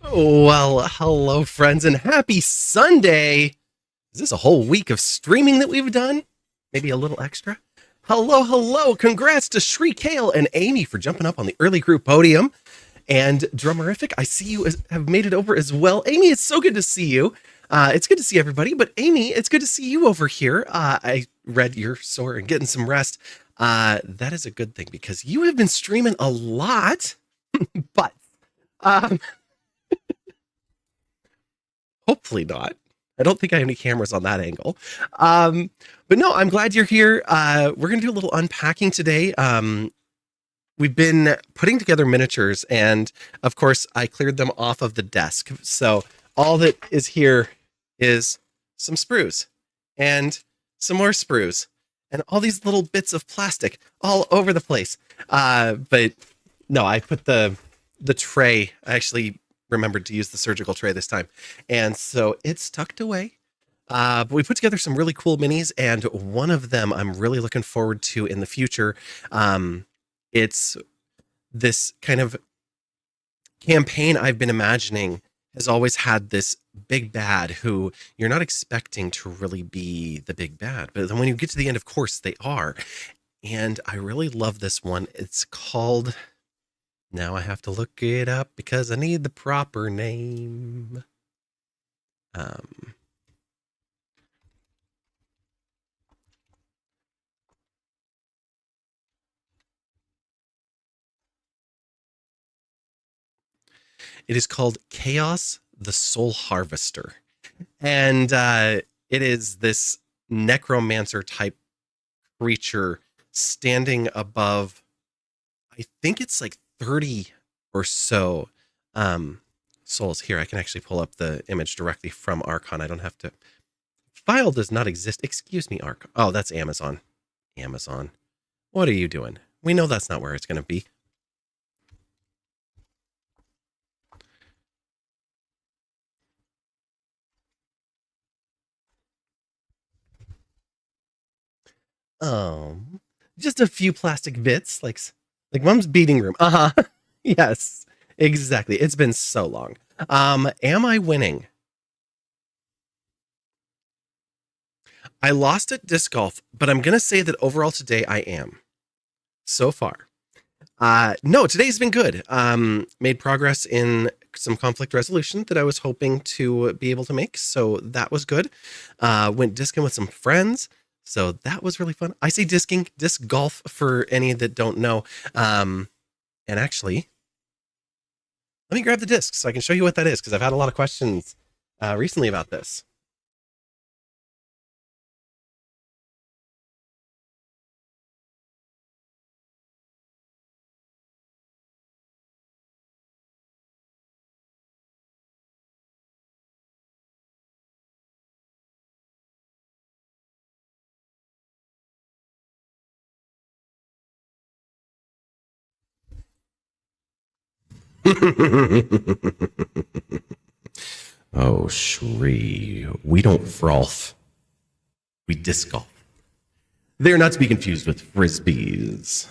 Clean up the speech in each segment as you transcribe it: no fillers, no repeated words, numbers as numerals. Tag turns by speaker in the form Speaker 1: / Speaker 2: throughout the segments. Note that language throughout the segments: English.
Speaker 1: Well, hello, friends, and happy Sunday. Is this a whole week of streaming that we've done? Maybe a little extra? Hello, hello. Congrats to Shri Kale and Amy for jumping up on the early group podium. And Drummerific, I see you have made it over as well. Amy, it's so good to see you. It's good to see everybody, but Amy, it's good to see you over here. I read you're sore and getting some rest. That is a good thing because you have been streaming a lot, but um, hopefully not. I don't think I have any cameras on that angle. But no, I'm glad you're here. We're going to do a little unpacking today. We've been putting together miniatures, and of course, I cleared them off of the desk. So all that is here is some sprues and some more sprues and all these little bits of plastic all over the place. But no, I put the tray. I actually remembered to use the surgical tray this time, and so it's tucked away. But we put together some really cool minis, and one of them I'm really looking forward to in the future. It's this kind of campaign I've been imagining has always had this big bad who you're not expecting to really be the big bad, but then when you get to the end, of course they are. And I really love this one. It's called, now I have to look it up because I need the proper name. It is called Chaos the Soul Harvester. And it is this necromancer type creature standing above, I think it's like 30 or so souls. Here, I can actually pull up the image directly from Archon. I don't have to. File does not exist. Excuse me, Archon. Oh, that's Amazon. Amazon. What are you doing? We know that's not where it's going to be. Just a few plastic bits, like Mom's beating room. Uh-huh. Yes, exactly. It's been so long. Am I winning? I lost at disc golf, but I'm gonna say that overall today I am. So far. No, today's been good. Made progress in some conflict resolution that I was hoping to be able to make, so that was good. Went discing with some friends, so that was really fun. I say discing, disc golf for any that don't know. And actually, let me grab the disc so I can show you what that is because I've had a lot of questions recently about this. Oh, Shri, we don't froth. We disc golf. They're not to be confused with frisbees.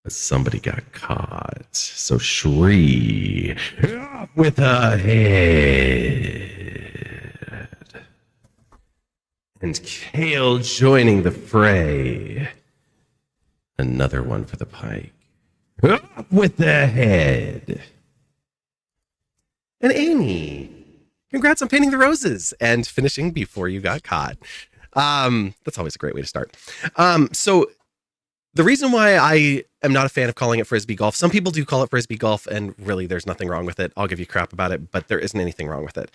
Speaker 1: Somebody got caught. So Shri with a head. And Kale joining the fray. Another one for the pike. With the head. And Amy, congrats on painting the roses and finishing before you got caught. That's always a great way to start. So the reason why I am not a fan of calling it frisbee golf, some people do call it frisbee golf, and really there's nothing wrong with it. I'll give you crap about it, but there isn't anything wrong with it.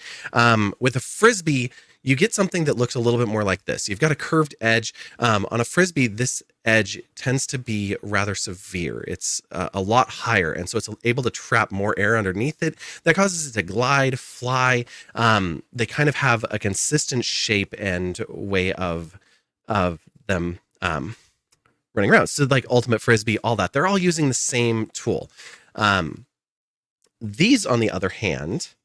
Speaker 1: With a frisbee, you get something that looks a little bit more like this. You've got a curved edge. On a frisbee, this edge tends to be rather severe. It's a lot higher, and so it's able to trap more air underneath it. That causes it to glide, fly. They kind of have a consistent shape and way of them running around. So like ultimate frisbee, all that, they're all using the same tool. These, on the other hand,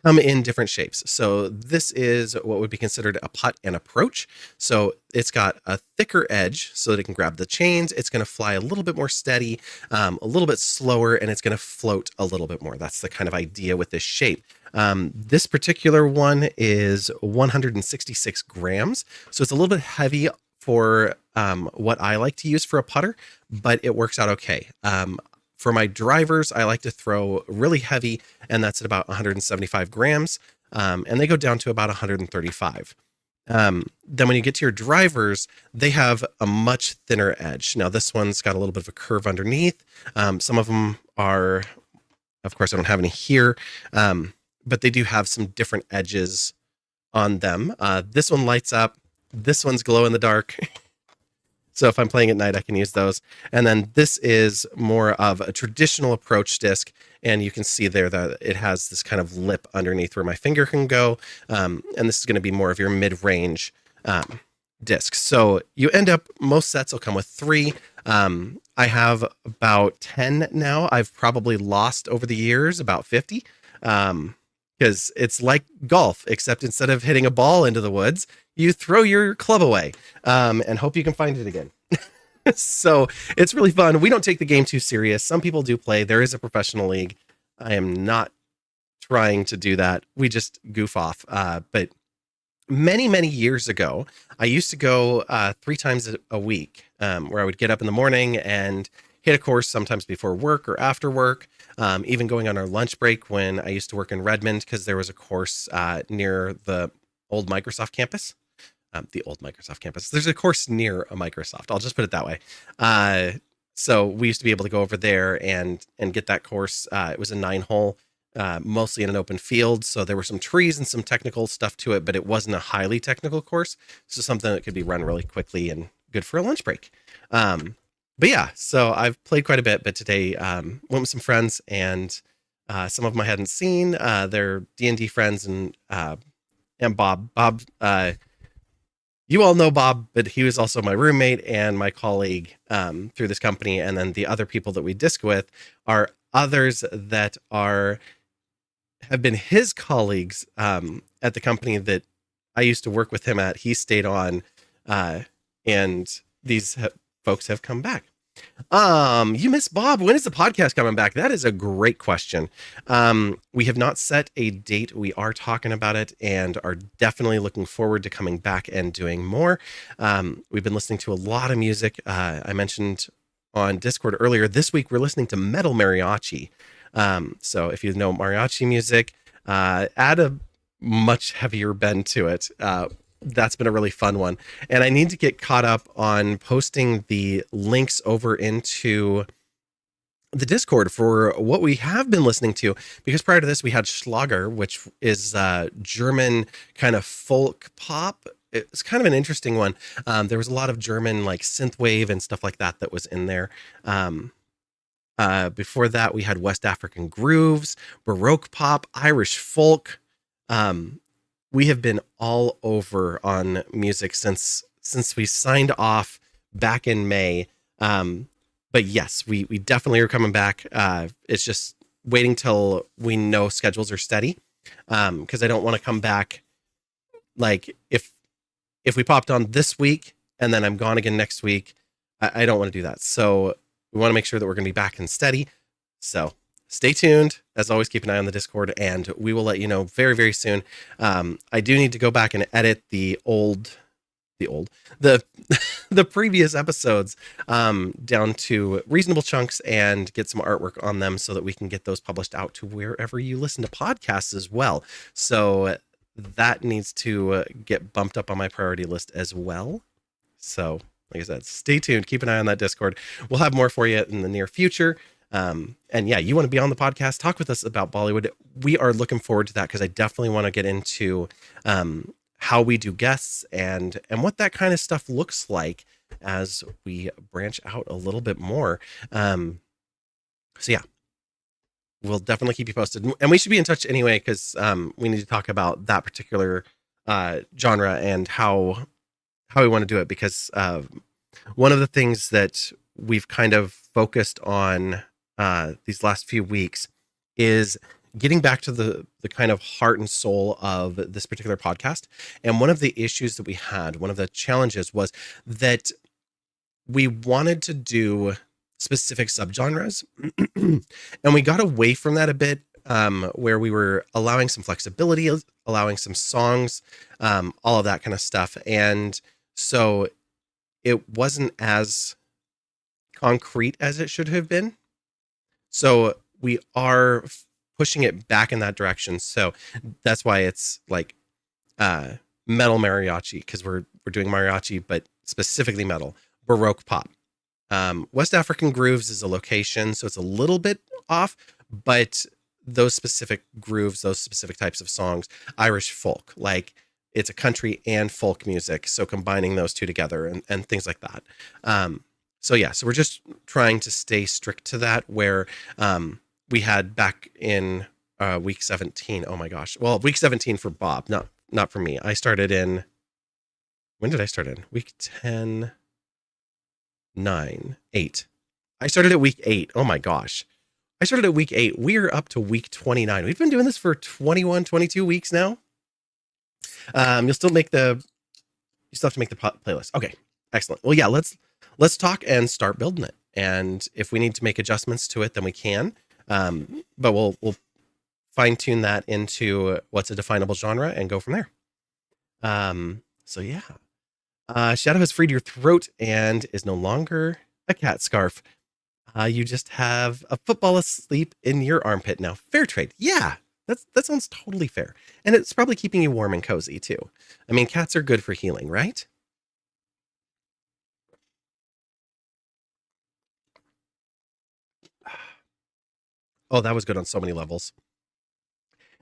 Speaker 1: come in different shapes. So this is what would be considered a putt and approach. So it's got a thicker edge so that it can grab the chains. It's going to fly a little bit more steady, a little bit slower, and it's going to float a little bit more. That's the kind of idea with this shape. This particular one is 166 grams. So it's a little bit heavy for what I like to use for a putter, but it works out okay. For my drivers, I like to throw really heavy, and that's at about 175 grams, and they go down to about 135. Then when you get to your drivers, they have a much thinner edge. Now, this one's got a little bit of a curve underneath. Some of them are, of course, I don't have any here, but they do have some different edges on them. This one lights up. This one's glow in the dark. So if I'm playing at night, I can use those. And then this is more of a traditional approach disc. And you can see there that it has this kind of lip underneath where my finger can go. And this is going to be more of your mid-range disc. So you end up, most sets will come with 3. I have about 10 now. I've probably lost over the years about 50. Because it's like golf, except instead of hitting a ball into the woods, you throw your club away and hope you can find it again. So it's really fun. We don't take the game too serious. Some people do play. There is a professional league. I am not trying to do that. We just goof off. But many, many years ago, I used to go 3 times a week where I would get up in the morning and hit a course sometimes before work or after work, even going on our lunch break when I used to work in Redmond, because there was a course near the old Microsoft campus. The old Microsoft campus. There's a course near a Microsoft. I'll just put it that way. So we used to be able to go over there and get that course. It was a 9-hole, mostly in an open field. So there were some trees and some technical stuff to it, but it wasn't a highly technical course. So something that could be run really quickly and good for a lunch break. But yeah, so I've played quite a bit, but today went with some friends, and some of them I hadn't seen. They're D&D friends, and Bob. Bob, you all know Bob, but he was also my roommate and my colleague through this company. And then the other people that we disc with are others that have been his colleagues at the company that I used to work with him at. He stayed on, and these folks have come back. You miss Bob. When is the podcast coming back? That is a great question. We have not set a date. We are talking about it and are definitely looking forward to coming back and doing more. We've been listening to a lot of music. I mentioned on Discord earlier, this week we're listening to metal mariachi. So if you know mariachi music, add a much heavier bend to it. That's been a really fun one. And I need to get caught up on posting the links over into the Discord for what we have been listening to, because prior to this we had Schlager, which is German kind of folk pop. It's kind of an interesting one. There was a lot of German like synthwave and stuff like that was in there. Before that we had West African grooves, Baroque pop, Irish folk. We have been all over on music since we signed off back in May. But yes, we definitely are coming back. It's just waiting till we know schedules are steady. Because I don't want to come back like if we popped on this week and then I'm gone again next week. I don't want to do that. So we want to make sure that we're going to be back and steady. So stay tuned. As always, keep an eye on the Discord, and we will let you know very, very soon. I do need to go back and edit the previous episodes down to reasonable chunks and get some artwork on them so that we can get those published out to wherever you listen to podcasts as well. So that needs to get bumped up on my priority list as well. So like I said, stay tuned. Keep an eye on that Discord. We'll have more for you in the near future. And yeah, you want to be on the podcast, talk with us about Bollywood. We are looking forward to that, because I definitely want to get into how we do guests and what that kind of stuff looks like as we branch out a little bit more. So yeah, we'll definitely keep you posted, and we should be in touch anyway, because we need to talk about that particular genre and how we want to do it, because one of the things that we've kind of focused on these last few weeks is getting back to the kind of heart and soul of this particular podcast. And one of the issues that we had, one of the challenges was that we wanted to do specific subgenres, and we got away from that a bit, where we were allowing some flexibility, allowing some songs, all of that kind of stuff. And so it wasn't as concrete as it should have been. So we are pushing it back in that direction. So that's why it's like metal mariachi, because we're doing mariachi, but specifically metal, Baroque pop. West African grooves is a location, so it's a little bit off, but those specific grooves, those specific types of songs, Irish folk, like it's a country and folk music. So combining those two together and things like that. So yeah, so we're just trying to stay strict to that, where we had back in week 17. Oh my gosh. Well, week 17 for Bob, not for me. I started in, when did I start in? Week 10, 9, 8. I started at week 8. Oh my gosh. I started at week 8. We're up to week 29. We've been doing this for 21, 22 weeks now. You'll still have to make the playlist. Okay, excellent. Well, yeah, let's talk and start building it. And if we need to make adjustments to it, then we can. But we'll fine tune that into what's a definable genre and go from there. So yeah. Shadow has freed your throat and is no longer a cat scarf. You just have a football asleep in your armpit now. Fair trade. Yeah, that sounds totally fair. And it's probably keeping you warm and cozy too. I mean, cats are good for healing, right? Oh, that was good on so many levels.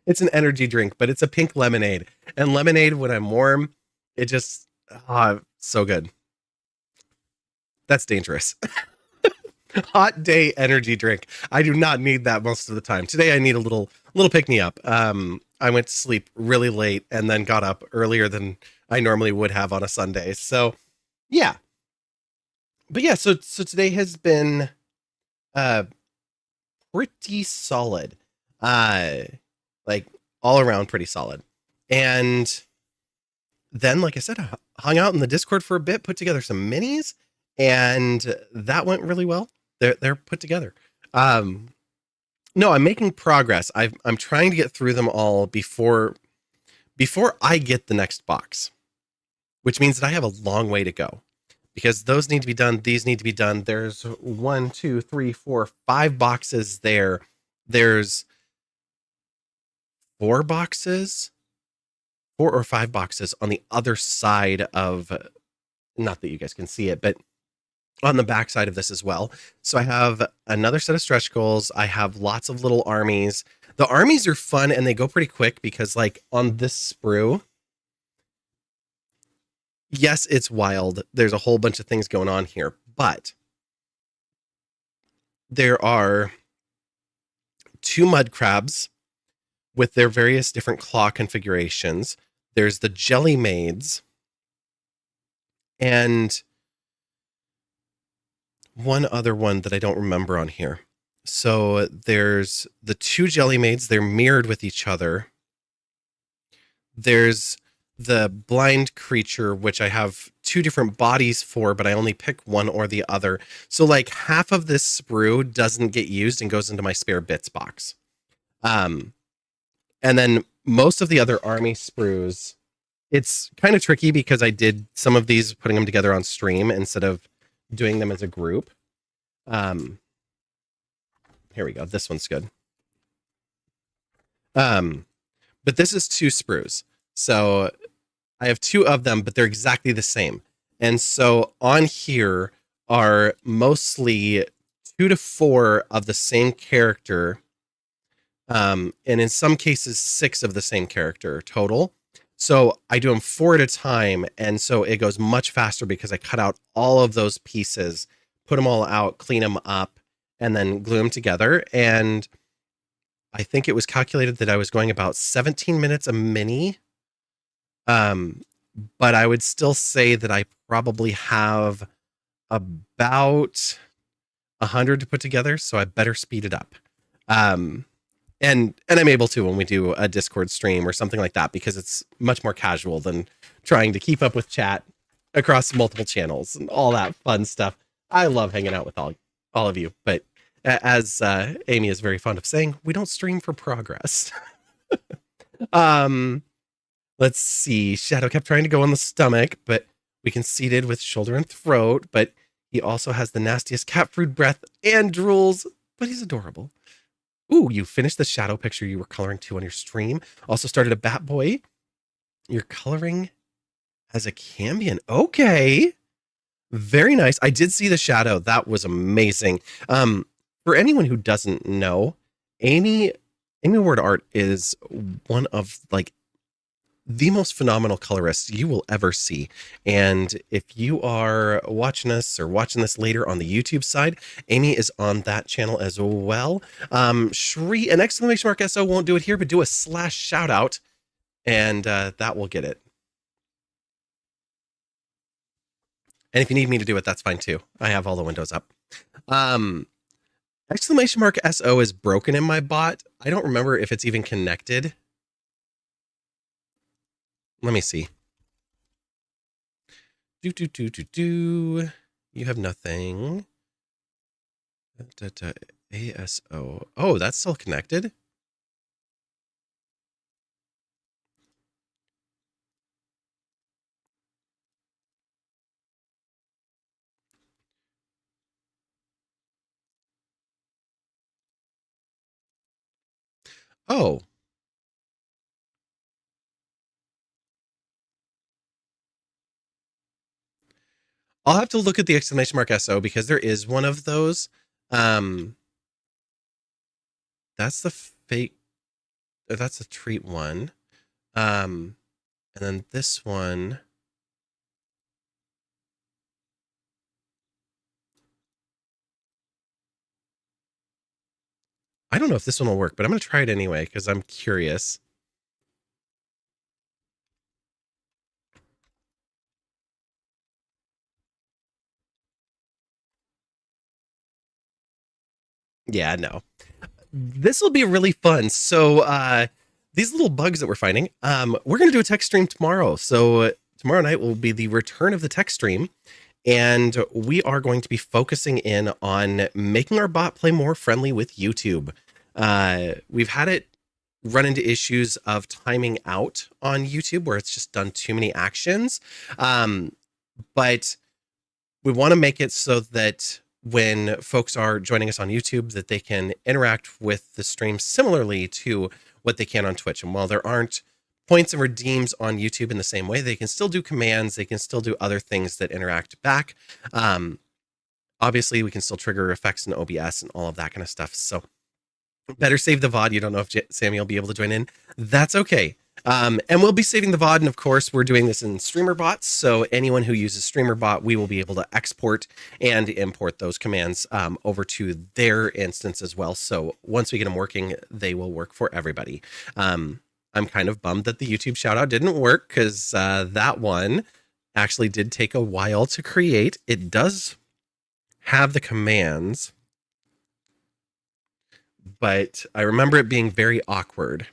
Speaker 1: It's an energy drink, but it's a pink lemonade. And lemonade, when I'm warm, it just, so good. That's dangerous. Hot day energy drink. I do not need that most of the time. Today I need a little pick me up. I went to sleep really late and then got up earlier than I normally would have on a Sunday. So yeah. But yeah, so today has been uh pretty solid. Uh like all around pretty solid. And then, like I said, I hung out in the Discord for a bit, put together some minis, and that went really well. They're put together. No, I'm making progress. I'm trying to get through them all before I get the next box, which means that I have a long way to go, because those need to be done. These need to be done. There's 1, 2, 3, 4, 5 boxes there. There's 4 boxes, 4 or 5 boxes on the other side of, not that you guys can see it, but on the back side of this as well. So I have another set of stretch goals. I have lots of little armies. The armies are fun and they go pretty quick because, like, on this sprue, yes, it's wild. There's a whole bunch of things going on here, but there are 2 mud crabs with their various different claw configurations. There's the jelly maids, and one other one that I don't remember on here. So there's the 2 jelly maids. They're mirrored with each other. There's the blind creature, which I have 2 different bodies for, but I only pick one or the other. So like half of this sprue doesn't get used and goes into my spare bits box. And then most of the other army sprues, it's kind of tricky because I did some of these putting them together on stream instead of doing them as a group. Here we go. This one's good. But this is 2 sprues. So I have 2 of them, but they're exactly the same. And so on here are mostly 2 to 4 of the same character. And in some cases, 6 of the same character total. So I do them 4 at a time. And so it goes much faster because I cut out all of those pieces, put them all out, clean them up, and then glue them together. And I think it was calculated that I was going about 17 minutes a mini. But I would still say that I probably have about 100 to put together. So I better speed it up. And I'm able to when we do a Discord stream or something like that because it's much more casual than trying to keep up with chat across multiple channels and all that fun stuff. I love hanging out with all of you, but as Amy is very fond of saying, we don't stream for progress. um, let's see. Shadow kept trying to go on the stomach, but we conceded with shoulder and throat. But he also has the nastiest cat food breath and drools, but he's adorable. Ooh, you finished the shadow picture you were coloring to on your stream. Also started a Bat Boy. You're coloring as a Cambion. Okay. Very nice. I did see the shadow. That was amazing. For anyone who doesn't know, Amy Ward Art is one of like the most phenomenal colorists you will ever see. And if you are watching us or watching this later on the YouTube side, Amy is on that channel as well. Shri, an exclamation mark SO won't do it here, but do a / shout out and that will get it. And if you need me to do it, that's fine too. I have all the windows up. Exclamation mark SO is broken in my bot. I don't remember if it's even connected. Let me see. You have nothing. ASO. Oh, that's still connected? Oh. I'll have to look at the exclamation mark SO because there is one of those. That's the fake. That's the treat one. And then this one. I don't know if this one will work, but I'm going to try it anyway because I'm curious. Yeah, no. This will be really fun. So these little bugs that we're finding, we're going to do a tech stream tomorrow. So tomorrow night will be the return of the tech stream. And we are going to be focusing in on making our bot play more friendly with YouTube. We've had it run into issues of timing out on YouTube where it's just done too many actions. But we want to make it so that when folks are joining us on YouTube, that they can interact with the stream similarly to what they can on Twitch. And while there aren't points and redeems on YouTube in the same way, they can still do commands. They can still do other things that interact back. Obviously, we can still trigger effects in OBS and all of that kind of stuff. So better save the VOD. You don't know if Sammy will be able to join in. That's okay. And we'll be saving the VOD. And of course, we're doing this in StreamerBot. So anyone who uses StreamerBot, we will be able to export and import those commands over to their instance as well. So once we get them working, they will work for everybody. I'm kind of bummed that the YouTube shout out didn't work because that one actually did take a while to create. It does have the commands, but I remember it being very awkward.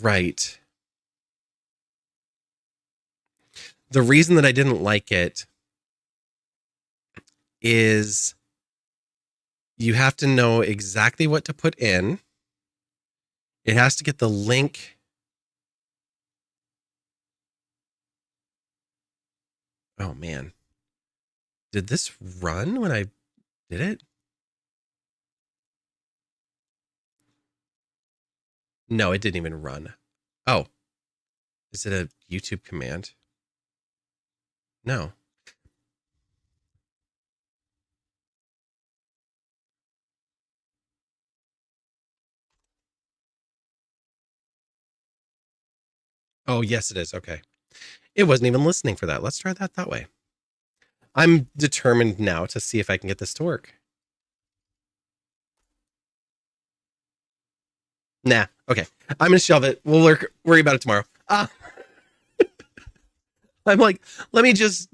Speaker 1: Right. The reason that I didn't like it is you have to know exactly what to put in. It has to get the link. Oh, man. Did this run when I did it? No, it didn't even run. Oh. Is it a YouTube command? No. Oh, yes, it is. Okay. It wasn't even listening for that. Let's try that way. I'm determined now to see if I can get this to work. Nah. Okay. I'm going to shelve it. We'll worry about it tomorrow. I'm like, let me just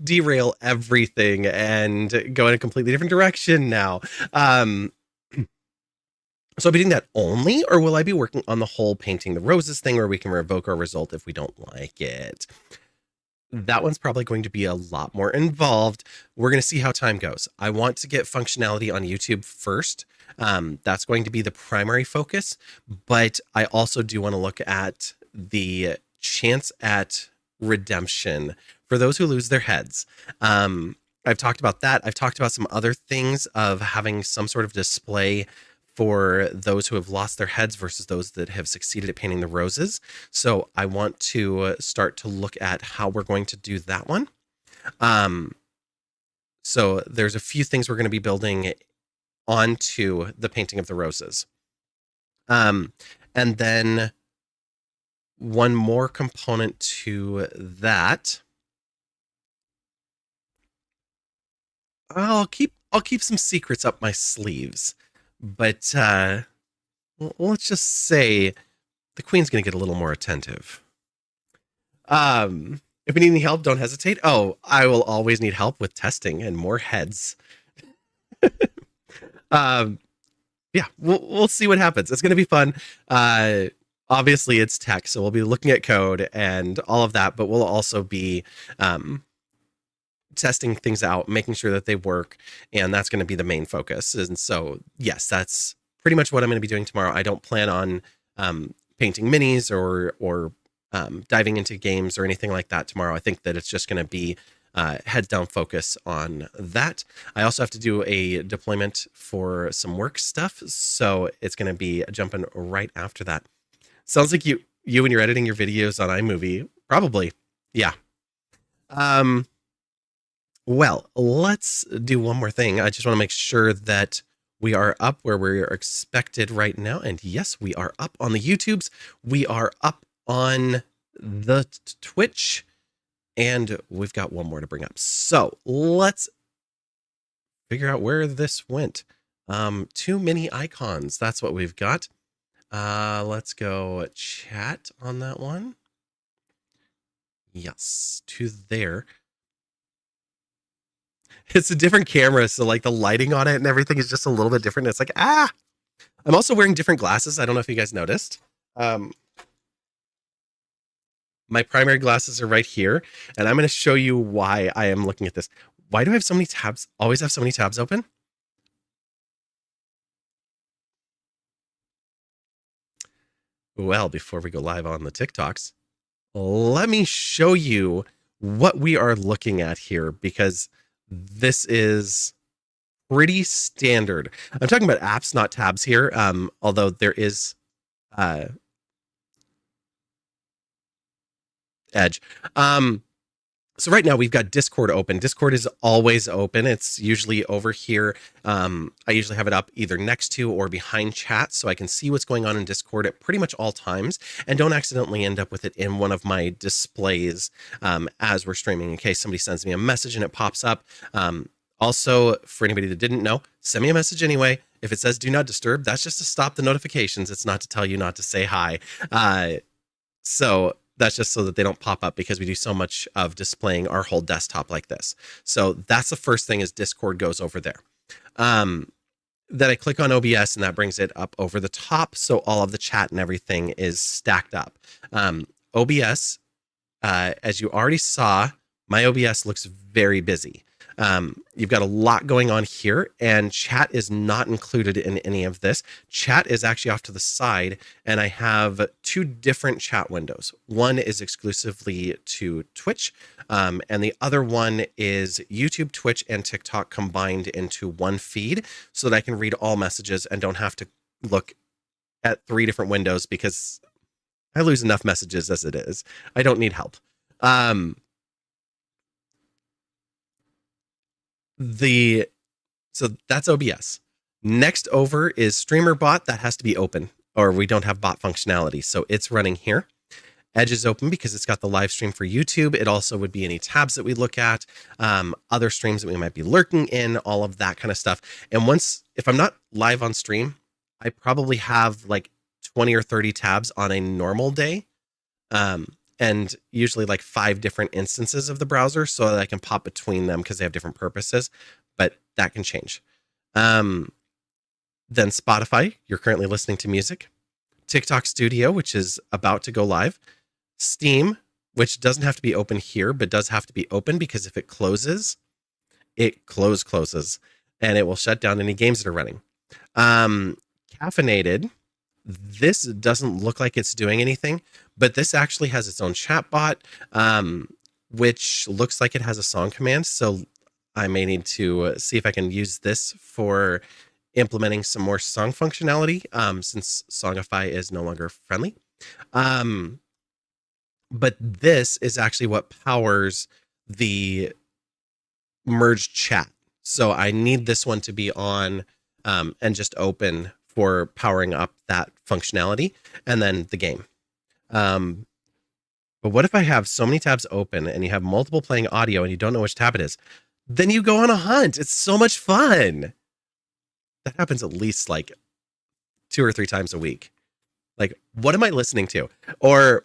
Speaker 1: derail everything and go in a completely different direction now. So I'll be doing that only, or will I be working on the whole painting the roses thing where we can revoke our result if we don't like it? That one's probably going to be a lot more involved. We're going to see how time goes. I want to get functionality on YouTube first. That's going to be the primary focus, but I also do want to look at the chance at redemption for those who lose their heads. I've talked about that. I've talked about some other things of having some sort of display for those who have lost their heads versus those that have succeeded at painting the roses. So I want to start to look at how we're going to do that one. So there's a few things we're going to be building onto the painting of the roses. And then one more component to that. I'll keep some secrets up my sleeves, but let's just say the queen's going to get a little more attentive. If you need any help, don't hesitate. Oh, I will always need help with testing and more heads. Yeah, we'll see what happens. It's going to be fun. Obviously, it's tech, so we'll be looking at code and all of that, but we'll also be testing things out, making sure that they work, and that's going to be the main focus. And so, yes, that's pretty much what I'm going to be doing tomorrow. I don't plan on painting minis or diving into games or anything like that tomorrow. I think that it's just going to be heads down focus on that. I also have to do a deployment for some work stuff, so it's going to be jumping right after that. Sounds like you when you're editing your videos on iMovie, probably. Yeah. Well, let's do one more thing. I just want to make sure that we are up where we're expected right now. And yes, we are up on the YouTubes. We are up on the Twitch. And we've got one more to bring up. So let's figure out where this went. Too many icons. That's what we've got. Let's go chat on that one. Yes, to there. It's a different camera, so like the lighting on it and everything is just a little bit different. It's like, I'm also wearing different glasses. I don't know if you guys noticed. My primary glasses are right here, and I'm going to show you why I am looking at this. Why do I have so many tabs? Always have so many tabs open? Well, before we go live on the TikToks, let me show you what we are looking at here, because this is pretty standard. I'm talking about apps, not tabs here, although there is Edge. So right now we've got Discord open. Discord is always open. It's usually over here. I usually have it up either next to or behind chat, so I can see what's going on in Discord at pretty much all times and don't accidentally end up with it in one of my displays as we're streaming in case somebody sends me a message and it pops up. Also, for anybody that didn't know, send me a message anyway. If it says do not disturb, that's just to stop the notifications. It's not to tell you not to say hi. So that's just so that they don't pop up, because we do so much of displaying our whole desktop like this. So that's the first thing, is Discord goes over there. Then I click on OBS and that brings it up over the top. So all of the chat and everything is stacked up. OBS, as you already saw, my OBS looks very busy. You've got a lot going on here, and chat is not included in any of this. Chat is actually off to the side, and I have two different chat windows. One is exclusively to Twitch, and the other one is YouTube, Twitch, and TikTok combined into one feed, so that I can read all messages and don't have to look at three different windows, because I lose enough messages as it is. I don't need help. So that's OBS. Next over is Streamer Bot. That has to be open, or we don't have bot functionality. So it's running here. Edge is open because it's got the live stream for YouTube. It also would be any tabs that we look at, other streams that we might be lurking in, all of that kind of stuff. And if I'm not live on stream, I probably have like 20 or 30 tabs on a normal day. And usually like 5 different instances of the browser, so that I can pop between them because they have different purposes, but that can change. Then Spotify, you're currently listening to music. TikTok Studio, which is about to go live. Steam, which doesn't have to be open here, but does have to be open because if it closes, it closes and it will shut down any games that are running. Um, Caffeinated, this doesn't look like it's doing anything, but this actually has its own chat bot, which looks like it has a song command. So I may need to see if I can use this for implementing some more song functionality, since Songify is no longer friendly. Um, but this is actually what powers the merged chat. So I need this one to be on, and just open for powering up that functionality and then the game. Um, but what if I have so many tabs open and you have multiple playing audio and you don't know which tab it is? Then you go on a hunt. It's so much fun. That happens at least like 2 or 3 times a week. Like, what am I listening to? Or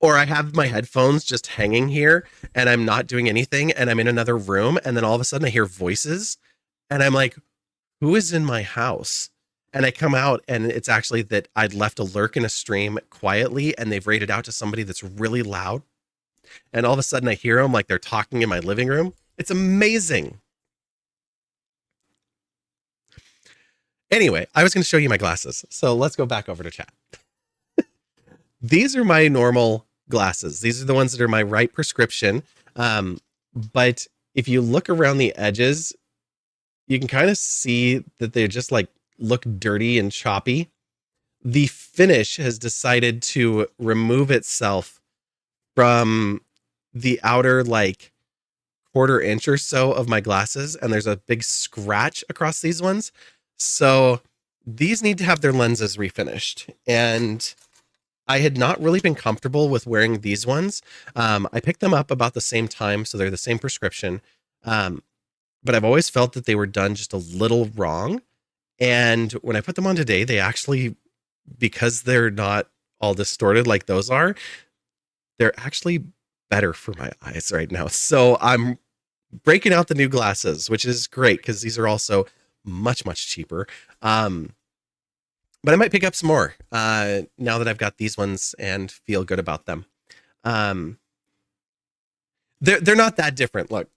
Speaker 1: I have my headphones just hanging here and I'm not doing anything and I'm in another room and then all of a sudden I hear voices and I'm like, who is in my house? And I come out and it's actually that I'd left a lurk in a stream quietly and they've raided out to somebody that's really loud. And all of a sudden I hear them like they're talking in my living room. It's amazing. Anyway, I was going to show you my glasses. So let's go back over to chat. These are my normal glasses. These are the ones that are my right prescription. But if you look around the edges, you can kind of see that they're just like look dirty and choppy. The finish has decided to remove itself from the outer like quarter inch or so of my glasses, and there's a big scratch across these ones. So these need to have their lenses refinished. And I had not really been comfortable with wearing these ones. I picked them up about the same time, so they're the same prescription. But I've always felt that they were done just a little wrong. And when I put them on today, they actually, because they're not all distorted like those are, they're actually better for my eyes right now. So I'm breaking out the new glasses, which is great because these are also much, much cheaper. But I might pick up some more now that I've got these ones and feel good about them. Um, they're not that different. Look,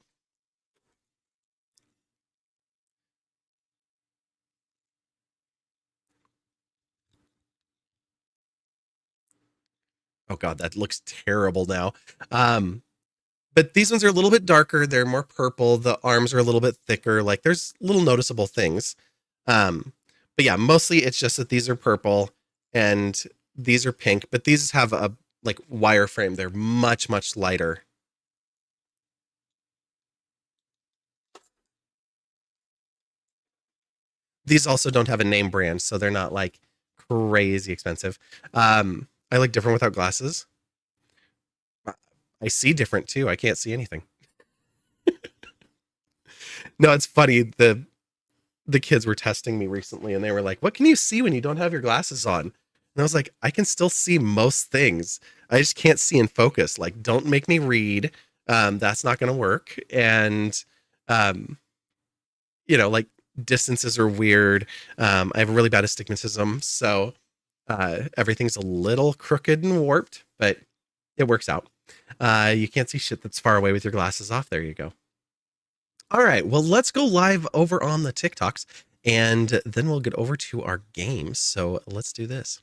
Speaker 1: oh god, that looks terrible now. Um, but these ones are a little bit darker. They're more purple. The arms are a little bit thicker. Like there's little noticeable things. Um, but yeah, mostly it's just that these are purple and these are pink. But these have a like wireframe. They're much much lighter. These also don't have a name brand, so they're not like crazy expensive. I look different without glasses. I see different too. I can't see anything. No, it's funny. The kids were testing me recently and they were like, "What can you see when you don't have your glasses on?" And I was like, "I can still see most things. I just can't see in focus. Like, don't make me read. That's not going to work." And um, like distances are weird. I have a really bad astigmatism, so everything's a little crooked and warped, but it works out. You can't see shit that's far away with your glasses off. There you go. All right. Well, let's go live over on the TikToks and then we'll get over to our games. So let's do this.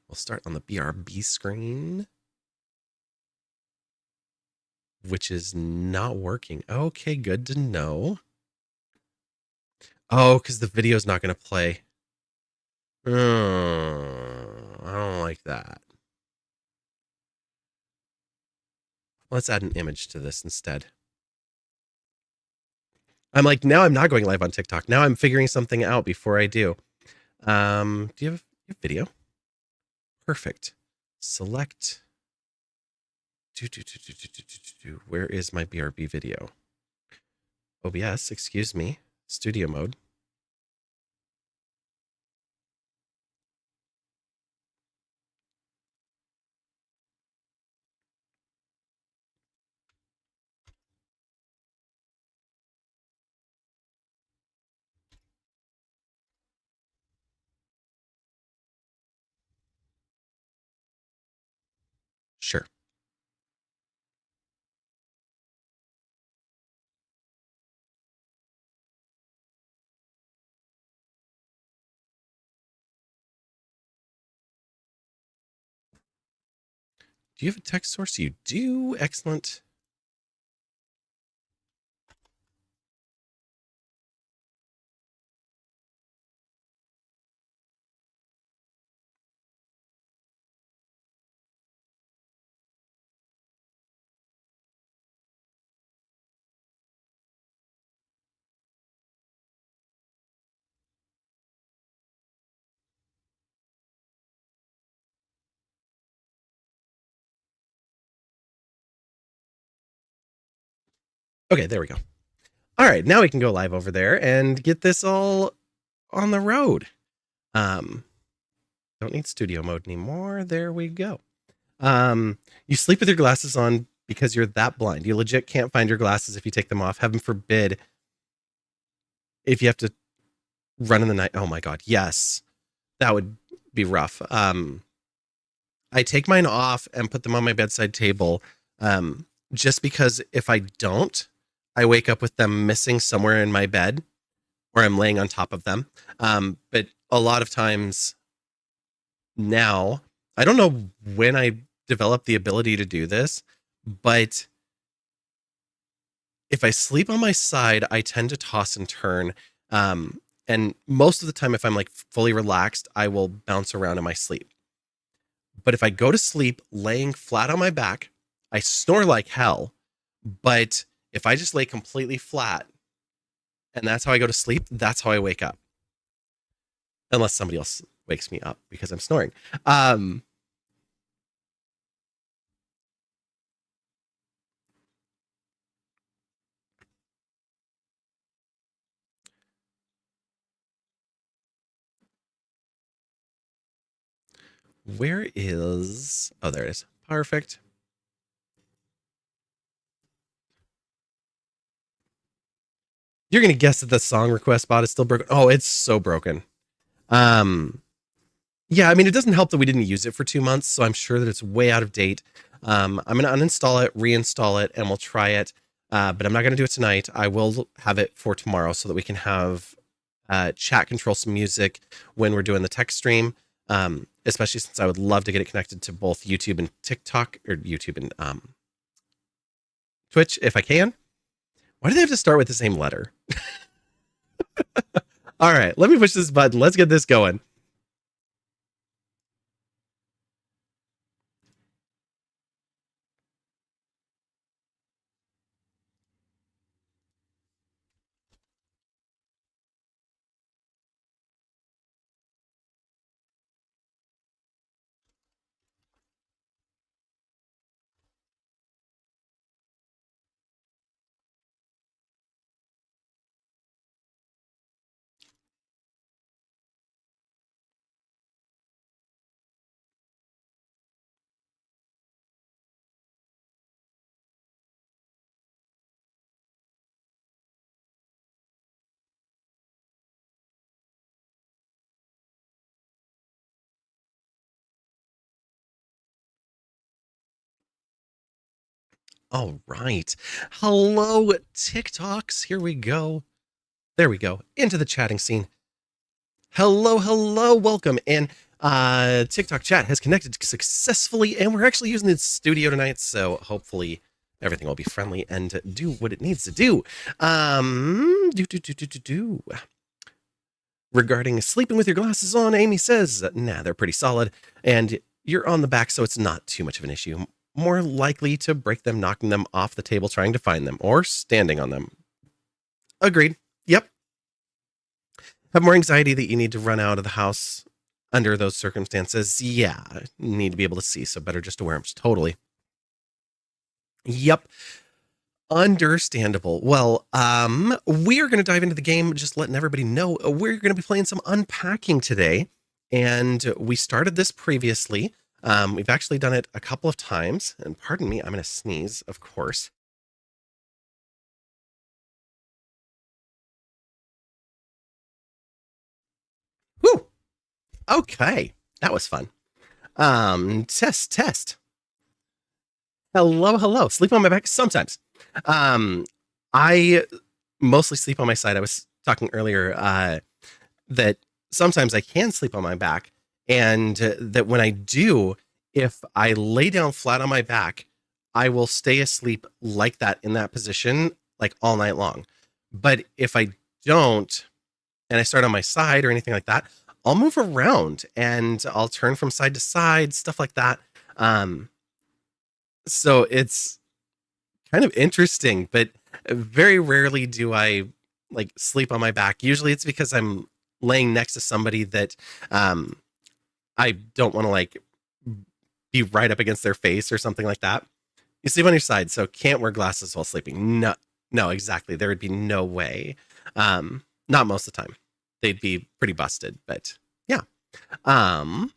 Speaker 1: We'll start on the BRB screen, which is not working. Okay, good to know. Oh, because the video's not going to play. I don't like that. Let's add an image to this instead. I'm like, now I'm not going live on TikTok. Now I'm figuring something out before I do. Do you have video? Perfect. Select. Where is my BRB video? OBS, excuse me. Studio mode. Do you have a text source? You do. Excellent. Okay, there we go. All right, now we can go live over there and get this all on the road. Don't need studio mode anymore. There we go. You sleep with your glasses on because you're that blind. You legit can't find your glasses if you take them off. Heaven forbid if you have to run in the night. Oh my God. Yes. That would be rough. I take mine off and put them on my bedside table. Just because if I don't, I wake up with them missing somewhere in my bed or I'm laying on top of them. But a lot of times now, I don't know when I developed the ability to do this, but if I sleep on my side, I tend to toss and turn. And most of the time, if I'm like fully relaxed, I will bounce around in my sleep. But if I go to sleep laying flat on my back, I snore like hell. But if I just lay completely flat and that's how I go to sleep, that's how I wake up. Unless somebody else wakes me up because I'm snoring. Where is... Oh, there it is. Perfect. You're going to guess that the song request bot is still broken. Oh, it's so broken. Yeah, I mean, it doesn't help that we didn't use it for 2 months, so I'm sure that it's way out of date. I'm going to uninstall it, reinstall it, and we'll try it. But I'm not going to do it tonight. I will have it for tomorrow so that we can have chat control some music when we're doing the text stream. Especially since I would love to get it connected to both YouTube and TikTok, or YouTube and Twitch if I can. Why do they have to start with the same letter? All right, let me push this button. Let's get this going. All right. Hello, TikToks. Here we go. There we go. Into the chatting scene. Hello, hello, welcome. And TikTok chat has connected successfully, and we're actually using the studio tonight, so hopefully everything will be friendly and do what it needs to do. Regarding sleeping with your glasses on, Amy says, nah, they're pretty solid, and you're on the back, so it's not too much of an issue. More likely to break them, knocking them off the table, trying to find them, or standing on them. Agreed. Yep. Have more anxiety that you need to run out of the house under those circumstances. Yeah, need to be able to see, so better just to wear them. Totally. Yep. Understandable. Well, we're going to dive into the game, just letting everybody know we're going to be playing some Unpacking today. And we started this previously. We've actually done it a couple of times. And pardon me, I'm going to sneeze, of course. Whew. Okay. That was fun. Test. Hello, hello. Sleep on my back sometimes. I mostly sleep on my side. I was talking earlier that sometimes I can sleep on my back, and that when I do, if I lay down flat on my back, I will stay asleep like that in that position, like all night long. But if I don't, and I start on my side or anything like that, I'll move around and I'll turn from side to side, stuff like that. So it's kind of interesting, but very rarely do I like sleep on my back. Usually it's because I'm laying next to somebody that I don't want to like be right up against their face or something like that. You sleep on your side, so can't wear glasses while sleeping. No, exactly. There would be no way. Not most of the time. They'd be pretty busted, but yeah. All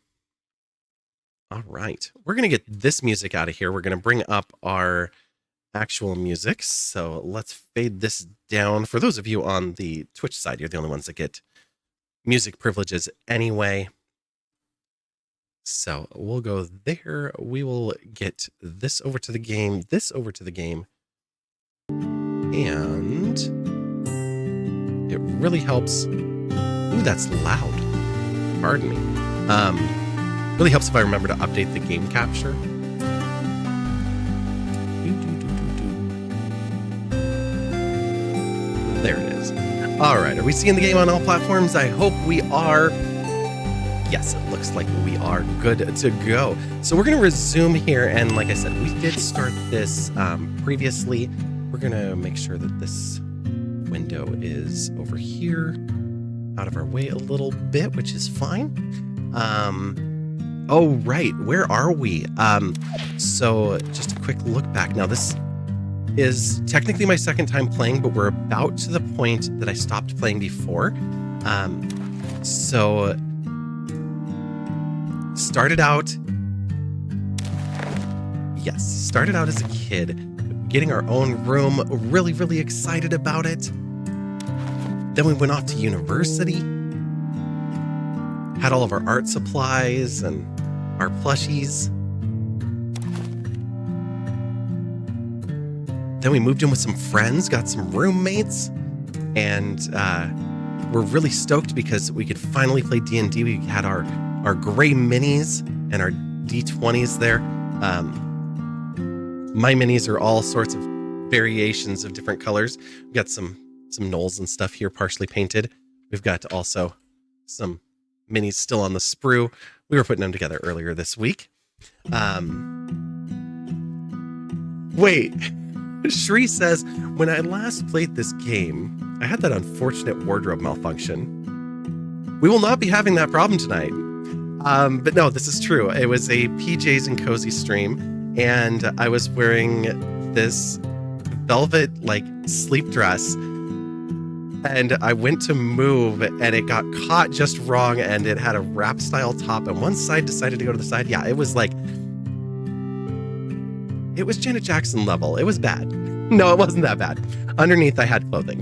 Speaker 1: right. We're going to get this music out of here. We're going to bring up our actual music. So let's fade this down. For those of you on the Twitch side, you're the only ones that get music privileges anyway. So we'll go there. We will get this over to the game, this over to the game. And it really helps. Ooh, that's loud. Pardon me. Really helps if I remember to update the game capture. There it is. All right. Are we seeing the game on all platforms? I hope we are. Yes, it looks like we are good to go. So we're going to resume here. And like I said, we did start this previously. We're going to make sure that this window is over here, out of our way a little bit, which is fine. Oh, right. Where are we? So just a quick look back. Now, this is technically my second time playing, but we're about to the point that I stopped playing before. So started out as a kid, getting our own room, really, really excited about it. Then we went off to university, had all of our art supplies and our plushies. Then we moved in with some friends, got some roommates, and we're really stoked because we could finally play D&D. We had our gray minis and our D20s there. My minis are all sorts of variations of different colors. We've got some knolls and stuff here, partially painted. We've got also some minis still on the sprue. We were putting them together earlier this week. Wait, Shri says, when I last played this game, I had that unfortunate wardrobe malfunction. We will not be having that problem tonight. But no, this is true. It was a PJs and Cozy stream, and I was wearing this velvet like sleep dress, and I went to move and it got caught just wrong, and it had a wrap style top, and one side decided to go to the side. Yeah, it was Janet Jackson level. It was bad. No, it wasn't that bad. Underneath I had clothing.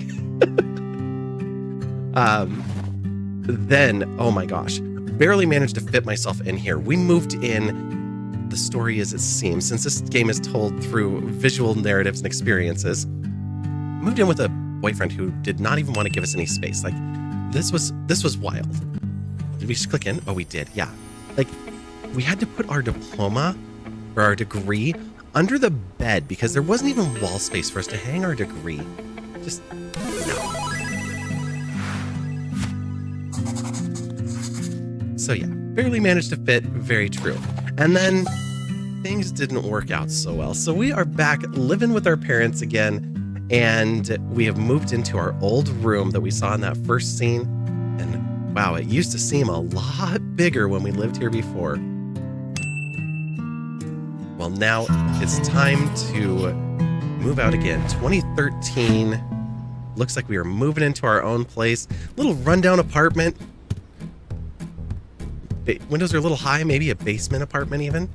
Speaker 1: Then, oh my gosh, barely managed to fit myself in here. We moved in, the story as it seems, since this game is told through visual narratives and experiences, moved in with a boyfriend who did not even want to give us any space. Like, this was wild. Did we just click in? Oh, we did. Yeah. Like, we had to put our diploma or our degree under the bed because there wasn't even wall space for us to hang our degree. Just, no. So yeah, barely managed to fit, very true. And then things didn't work out so well. So we are back living with our parents again, and we have moved into our old room that we saw in that first scene. And wow, it used to seem a lot bigger when we lived here before. Well, now it's time to move out again. 2013, looks like we are moving into our own place. Little rundown apartment. Windows are a little high, maybe a basement apartment even.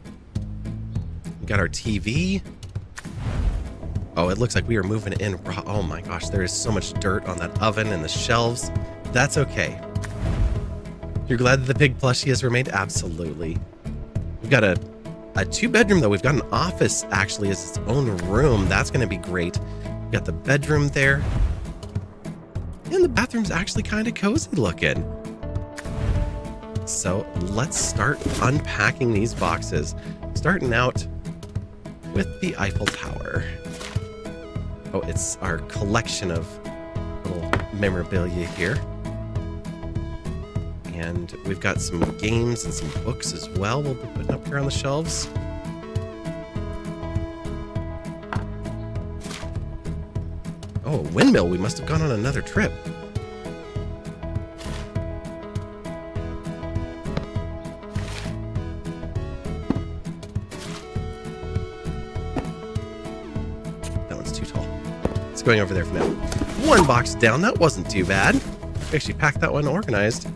Speaker 1: We got our TV. Oh, it looks like we are moving in. Oh my gosh, there is so much dirt on that oven and the shelves. That's okay. You're glad that the pig plushie has remained? Absolutely. We've got a 2-bedroom though. We've got an office actually as its own room. That's going to be great. We've got the bedroom there. And the bathroom's actually kind of cozy looking. So let's start unpacking these boxes. Starting out with the Eiffel Tower. Oh, it's our collection of little memorabilia here. And we've got some games and some books as well we'll be putting up here on the shelves. Oh, a windmill. We must have gone on another trip. That one's too tall. It's going over there for now. One box down. That wasn't too bad. We actually packed that one organized.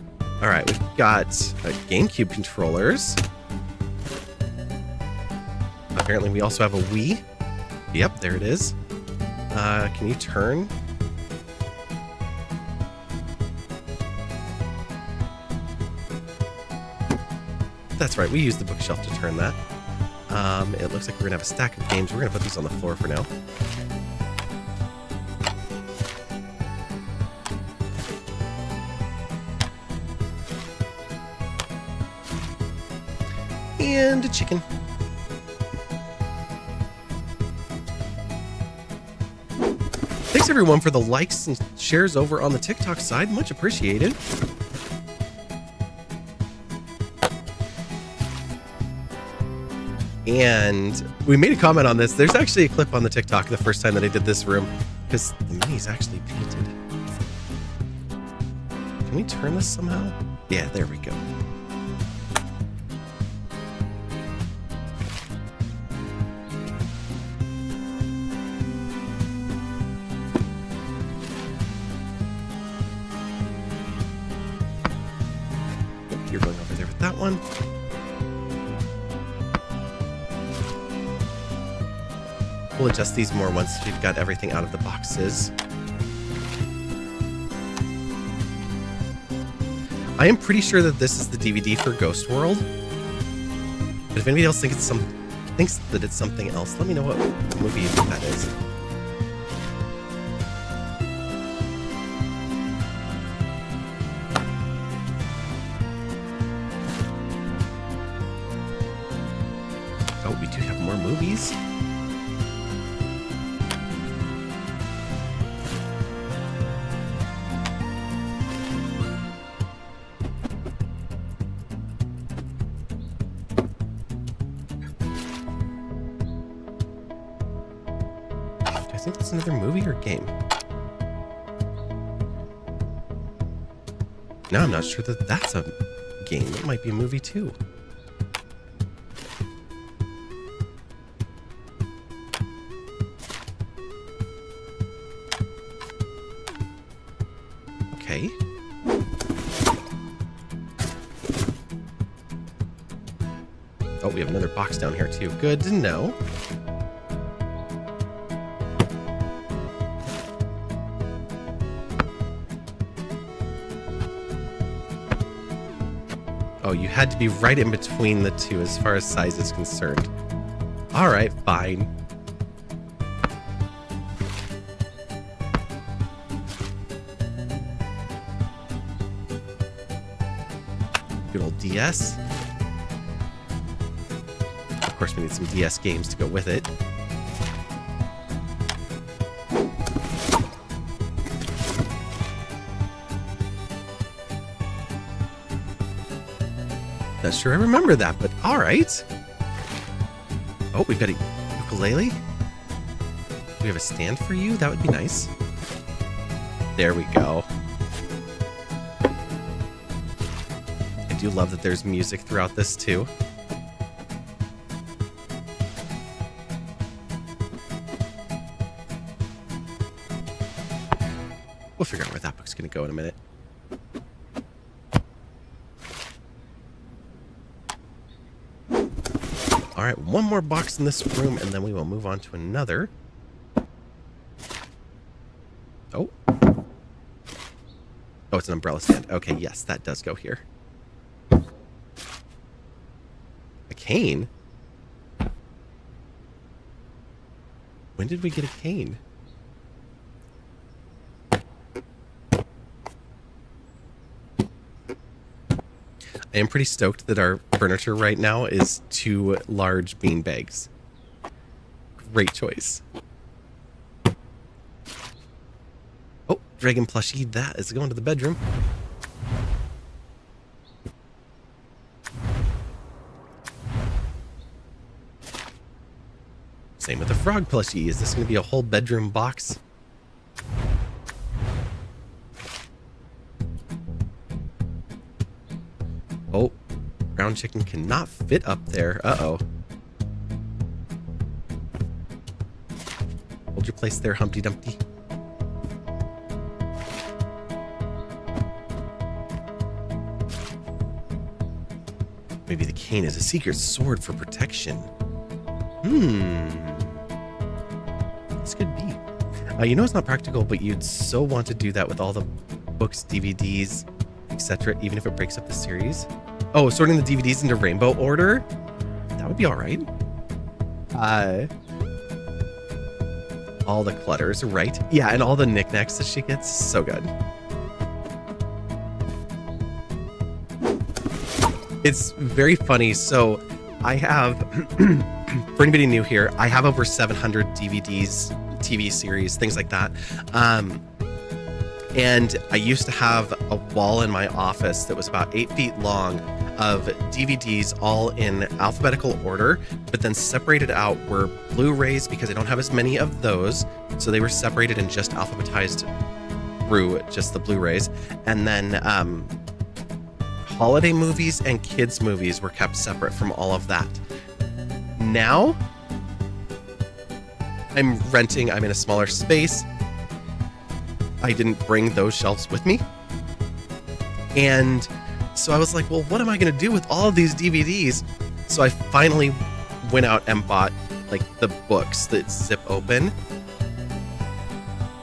Speaker 1: All right, we've got GameCube controllers. Apparently, we also have a Wii. Yep, there it is. Can you turn? That's right, we used the bookshelf to turn that. It looks like we're gonna have a stack of games. We're gonna put these on the floor for now. And a chicken. Thanks everyone for the likes and shares over on the TikTok side. Much appreciated. And we made a comment on this. There's actually a clip on the TikTok the first time that I did this room because the mini's actually painted. Can we turn this somehow? Yeah, there we go. You're going over there with that one. We'll adjust these more once we've got everything out of the boxes. I am pretty sure that this is the DVD for Ghost World. But if anybody else thinks that it's something else, let me know what movie you think that is. Oh, we do have more movies. I think that's another movie or game. No, I'm not sure that that's a game. It might be a movie too. Okay. Oh, we have another box down here too. Good to know. Oh, you had to be right in between the two as far as size is concerned. All right, fine. Good old DS. Of course, we need some DS games to go with it. Not sure I remember that, but all right. Oh, we've got a ukulele. Do we have a stand for you? That would be nice. There we go. I do love that there's music throughout this too. We'll figure out where that book's going to go in a minute. All right, one more box in this room, and then we will move on to another. Oh. Oh, it's an umbrella stand. Okay, yes, that does go here. A cane? When did we get a cane? I am pretty stoked that our furniture right now is 2 large bean bags. Great choice. Oh, dragon plushie, that is going to the bedroom. Same with the frog plushie. Is this going to be a whole bedroom box? Oh, brown chicken cannot fit up there. Uh-oh. Hold your place there, Humpty Dumpty. Maybe the cane is a secret sword for protection. This could be. You know it's not practical, but you'd so want to do that with all the books, DVDs, etc., even if it breaks up the series. Oh, sorting the DVDs into rainbow order? That would be all right. All the clutters, right? Yeah, and all the knickknacks that she gets. So good. It's very funny. So I have, for anybody new here, I have over 700 DVDs, TV series, things like that. And I used to have a wall in my office that was about 8 feet long of DVDs all in alphabetical order, but then separated out were Blu-rays because I don't have as many of those. So they were separated and just alphabetized through just the Blu-rays. And then holiday movies and kids movies were kept separate from all of that. Now I'm renting, I'm in a smaller space. I didn't bring those shelves with me. And so I was like, well, what am I going to do with all of these DVDs? So I finally went out and bought like the books that zip open.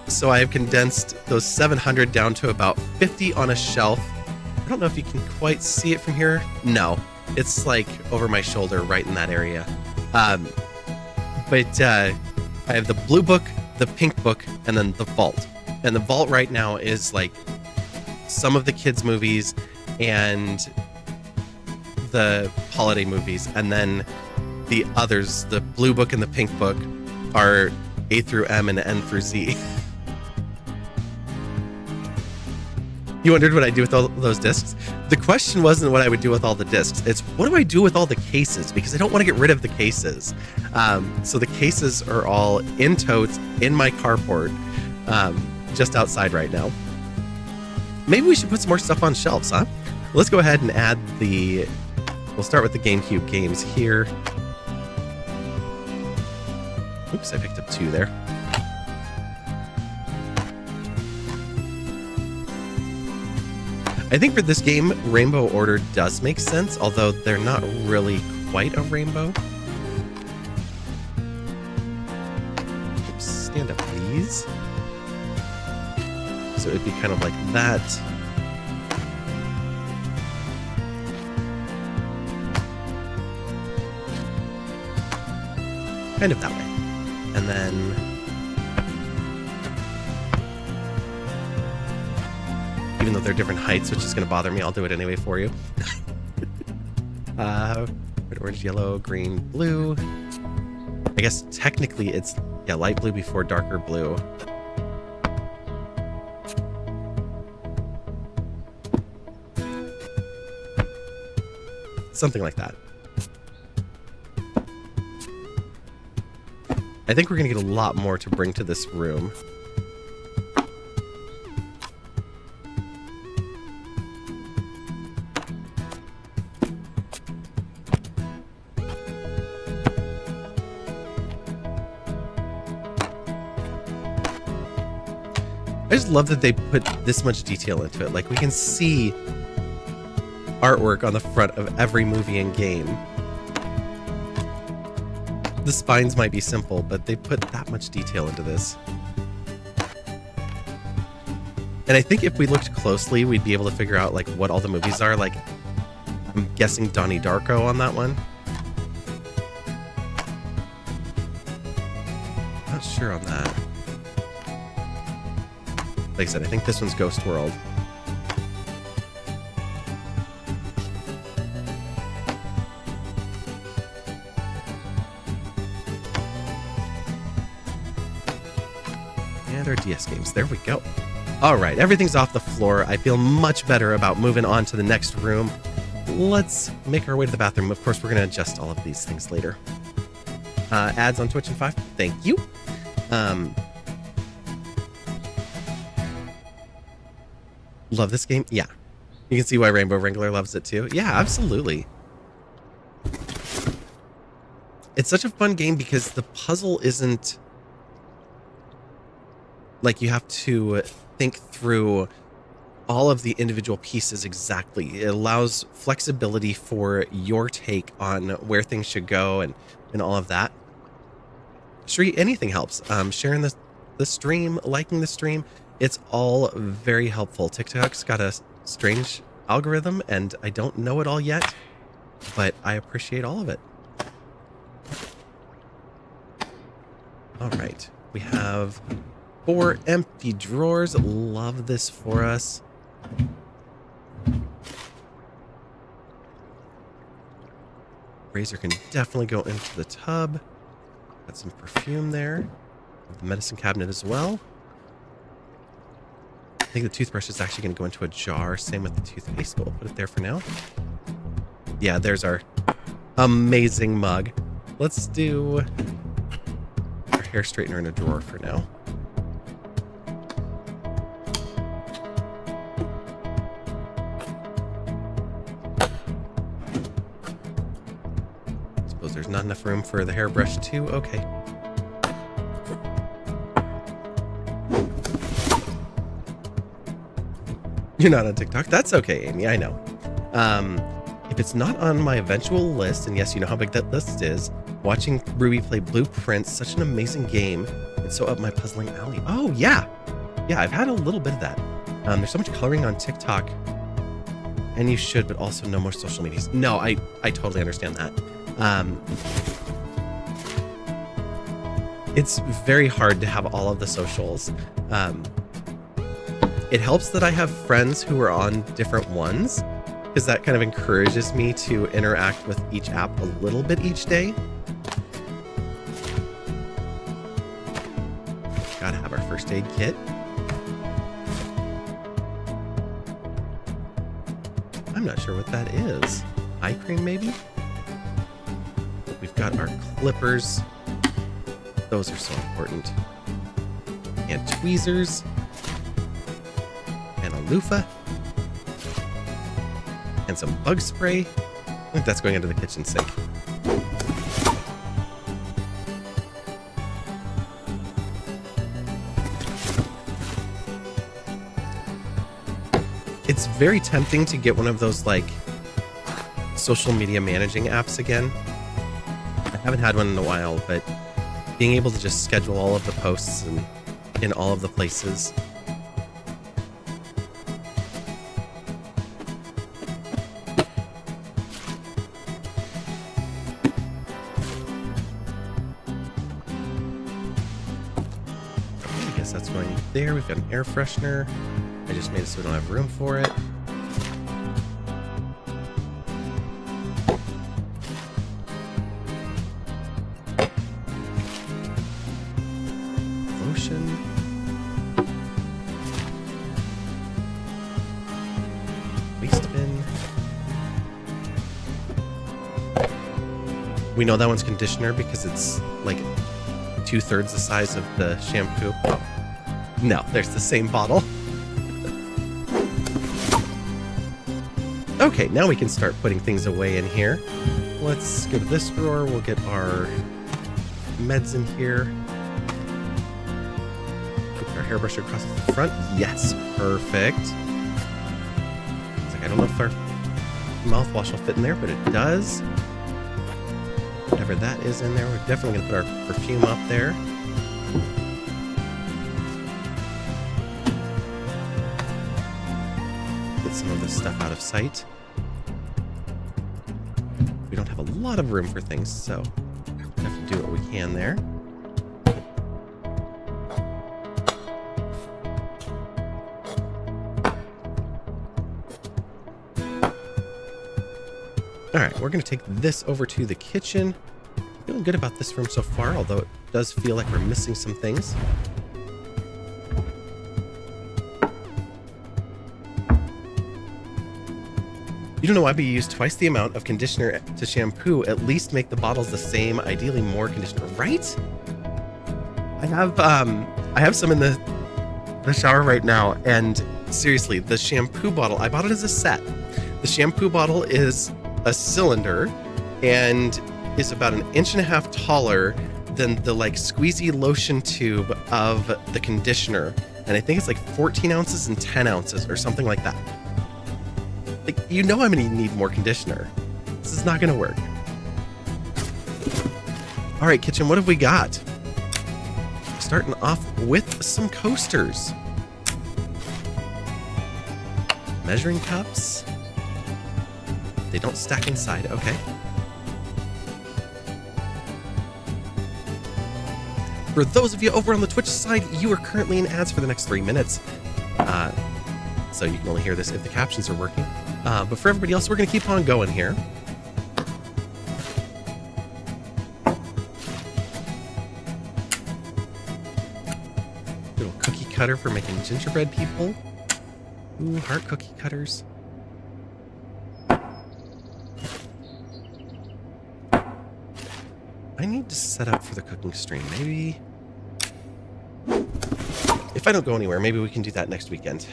Speaker 1: So I have condensed those 700 down to about 50 on a shelf. I don't know if you can quite see it from here. No, it's like over my shoulder, right in that area. But I have the blue book, the pink book, and then the vault. And the vault right now is like some of the kids' movies and the holiday movies. And then the others, the blue book and the pink book, are A through M and N through Z. You wondered what I do with all those discs? The question wasn't what I would do with all the discs. It's what do I do with all the cases? Because I don't want to get rid of the cases. So the cases are all in totes in my carport, just outside right now. Maybe we should put some more stuff on shelves, huh? Let's go ahead and add the... We'll start with the GameCube games here. Oops, I picked up 2 there. I think for this game, rainbow order does make sense, although they're not really quite a rainbow. Oops, stand up, please. So it'd be kind of like that. Kind of that way. And then... even though they're different heights, which is going to bother me, I'll do it anyway for you. Red, orange, yellow, green, blue. I guess technically it's, yeah, light blue before darker blue. Something like that. I think we're going to get a lot more to bring to this room. I just love that they put this much detail into it. Like, we can see artwork on the front of every movie and game. The spines might be simple, but they put that much detail into this. And I think if we looked closely, we'd be able to figure out like what all the movies are. Like, I'm guessing Donnie Darko on that one. Not sure on that. Like I said, I think this one's Ghost World. our DS games. There we go. All right, everything's off the floor. I feel much better about moving on to the next room. Let's make our way to the bathroom. Of course, we're going to adjust all of these things later. Ads on Twitch and 5. Thank you. Love this game. Yeah. You can see why Rainbow Wrangler loves it too. Yeah, absolutely. It's such a fun game because the puzzle isn't like you have to think through all of the individual pieces exactly. It allows flexibility for your take on where things should go and all of that. Sri, anything helps. Sharing the stream, liking the stream, it's all very helpful. TikTok's got a strange algorithm and I don't know it all yet, but I appreciate all of it. All right, we have 4 empty drawers. Love this for us. Razor can definitely go into the tub. Got some perfume there. The medicine cabinet as well. I think the toothbrush is actually going to go into a jar. Same with the toothpaste, but we'll put it there for now. Yeah, there's our amazing mug. Let's do our hair straightener in a drawer for now. Suppose there's not enough room for the hairbrush too. Okay. You're not on TikTok. That's okay, Amy. I know. If it's not on my eventual list, and yes, you know how big that list is, watching Ruby play Blueprints, such an amazing game, and so up my puzzling alley. Oh, yeah. Yeah, I've had a little bit of that. There's so much coloring on TikTok, and you should, but also no more social medias. No, I totally understand that. It's very hard to have all of the socials. It helps that I have friends who are on different ones, because that kind of encourages me to interact with each app a little bit each day. Gotta have our first aid kit. I'm not sure what that is. Eye cream, maybe? We've got our clippers. Those are so important. And tweezers. And a loofah. And some bug spray. I think that's going into the kitchen sink. It's very tempting to get one of those like social media managing apps again. I haven't had one in a while, but being able to just schedule all of the posts and in all of the places. I guess that's going there. We've got an air freshener. I just made it so we don't have room for it. Lotion. Waste bin. We know that one's conditioner because it's like 2/3 the size of the shampoo. Oh. No, there's the same bottle. Okay, now we can start putting things away in here. Let's go to this drawer. We'll get our meds in here. Put our hairbrush across the front. Yes, perfect. It's like, I don't know if our mouthwash will fit in there, but it does. Whatever that is in there, we're definitely going to put our perfume up there. Get some of this stuff out of sight. We don't have a lot of room for things, so we have to do what we can there. All right, we're going to take this over to the kitchen. Feeling good about this room so far, although it does feel like we're missing some things. You don't know why, but you use twice the amount of conditioner to shampoo. At least make the bottles the same, ideally more conditioner, right? I have some in the shower right now, and seriously, the shampoo bottle, I bought it as a set. The shampoo bottle is a cylinder and is about 1.5 inches taller than the like squeezy lotion tube of the conditioner. And I think it's like 14 ounces and 10 ounces or something like that. Like, you know I'm gonna need more conditioner. This is not gonna work. All right, kitchen, what have we got? Starting off with some coasters. Measuring cups. They don't stack inside, okay. For those of you over on the Twitch side, you are currently in ads for the next 3 minutes. So you can only hear this if the captions are working. But for everybody else, we're going to keep on going here. Little cookie cutter for making gingerbread people. Ooh, heart cookie cutters. I need to set up for the cooking stream. Maybe if I don't go anywhere, maybe we can do that next weekend.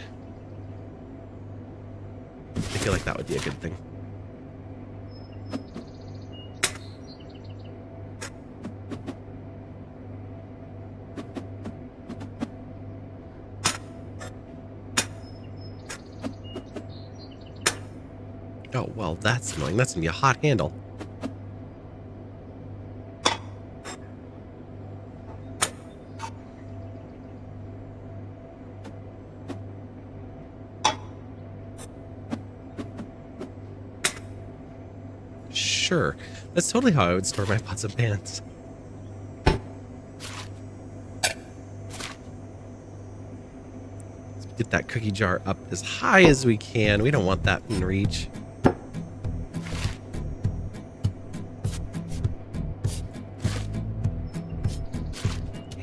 Speaker 1: I feel like that would be a good thing. Oh, well, that's annoying. That's gonna be a hot handle. Sure. That's totally how I would store my pots and pans. Let's get that cookie jar up as high as we can. We don't want that in reach.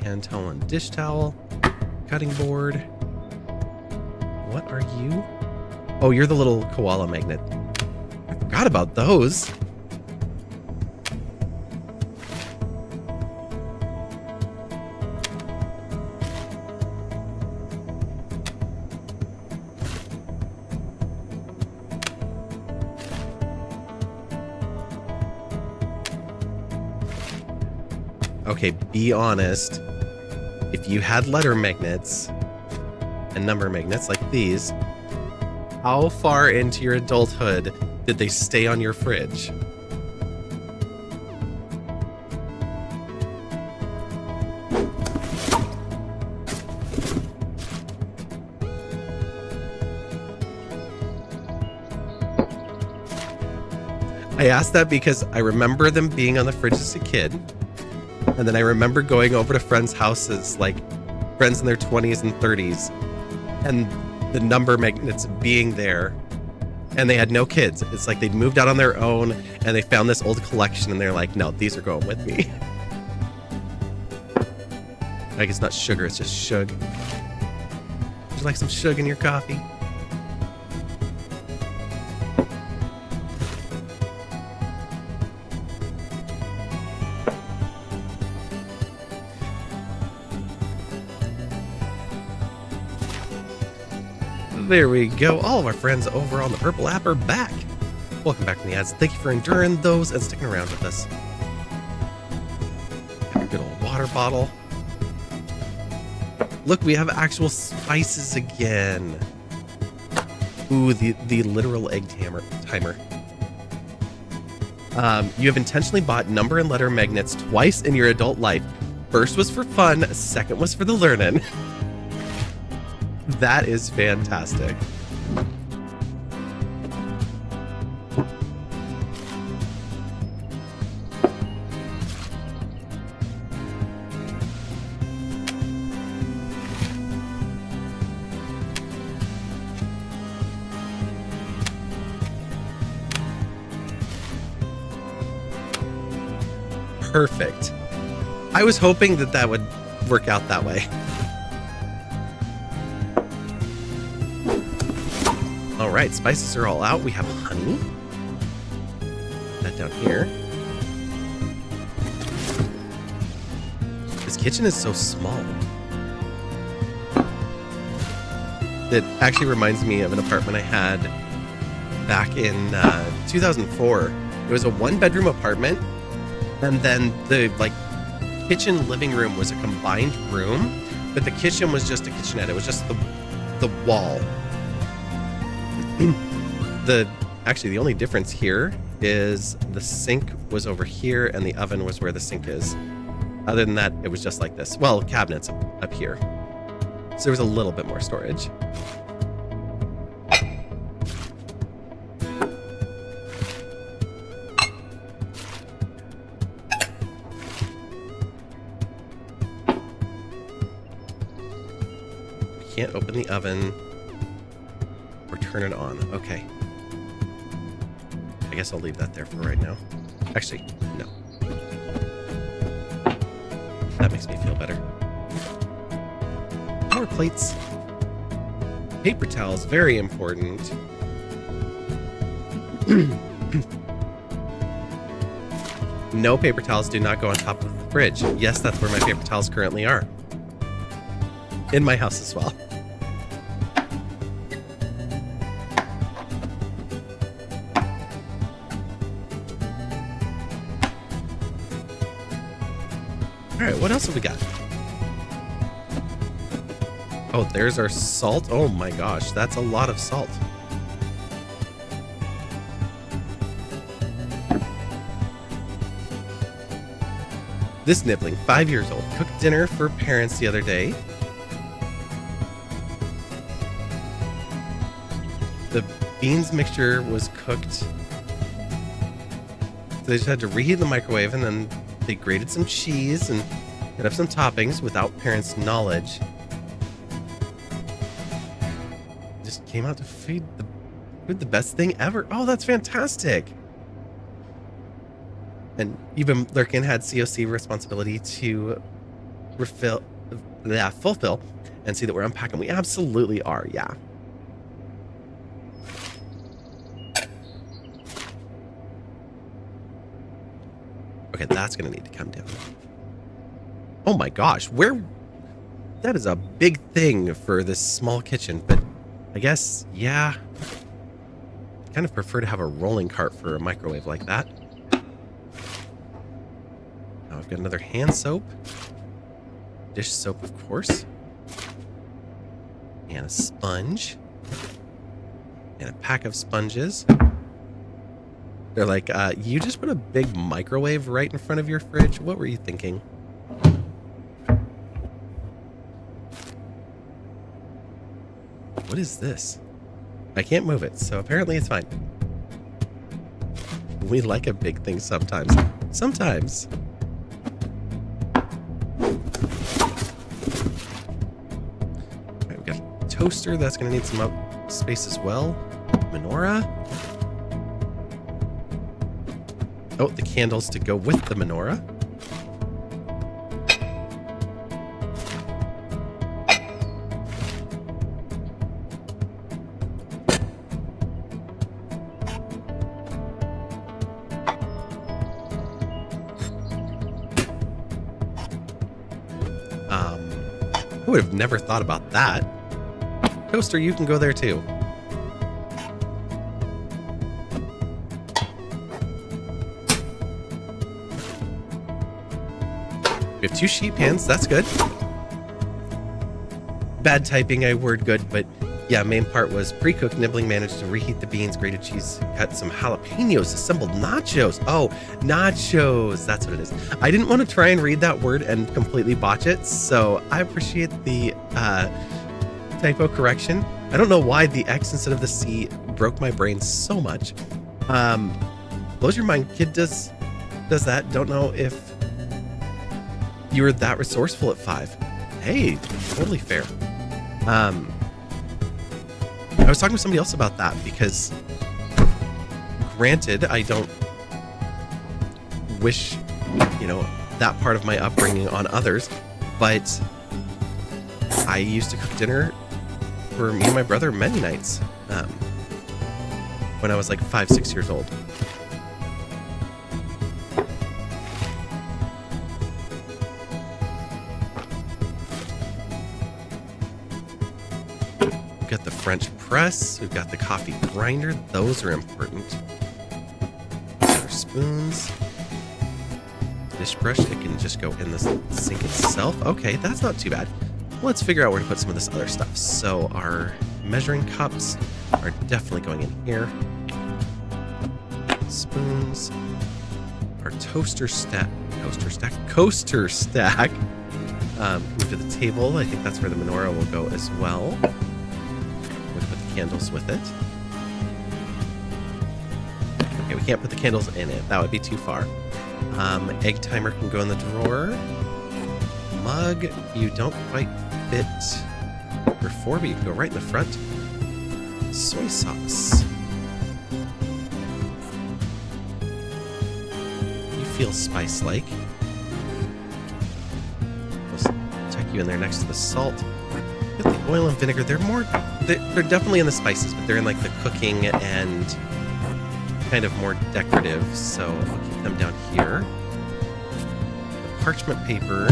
Speaker 1: Hand towel and dish towel. Cutting board. What are you? Oh, you're the little koala magnet. I forgot about those. Okay, be honest. If you had letter magnets and number magnets like these, how far into your adulthood did they stay on your fridge? I asked that because I remember them being on the fridge as a kid. And then I remember going over to friends' houses, like friends in their 20s and 30s, and the number magnets being there, and they had no kids. It's like they'd moved out on their own, and they found this old collection, and they're like, no, these are going with me. Like, it's not sugar, it's just shug. Would you like some shug in your coffee? There we go. All of our friends over on the Purple app are back. Welcome back from the ads. Thank you for enduring those and sticking around with us. Got a good old water bottle. Look, we have actual spices again. Ooh, the literal egg timer. You have intentionally bought number and letter magnets twice in your adult life. First was for fun, second was for the learning. That is fantastic. Perfect. I was hoping that that would work out that way. All right, spices are all out. We have honey. Put that down here. This kitchen is so small. It actually reminds me of an apartment I had back in 2004. It was a one-bedroom apartment, and then the kitchen living room was a combined room, but the kitchen was just a kitchenette. It was just the wall. Actually, the only difference here is the sink was over here and the oven was where the sink is. Other than that, it was just like this. Well, cabinets up here. So there was a little bit more storage. Can't open the oven or turn it on. Okay. I guess I'll leave that there for right now. Actually, no. That makes me feel better. More plates. Paper towels, very important. No paper towels do not go on top of the fridge. Yes, that's where my paper towels currently are. In my house as well. All right, what else have we got? Oh, there's our salt. Oh my gosh, that's a lot of salt. This nibbling, 5 years old, cooked dinner for parents the other day. The beans mixture was cooked. So they just had to reheat the microwave, and then they grated some cheese and cut up some toppings without parents' knowledge. Just came out to feed the best thing ever. Oh, that's fantastic. And even Lurkin had COC responsibility to fulfill and see that we're unpacking. We absolutely are, yeah. Okay, that's going to need to come down. Oh my gosh, that is a big thing for this small kitchen, but I guess, yeah. I kind of prefer to have a rolling cart for a microwave like that. Now I've got another hand soap. Dish soap, of course. And a sponge. And a pack of sponges. They're like, you just put a big microwave right in front of your fridge? What were you thinking? What is this? I can't move it, so apparently it's fine. We like a big thing sometimes. Sometimes. All right, we've got a toaster. That's going to need some space as well. Menorah. Oh, the candles to go with the menorah. I would have never thought about that. Toaster, you can go there too. We have 2 sheet pans, that's good. Bad typing, I word good, but yeah, main part was pre-cooked nibbling, managed to reheat the beans, grated cheese, cut some jalapenos, assembled nachos. Oh, nachos, that's what it is. I didn't want to try and read that word and completely botch it, so I appreciate the typo correction. I don't know why the X instead of the C broke my brain so much. Blows your mind, kid does that. Don't know if you were that resourceful at 5. Hey, totally fair. I was talking to somebody else about that because, granted, I don't wish, that part of my upbringing on others, but I used to cook dinner for me and my brother many nights. when I was like 5, 6 years old. We've got the French press. We've got the coffee grinder. Those are important. Our spoons. Dish brush. It can just go in the sink itself. Okay, that's not too bad. Let's figure out where to put some of this other stuff. So our measuring cups are definitely going in here. Spoons. Our coaster stack. Move to the table. I think that's where the menorah will go as well. We'll put the candles with it. Okay, we can't put the candles in it. That would be too far. Egg timer can go in the drawer. Mug, you don't quite fit number 4, but you can go right in the front. Soy sauce. You feel spice-like. We'll tuck you in there next to the salt. With the oil and vinegar, they're definitely in the spices, but they're in like the cooking and kind of more decorative, so I'll keep them down here. The parchment paper,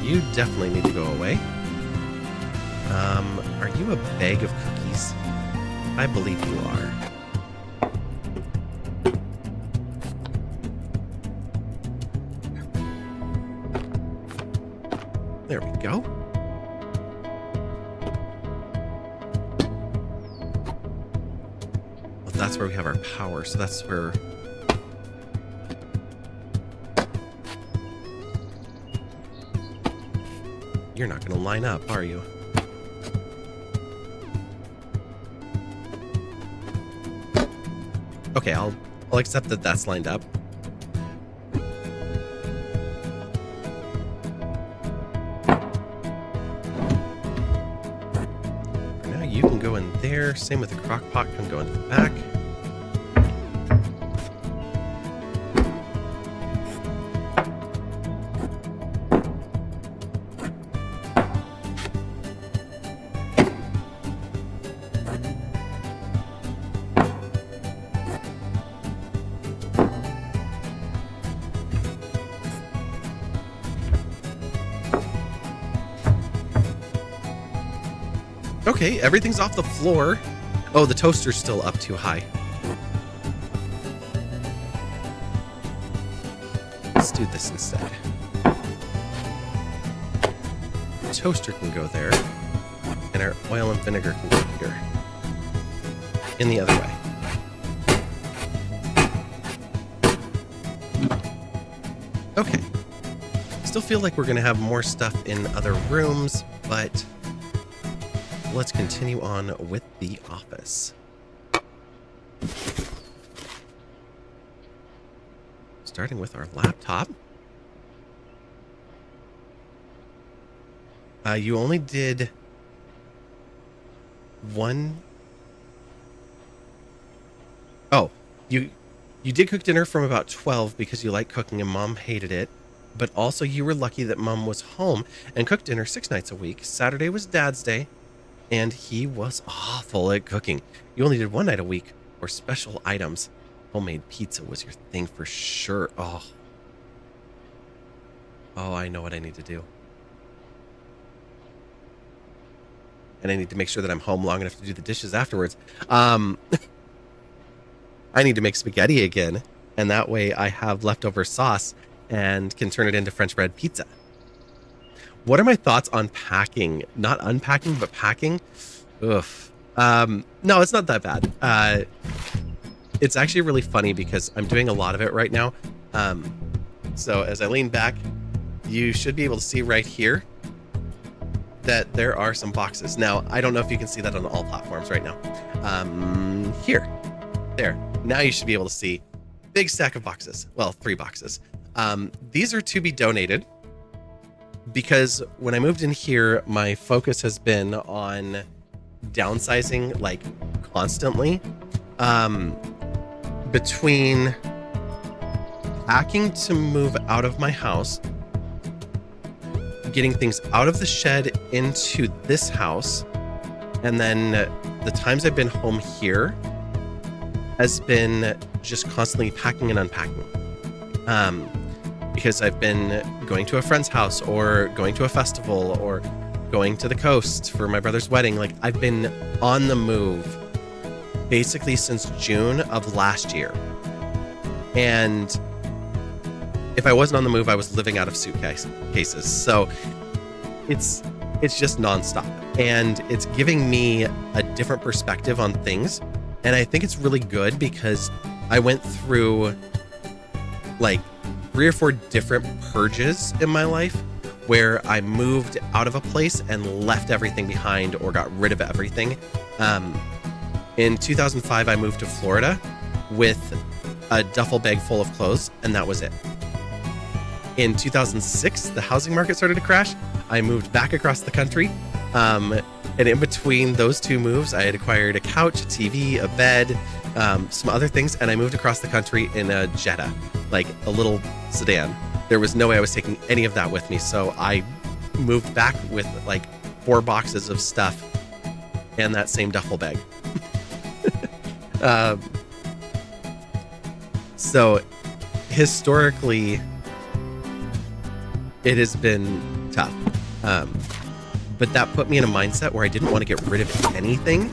Speaker 1: you definitely need to go away. Are you a bag of cookies? I believe you are. There we go. Well, that's where we have our power, so that's where... You're not going to line up, are you? Okay, I'll accept that that's lined up. For now, you can go in there. Same with the crock pot, can go into the back. Okay, everything's off the floor. Oh, the toaster's still up too high. Let's do this instead. The toaster can go there, and our oil and vinegar can go here. In the other way. Okay. Still feel like we're going to have more stuff in other rooms, but... let's continue on with the office. Starting with our laptop. You only did one... Oh, you did cook dinner from about 12 because you like cooking and Mom hated it. But also you were lucky that Mom was home and cooked dinner 6 nights a week. Saturday was Dad's Day. And he was awful at cooking. You only did 1 night a week for special items. Homemade pizza was your thing for sure. Oh, I know what I need to do. And I need to make sure that I'm home long enough to do the dishes afterwards. I need to make spaghetti again. And that way I have leftover sauce and can turn it into French bread pizza. What are my thoughts on packing? Not unpacking, but packing? Ugh. No, it's not that bad. It's actually really funny because I'm doing a lot of it right now. So as I lean back, you should be able to see right here that there are some boxes. Now, I don't know if you can see that on all platforms right now. Here. There. Now you should be able to see big stack of boxes. Well, 3 boxes. These are to be donated. Because when I moved in here, my focus has been on downsizing like constantly. Between packing to move out of my house, getting things out of the shed into this house, and then the times I've been home here, has been just constantly packing and unpacking. Because I've been going to a friend's house or going to a festival or going to the coast for my brother's wedding. Like, I've been on the move basically since June of last year. And if I wasn't on the move, I was living out of suitcases. So it's just nonstop. And it's giving me a different perspective on things. And I think it's really good because I went through like 3 or 4 different purges in my life where I moved out of a place and left everything behind or got rid of everything. In 2005, I moved to Florida with a duffel bag full of clothes, and that was it. In 2006, the housing market started to crash. I moved back across the country. And in between those 2 moves, I had acquired a couch, a TV, a bed, some other things, and I moved across the country in a Jetta, like a little sedan. There was no way I was taking any of that with me, so I moved back with like 4 boxes of stuff and that same duffel bag. So historically, it has been tough. But that put me in a mindset where I didn't want to get rid of anything.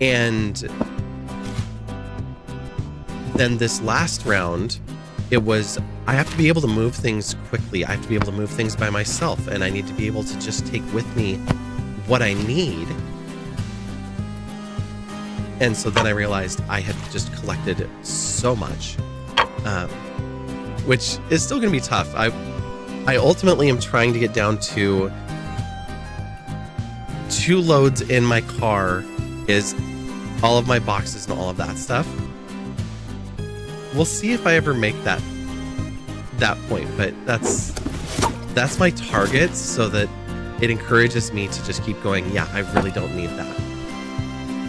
Speaker 1: And then this last round, it was, I have to be able to move things quickly. I have to be able to move things by myself. And I need to be able to just take with me what I need. And so then I realized I had just collected so much, which is still going to be tough. I ultimately am trying to get down to 2 loads in my car is all of my boxes and all of that stuff. We'll see if I ever make that point, but that's my target, so that it encourages me to just keep going. Yeah, I really don't need that.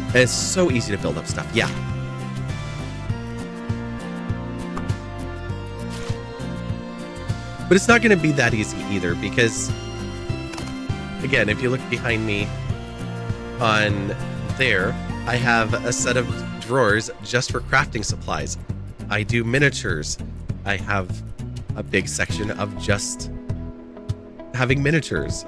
Speaker 1: And it's so easy to build up stuff. Yeah. But it's not going to be that easy either, because again, if you look behind me on there, I have a set of drawers just for crafting supplies. I do miniatures. I have a big section of just having miniatures.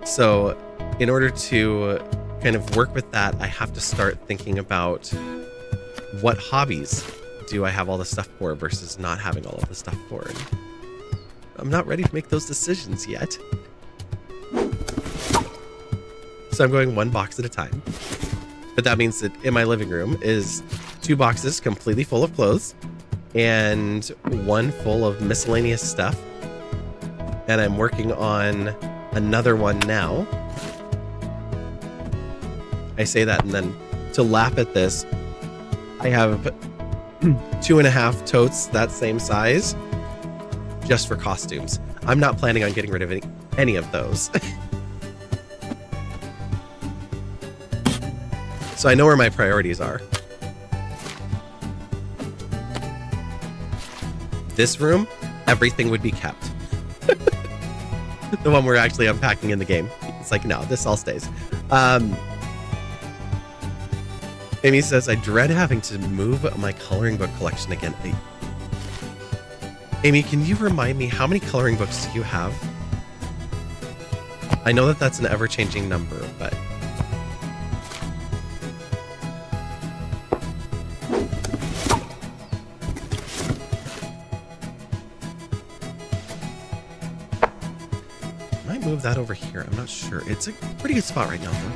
Speaker 1: So in order to kind of work with that, I have to start thinking about what hobbies do I have all the stuff for versus not having all of the stuff for. And I'm not ready to make those decisions yet. So I'm going 1 box at a time. But that means that in my living room is 2 boxes completely full of clothes and 1 full of miscellaneous stuff. And I'm working on another one now. I say that, and then to laugh at this, I have 2.5 totes that same size just for costumes. I'm not planning on getting rid of any of those. So I know where my priorities are. This room, everything would be kept. The one we're actually unpacking in the game. It's like, no, this all stays. Amy says, I dread having to move my coloring book collection again. Amy, can you remind me, how many coloring books do you have? I know that that's an ever-changing number, but... I might move that over here. I'm not sure. It's a pretty good spot right now, though.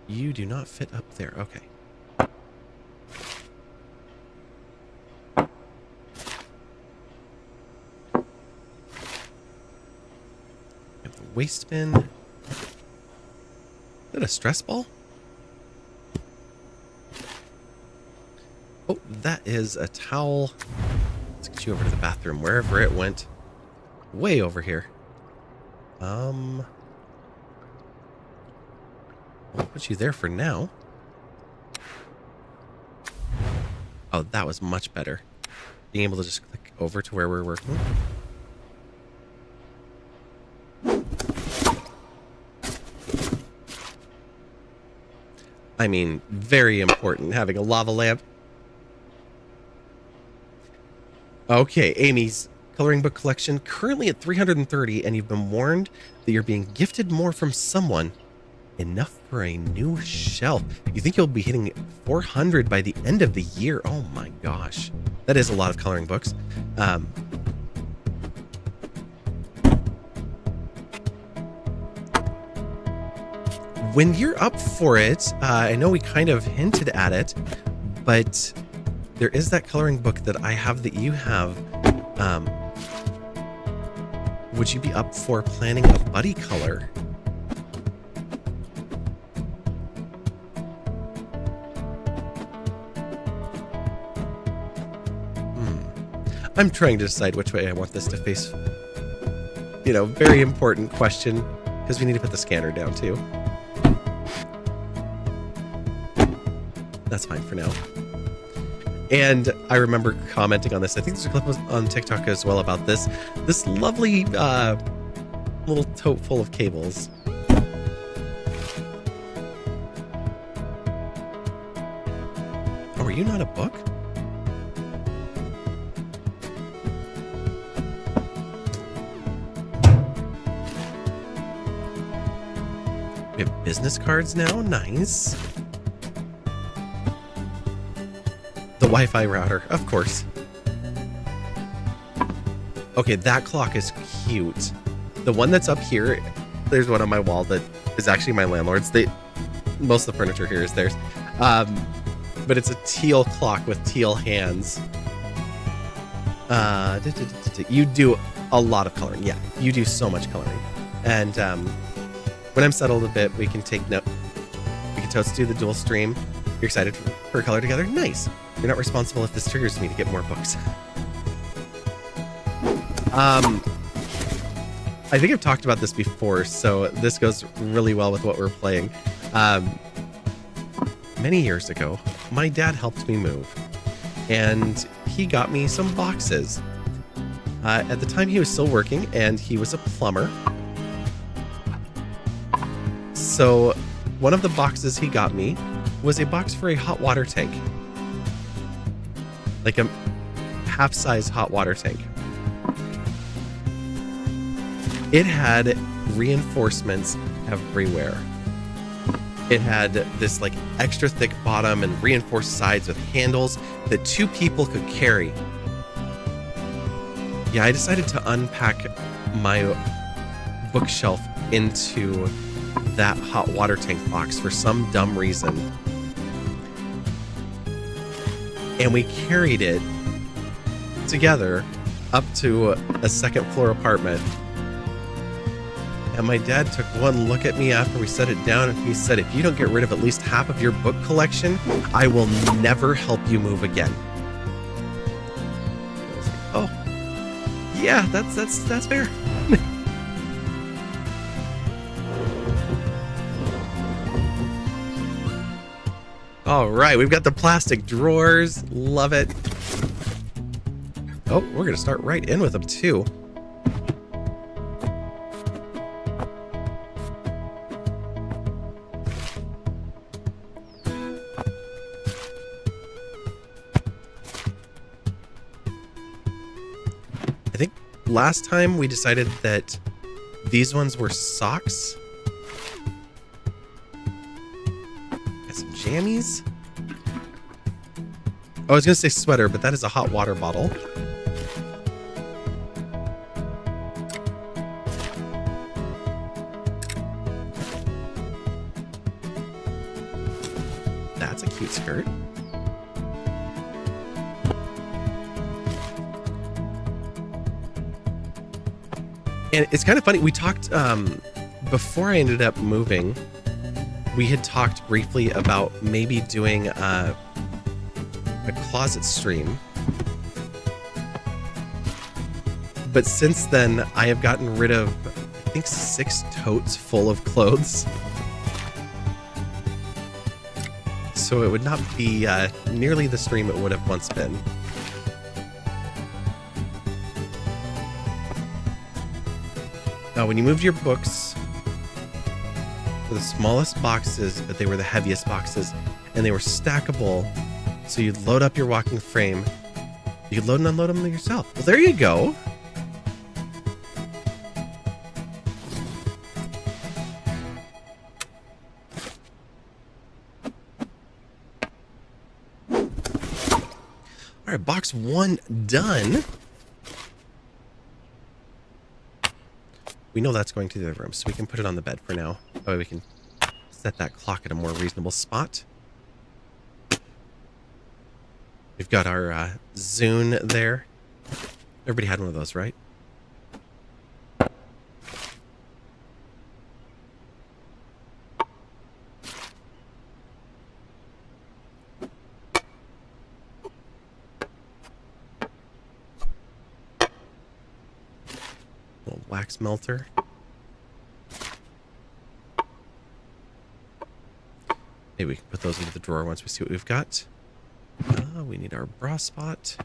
Speaker 1: You do not fit up there. Okay. We have the waste bin. Is that a stress ball? Oh, that is a towel. Let's get you over to the bathroom, wherever it went. Way over here. I'll put you there for now. Oh, that was much better. Being able to just click over to where we're working. I mean, very important, having a lava lamp. Okay, Amy's coloring book collection currently at 330, and you've been warned that you're being gifted more from someone. Enough for a new shelf. You think you'll be hitting 400 by the end of the year? Oh my gosh. That is a lot of coloring books. When you're up for it, I know we kind of hinted at it, but there is that coloring book that I have that you have. Would you be up for planning a buddy color? I'm trying to decide which way I want this to face. You know, very important question, because we need to put the scanner down too. That's fine for now. And I remember commenting on this. I think there's a clip on TikTok as well about this. This lovely little tote full of cables. Oh, are you not a book? We have business cards now. Nice. The Wi-Fi router, of course. Okay, that clock is cute. The one that's up here, there's one on my wall that is actually my landlord's. Most of the furniture here is theirs. But it's a teal clock with teal hands. You do a lot of coloring. Yeah, you do so much coloring. And when I'm settled a bit, we can take note. We can totes do the dual stream. You're excited for a color together? Nice. You're not responsible if this triggers me to get more books. I think I've talked about this before, so this goes really well with what we're playing. Many years ago, my dad helped me move, and he got me some boxes. At the time, he was still working, and he was a plumber. So one of the boxes he got me was a box for a hot water tank. Like a half-size hot water tank. It had reinforcements everywhere. It had this like extra thick bottom and reinforced sides with handles that 2 people could carry. Yeah, I decided to unpack my bookshelf into that hot water tank box for some dumb reason. And we carried it together up to a second floor apartment. And my dad took one look at me after we set it down, and he said, if you don't get rid of at least half of your book collection, I will never help you move again. I was like, oh, yeah, that's fair. All right, we've got the plastic drawers. Love it. Oh, we're going to start right in with them, too. I think last time we decided that these ones were socks. Jammies? Oh, I was going to say sweater, but that is a hot water bottle. That's a cute skirt. And it's kind of funny. We talked, before I ended up moving, we had talked briefly about maybe doing a closet stream. But since then, I have gotten rid of, I think, 6 totes full of clothes. So it would not be nearly the stream it would have once been. When you moved your books, were the smallest boxes, but they were the heaviest boxes, and they were stackable. So you'd load up your walking frame. You could load and unload them yourself. Well, there you go. All right, box 1 done. We know that's going to the other room, so we can put it on the bed for now. That way we can set that clock at a more reasonable spot. We've got our Zune there. Everybody had one of those, right? Little wax melter. Maybe we can put those into the drawer once we see what we've got. We need our bra spot.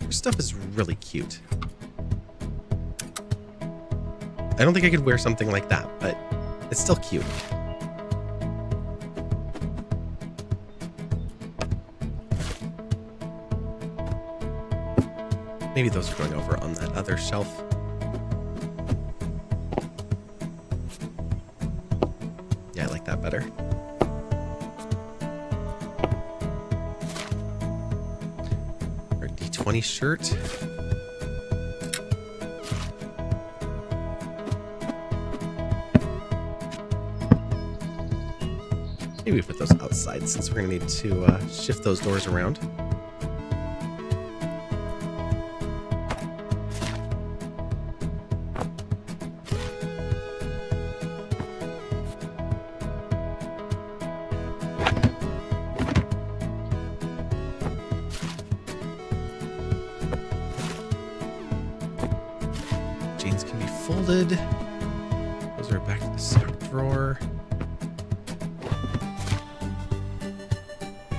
Speaker 1: Your stuff is really cute. I don't think I could wear something like that, but it's still cute. Maybe those are going over on that other shelf. Yeah, I like that better. Our D20 shirt. Maybe we put those outside since we're going to need to shift those doors around. Jeans can be folded. Those are back to the sock drawer.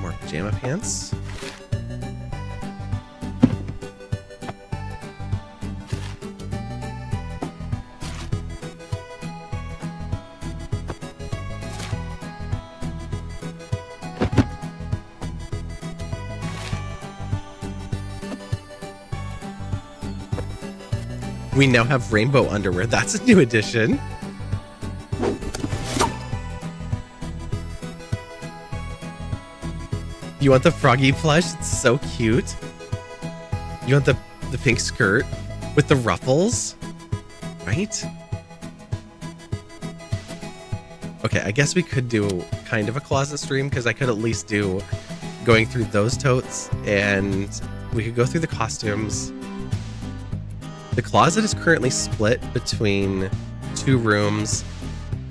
Speaker 1: More pajama pants. We now have rainbow underwear. That's a new addition. You want the froggy plush? It's so cute. You want the pink skirt with the ruffles? Right? Okay, I guess we could do kind of a closet stream because I could at least do going through those totes and we could go through the costumes. The closet is currently split between 2 rooms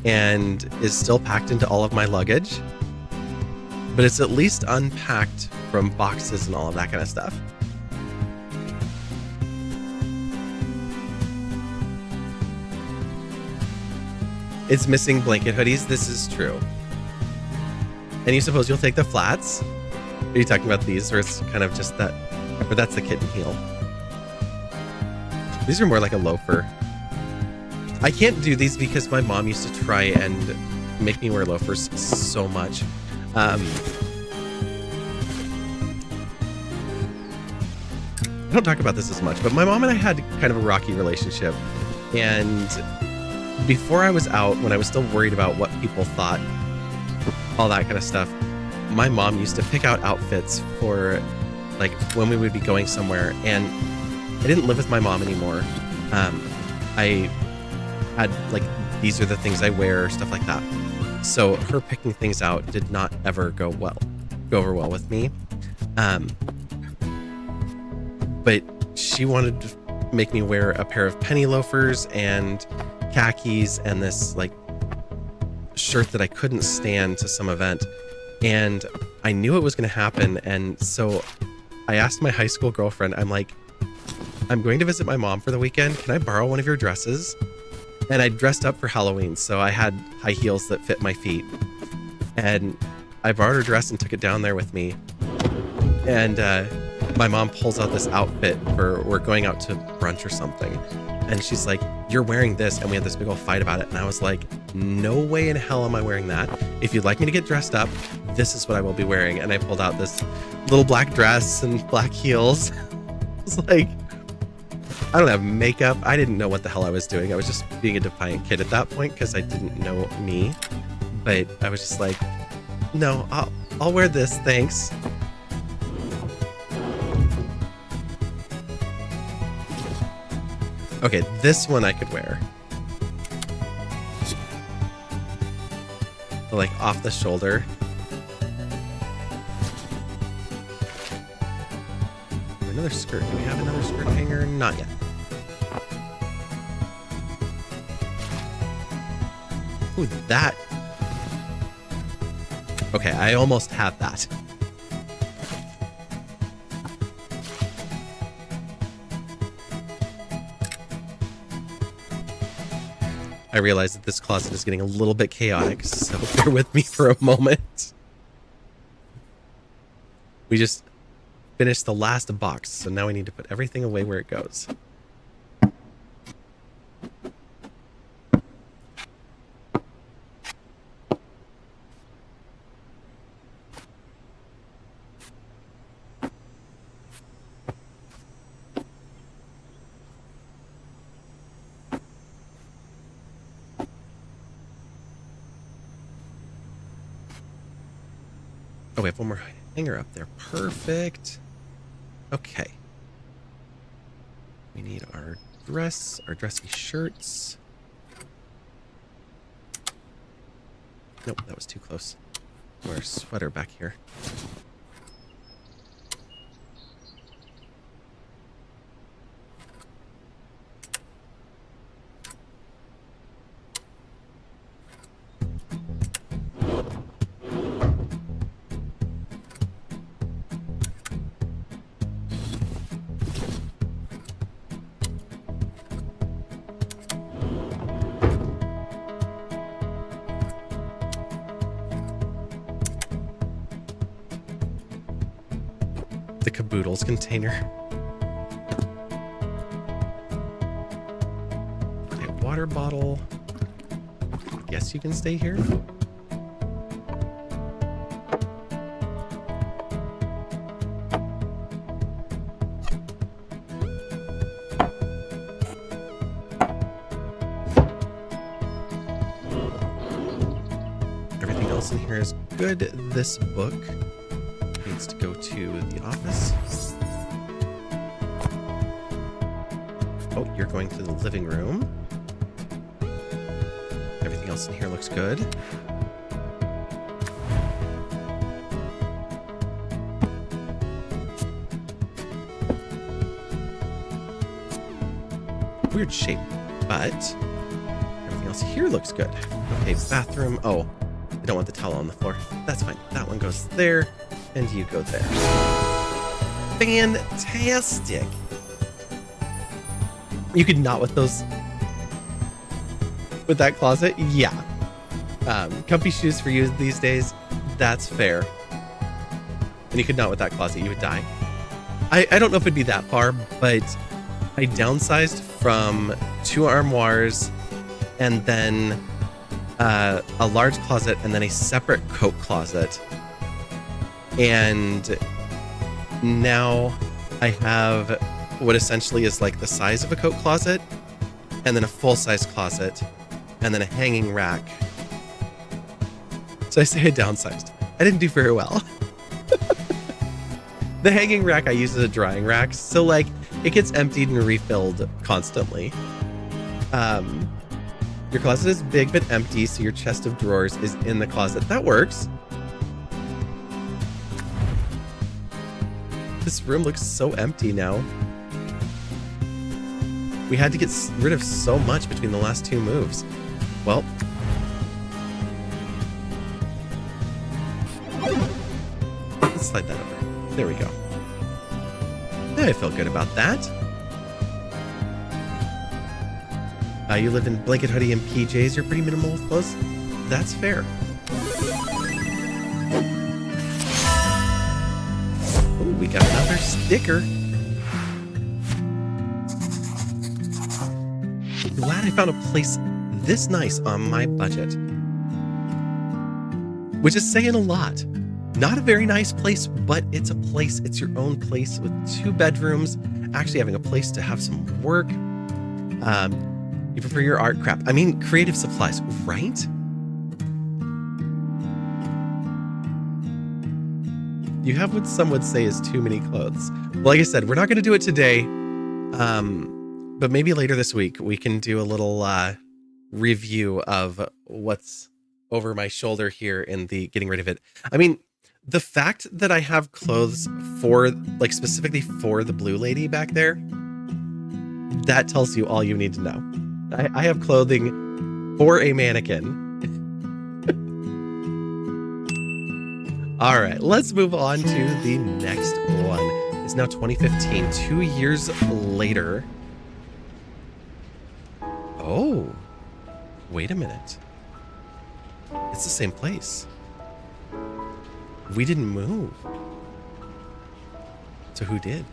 Speaker 1: and is still packed into all of my luggage, but it's at least unpacked from boxes and all of that kind of stuff. It's missing blanket hoodies. This is true. And you suppose you'll take the flats? Are you talking about these, or it's kind of just that, or that's the kitten heel? These are more like a loafer. I can't do these because my mom used to try and make me wear loafers so much. I don't talk about this as much, but my mom and I had kind of a rocky relationship. And before I was out, when I was still worried about what people thought, all that kind of stuff, my mom used to pick out outfits for like when we would be going somewhere. And I didn't live with my mom anymore. I had like, these are the things I wear, stuff like that. So her picking things out did not ever go over well with me. But she wanted to make me wear a pair of penny loafers and khakis and this like shirt that I couldn't stand to some event. And I knew it was going to happen. And so I asked my high school girlfriend, I'm like, I'm going to visit my mom for the weekend. Can I borrow one of your dresses? And I dressed up for Halloween, so I had high heels that fit my feet. And I borrowed her dress and took it down there with me. And my mom pulls out this outfit for we're going out to brunch or something. And she's like, "You're wearing this." And we had this big old fight about it. And I was like, no way in hell am I wearing that. If you'd like me to get dressed up, this is what I will be wearing. And I pulled out this little black dress and black heels. It's like, I don't have makeup. I didn't know what the hell I was doing. I was just being a defiant kid at that point because I didn't know me. But I was just like, no, I'll wear this, thanks. Okay, this one I could wear. Like off the shoulder. Another skirt. Do we have another skirt hanger? Not yet. Ooh, that. Okay, I almost have that. I realize that this closet is getting a little bit chaotic, so bear with me for a moment. We just finished the last box, so now we need to put everything away where it goes. Oh, we have one more hanger up there. Perfect. Okay. We need our dress, our dressy shirts. Nope, that was too close. Our sweater back here. The caboodles container. Okay, water bottle. I guess you can stay here. Everything else in here is good. This book needs to go to the office. Oh, you're going to the living room. Everything else in here looks good. Weird shape, but everything else here looks good. Okay, bathroom. Oh, I don't want the towel on the floor. That's fine. That one goes there. And you go there. Fantastic. You could knot with those. With that closet? Yeah. Comfy shoes for you these days? That's fair. And you could knot with that closet. You would die. I don't know if it'd be that far, but I downsized from 2 armoires and then a large closet and then a separate coat closet. And now I have what essentially is like the size of a coat closet, and then a full-size closet, and then a hanging rack. So I say I downsized. I didn't do very well. The hanging rack I use as a drying rack, so like it gets emptied and refilled constantly. Your closet is big but empty, so your chest of drawers is in the closet. That works. This room looks so empty now. We had to get rid of so much between the last 2 moves. Well. Let's slide that over. There we go. I feel good about that. You live in blanket, hoodie, and PJs. You're pretty minimal with clothes. That's fair. Oh, we got another sticker. Glad I found a place this nice on my budget. Which is saying a lot. Not a very nice place, but it's a place. It's your own place with 2 bedrooms. Actually having a place to have some work. Even for your art crap. I mean, creative supplies, right? You have what some would say is too many clothes. Well, like I said, we're not going to do it today. But maybe later this week, we can do a little review of what's over my shoulder here in the getting rid of it. I mean, the fact that I have clothes for, like, specifically for the blue lady back there, that tells you all you need to know. I have clothing for a mannequin. All right, let's move on to the next one. It's now 2015, 2 years later. Oh, wait a minute. It's the same place. We didn't move. So who did?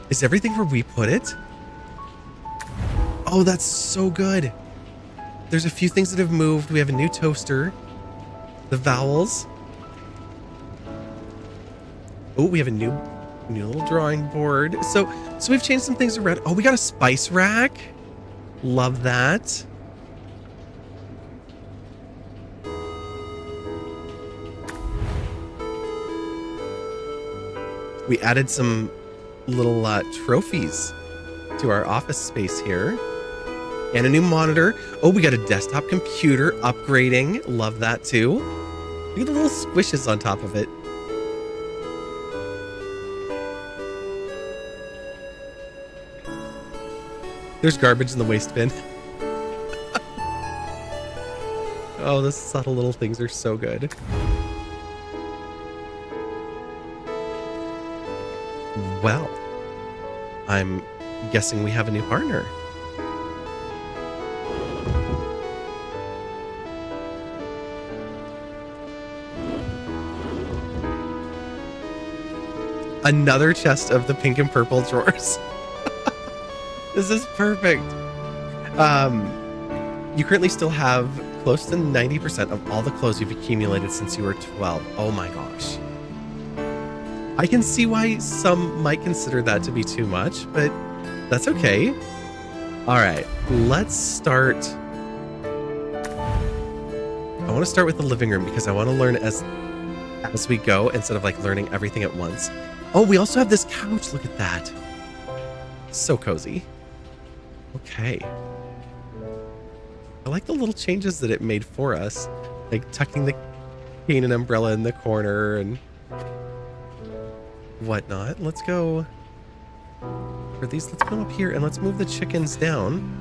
Speaker 1: Is everything where we put it? Oh, that's so good. There's a few things that have moved. We have a new toaster. The vowels. Oh, we have a new little drawing board. So we've changed some things around. Oh, we got a spice rack. Love that. We added some little trophies to our office space here. And a new monitor. Oh, we got a desktop computer upgrading. Love that too. Look at the little squishes on top of it. There's garbage in the waste bin. Oh, the subtle little things are so good. Well, I'm guessing we have a new partner. Another chest of the pink and purple drawers. This is perfect. You currently still have close to 90% of all the clothes you've accumulated since you were 12. Oh my gosh. I can see why some might consider that to be too much, but that's okay. All right, let's start. I want to start with the living room because I want to learn as we go instead of like learning everything at once. Oh, we also have this couch. Look at that. So cozy. Okay. I like the little changes that it made for us. Like tucking the cane and umbrella in the corner and whatnot. Let's go for these. Let's come up here and let's move the chickens down.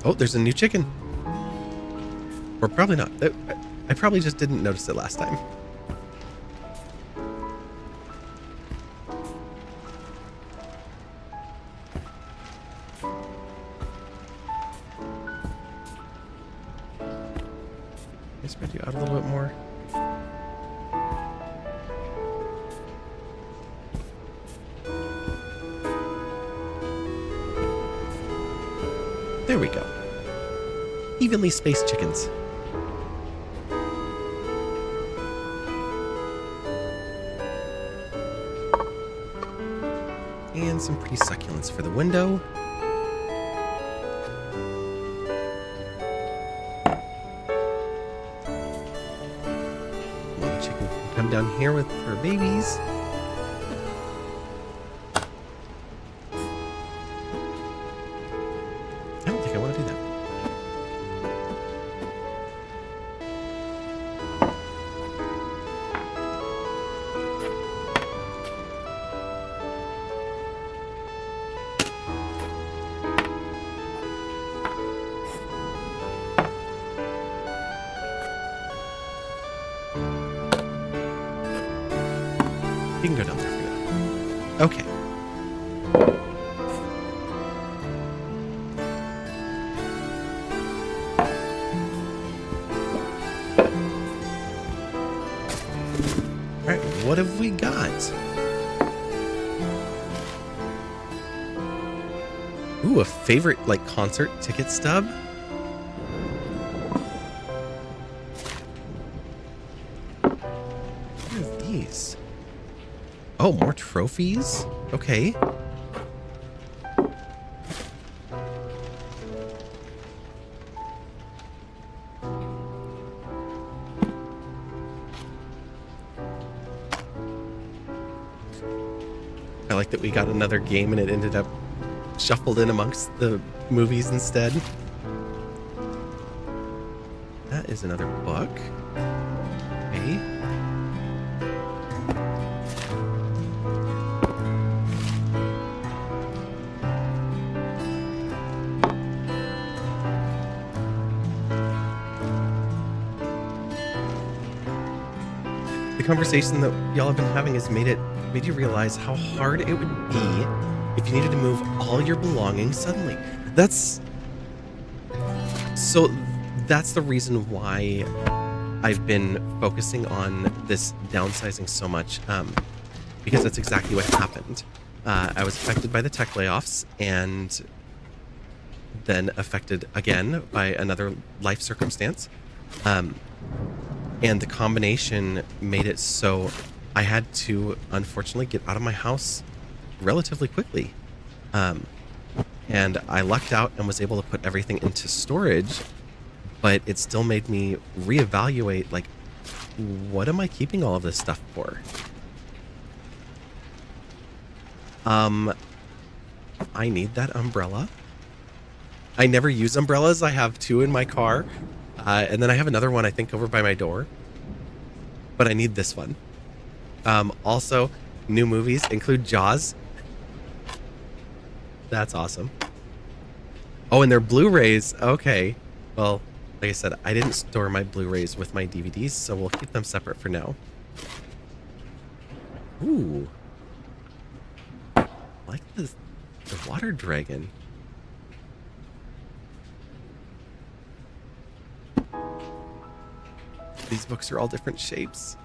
Speaker 1: Oh, there's a new chicken. Or probably not. I probably just didn't notice it last time. Can I spread you out a little bit more? There we go. Evenly spaced chickens. And some pretty succulents for the window. Well, the chicken can come down here with her babies. I don't think I want to do that. You can go down there for now. Okay. All right, what have we got? Ooh, a favorite like concert ticket stub. What are these? Oh, more trophies? Okay. I like that we got another game and it ended up shuffled in amongst the movies instead. That is another book. Okay. The conversation that y'all have been having has made you realize how hard it would be if you needed to move all your belongings suddenly. That's the reason why I've been focusing on this downsizing so much, because that's exactly what happened. I was affected by the tech layoffs and then affected again by another life circumstance. And the combination made it so I had to, unfortunately, get out of my house relatively quickly. And I lucked out and was able to put everything into storage, but it still made me reevaluate, like, what am I keeping all of this stuff for? I need that umbrella. I never use umbrellas. I have two in my car. And then I have another one, I think, over by my door. But I need this one. Also, new movies include Jaws. That's awesome. Oh, and they're Blu-rays. Okay. Well, like I said, I didn't store my Blu-rays with my DVDs, so we'll keep them separate for now. Ooh. I like the water dragon. These books are all different shapes.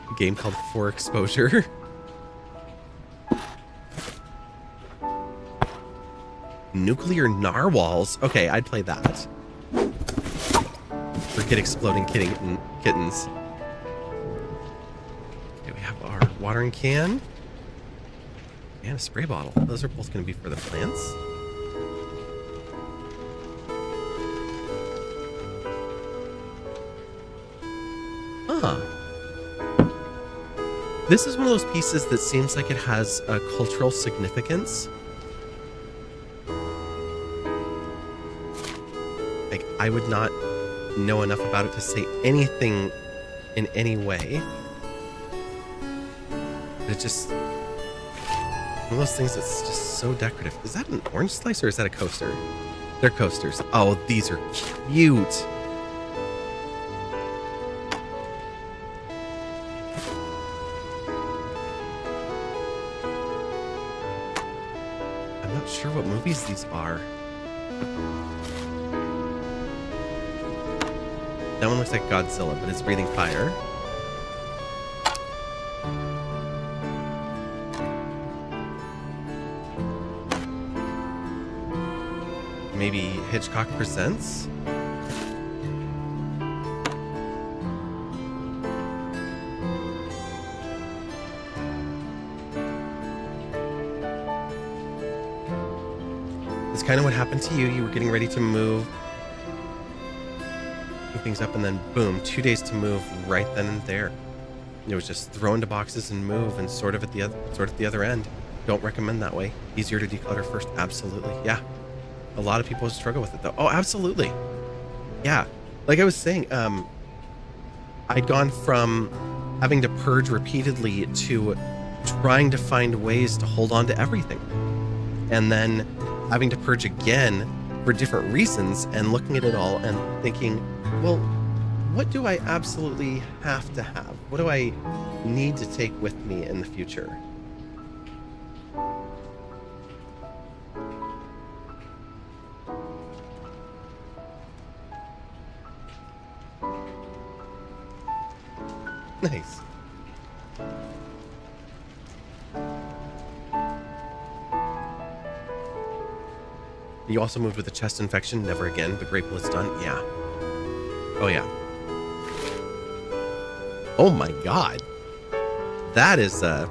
Speaker 1: A game called For Exposure. Nuclear narwhals. Okay, I'd play that. Forget exploding kittens. Okay, we have our watering can and a spray bottle. Those are both going to be for the plants. This is one of those pieces that seems like it has a cultural significance. Like, I would not know enough about it to say anything in any way. But it's just one of those things that's just so decorative. Is that an orange slice or is that a coaster? They're coasters. Oh, these are cute. I'm not sure what movies these are. That one looks like Godzilla, but it's breathing fire. Maybe Hitchcock Presents? It's kind of what happened to you. You were getting ready to move things up, and then boom, 2 days to move right then and there. It was just throw into boxes and move, and sort of at the other end. Don't recommend that way. Easier to declutter first. Absolutely. Yeah. A lot of people struggle with it though. Oh, absolutely. Yeah. Like I was saying, I'd gone from having to purge repeatedly to trying to find ways to hold on to everything. And then having to purge again for different reasons and looking at it all and thinking, well, what do I absolutely have to have? What do I need to take with me in the future? Nice. You also moved with a chest infection. Never again. But grateful it's done. Yeah. Oh, yeah. Oh, my God. That is, how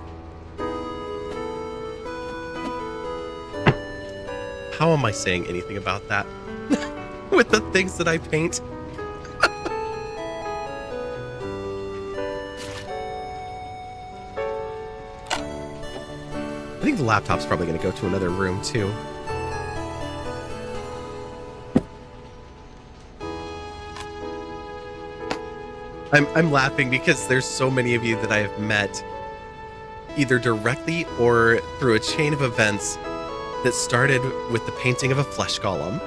Speaker 1: am I saying anything about that? With the things that I paint? I think the laptop's probably going to go to another room, too. I'm laughing because there's so many of you that I have met either directly or through a chain of events that started with the painting of a flesh golem.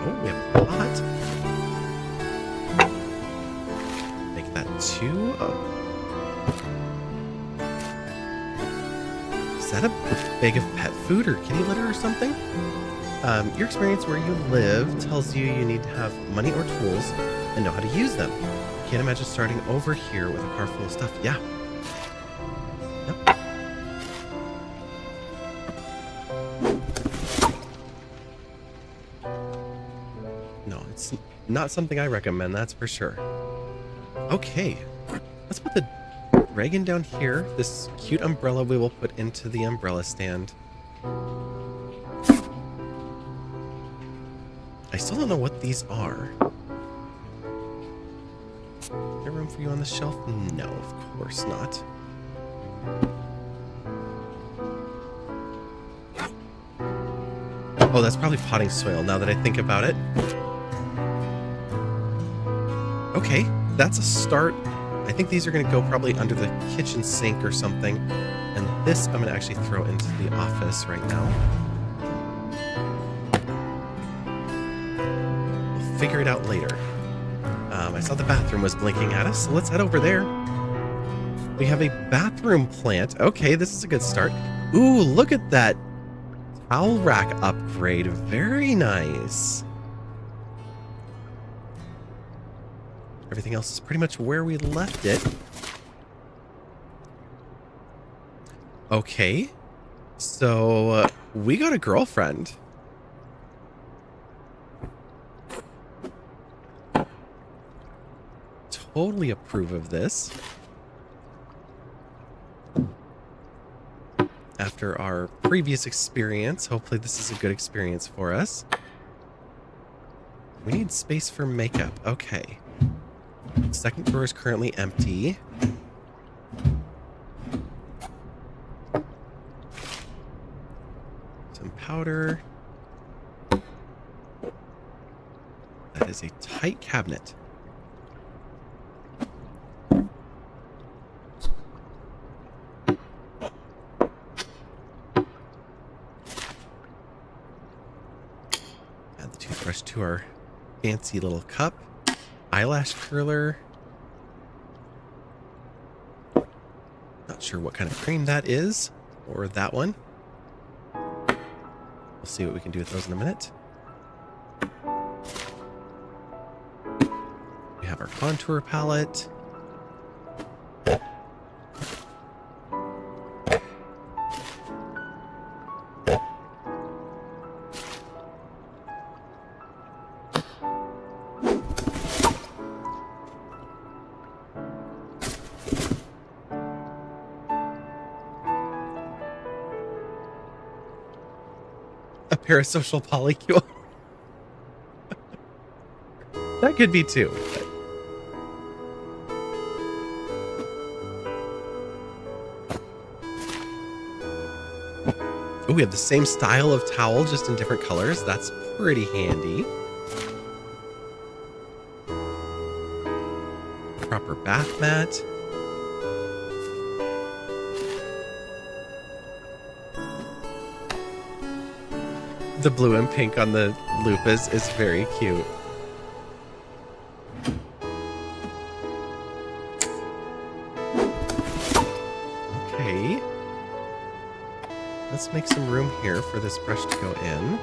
Speaker 1: Oh, we have a pot. Make that 2. Is that a bag of pet food or kitty litter or something? Your experience where you live tells you you need to have money or tools and know how to use them. I can't imagine starting over here with a car full of stuff. Yeah. Yep. No, it's not something I recommend, that's for sure. Okay. Let's put the Reagan down here. This cute umbrella we will put into the umbrella stand. I still don't know what these are. Is there room for you on the shelf? No, of course not. Oh, that's probably potting soil now that I think about it. Okay, that's a start. I think these are going to go probably under the kitchen sink or something. And this I'm going to actually throw into the office right now. We'll figure it out later. I saw the bathroom was blinking at us, so let's head over there. We have a bathroom plant. Okay, this is a good start. Ooh, look at that towel rack upgrade. Very nice. Everything else is pretty much where we left it. Okay. So, we got a girlfriend. Totally approve of this. After our previous experience, hopefully this is a good experience for us. We need space for makeup. Okay. Second drawer is currently empty. Some powder. That is a tight cabinet. Add the toothbrush to our fancy little cup. Eyelash curler. Not sure what kind of cream that is, or that one. We'll see what we can do with those in a minute. We have our contour palette. A parasocial polycule. That could be too. Oh, we have the same style of towel, just in different colors. That's pretty handy. upper bath mat. The blue and pink on the loofahs is very cute. Okay. Let's make some room here for this brush to go in.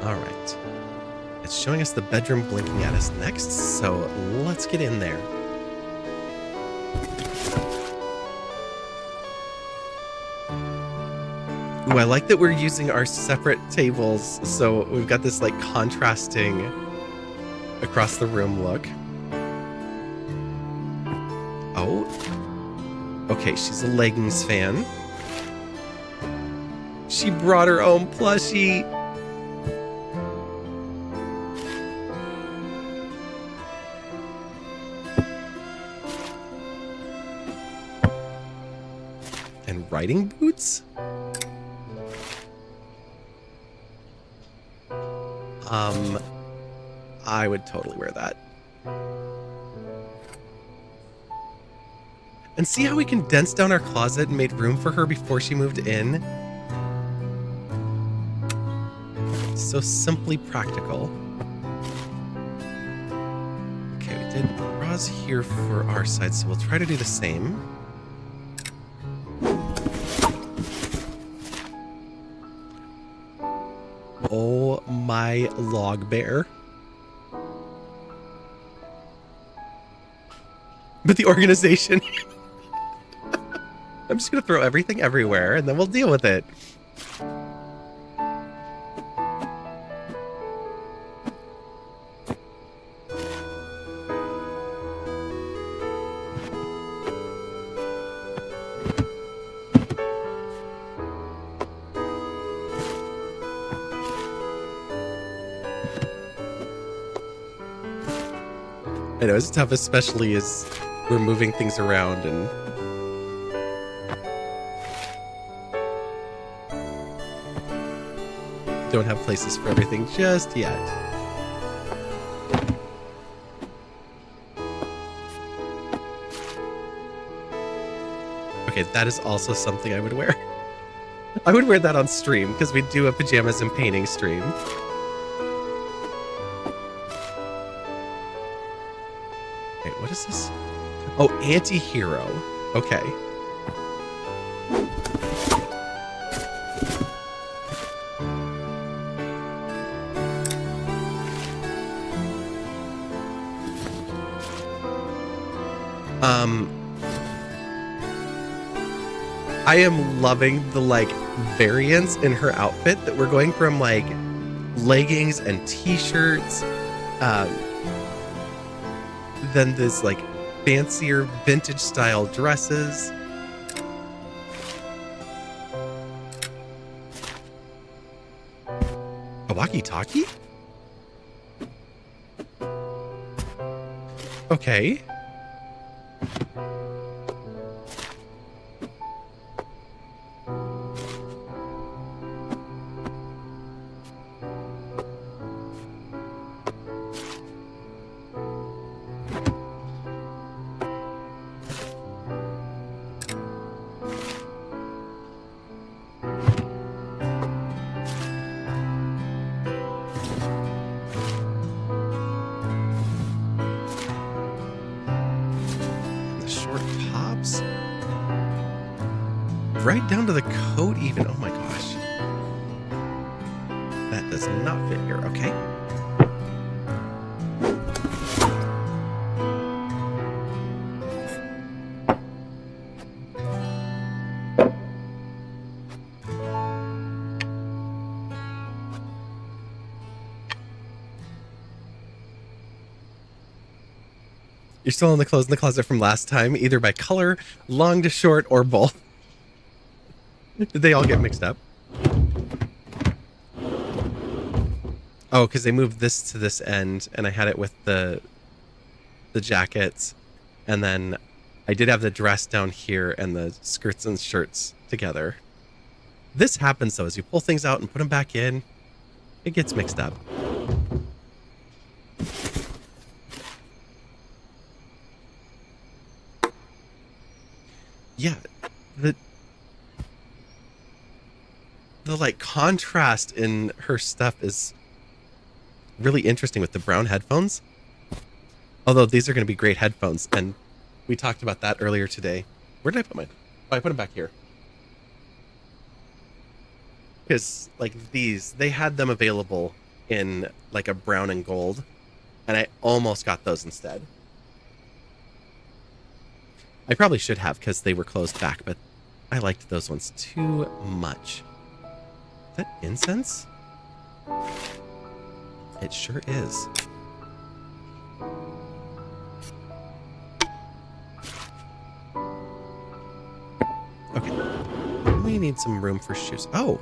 Speaker 1: All right. It's showing us the bedroom blinking at us next, so let's get in there. Ooh, I like that we're using our separate tables, so we've got this like contrasting across the room look. Oh. Okay, she's a leggings fan. She brought her own plushie. And riding boots? I would totally wear that. And see how we condensed down our closet and made room for her before she moved in? So simply practical. Okay, we did bras here for our side, so we'll try to do the same. Oh my log bear. But the organization. I'm just going to throw everything everywhere and then we'll deal with it. I know it's tough, especially as we're moving things around and don't have places for everything just yet. Okay, that is also something I would wear. I would wear that on stream because we do a pajamas and painting stream. Wait, what is this? Oh, anti-hero. Okay. I am loving the like variance in her outfit that we're going from like leggings and t-shirts, then this like fancier vintage style dresses. A walkie-talkie? Okay. Right down to the coat even. Oh my gosh. That does not fit here. Okay. You're still in the clothes in the closet from last time, either by color, long to short, or both. Did they all get mixed up? Oh, because they moved this to this end, and I had it with the jackets, and then I did have the dress down here and the skirts and shirts together. This happens, though, as you pull things out and put them back in, it gets mixed up. Yeah, the like contrast in her stuff is really interesting with the brown headphones. Although these are going to be great headphones, and we talked about that earlier today. Where did I put mine? Oh, I put them back here. Because like these, they had them available in like a brown and gold, and I almost got those instead. I probably should have because they were closed back, but I liked those ones too much. Is that incense? It sure is. Okay. We need some room for shoes. Oh!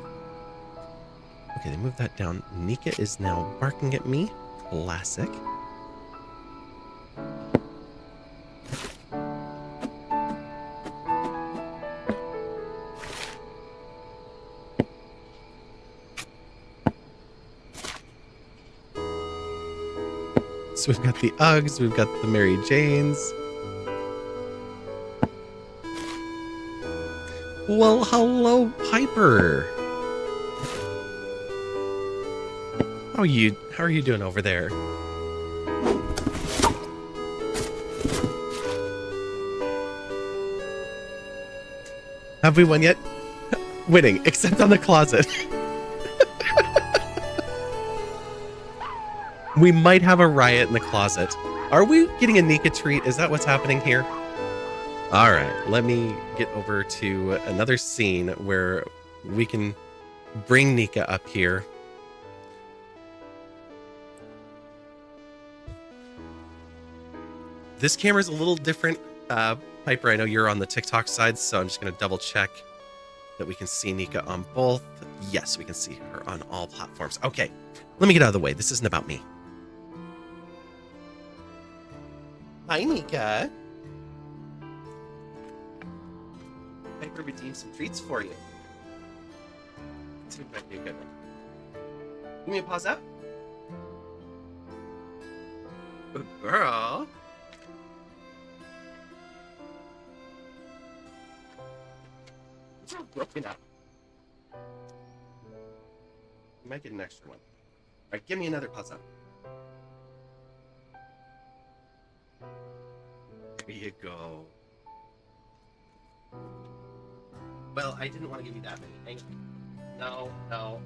Speaker 1: Okay, they moved that down. Nika is now barking at me. Classic. So we've got the Uggs, we've got the Mary Janes. Well, hello, Piper. How are you doing over there? Have we won yet? Winning, except on the closet. We might have a riot in the closet. Are we getting a Nika treat? Is that what's happening here? All right, let me get over to another scene where we can bring Nika up here. This camera's a little different. Piper, I know you're on the TikTok side, so I'm just going to double check that we can see Nika on both. Yes, we can see her on all platforms. Okay, let me get out of the way. This isn't about me. Hi, Nika. Piper redeemed some treats for you. This might be a good one. Give me a pause up. Good girl. It's all broken up. You might get an extra one. All right, give me another pause up. There you go. Well, I didn't want to give you that many. Hang on. No, no.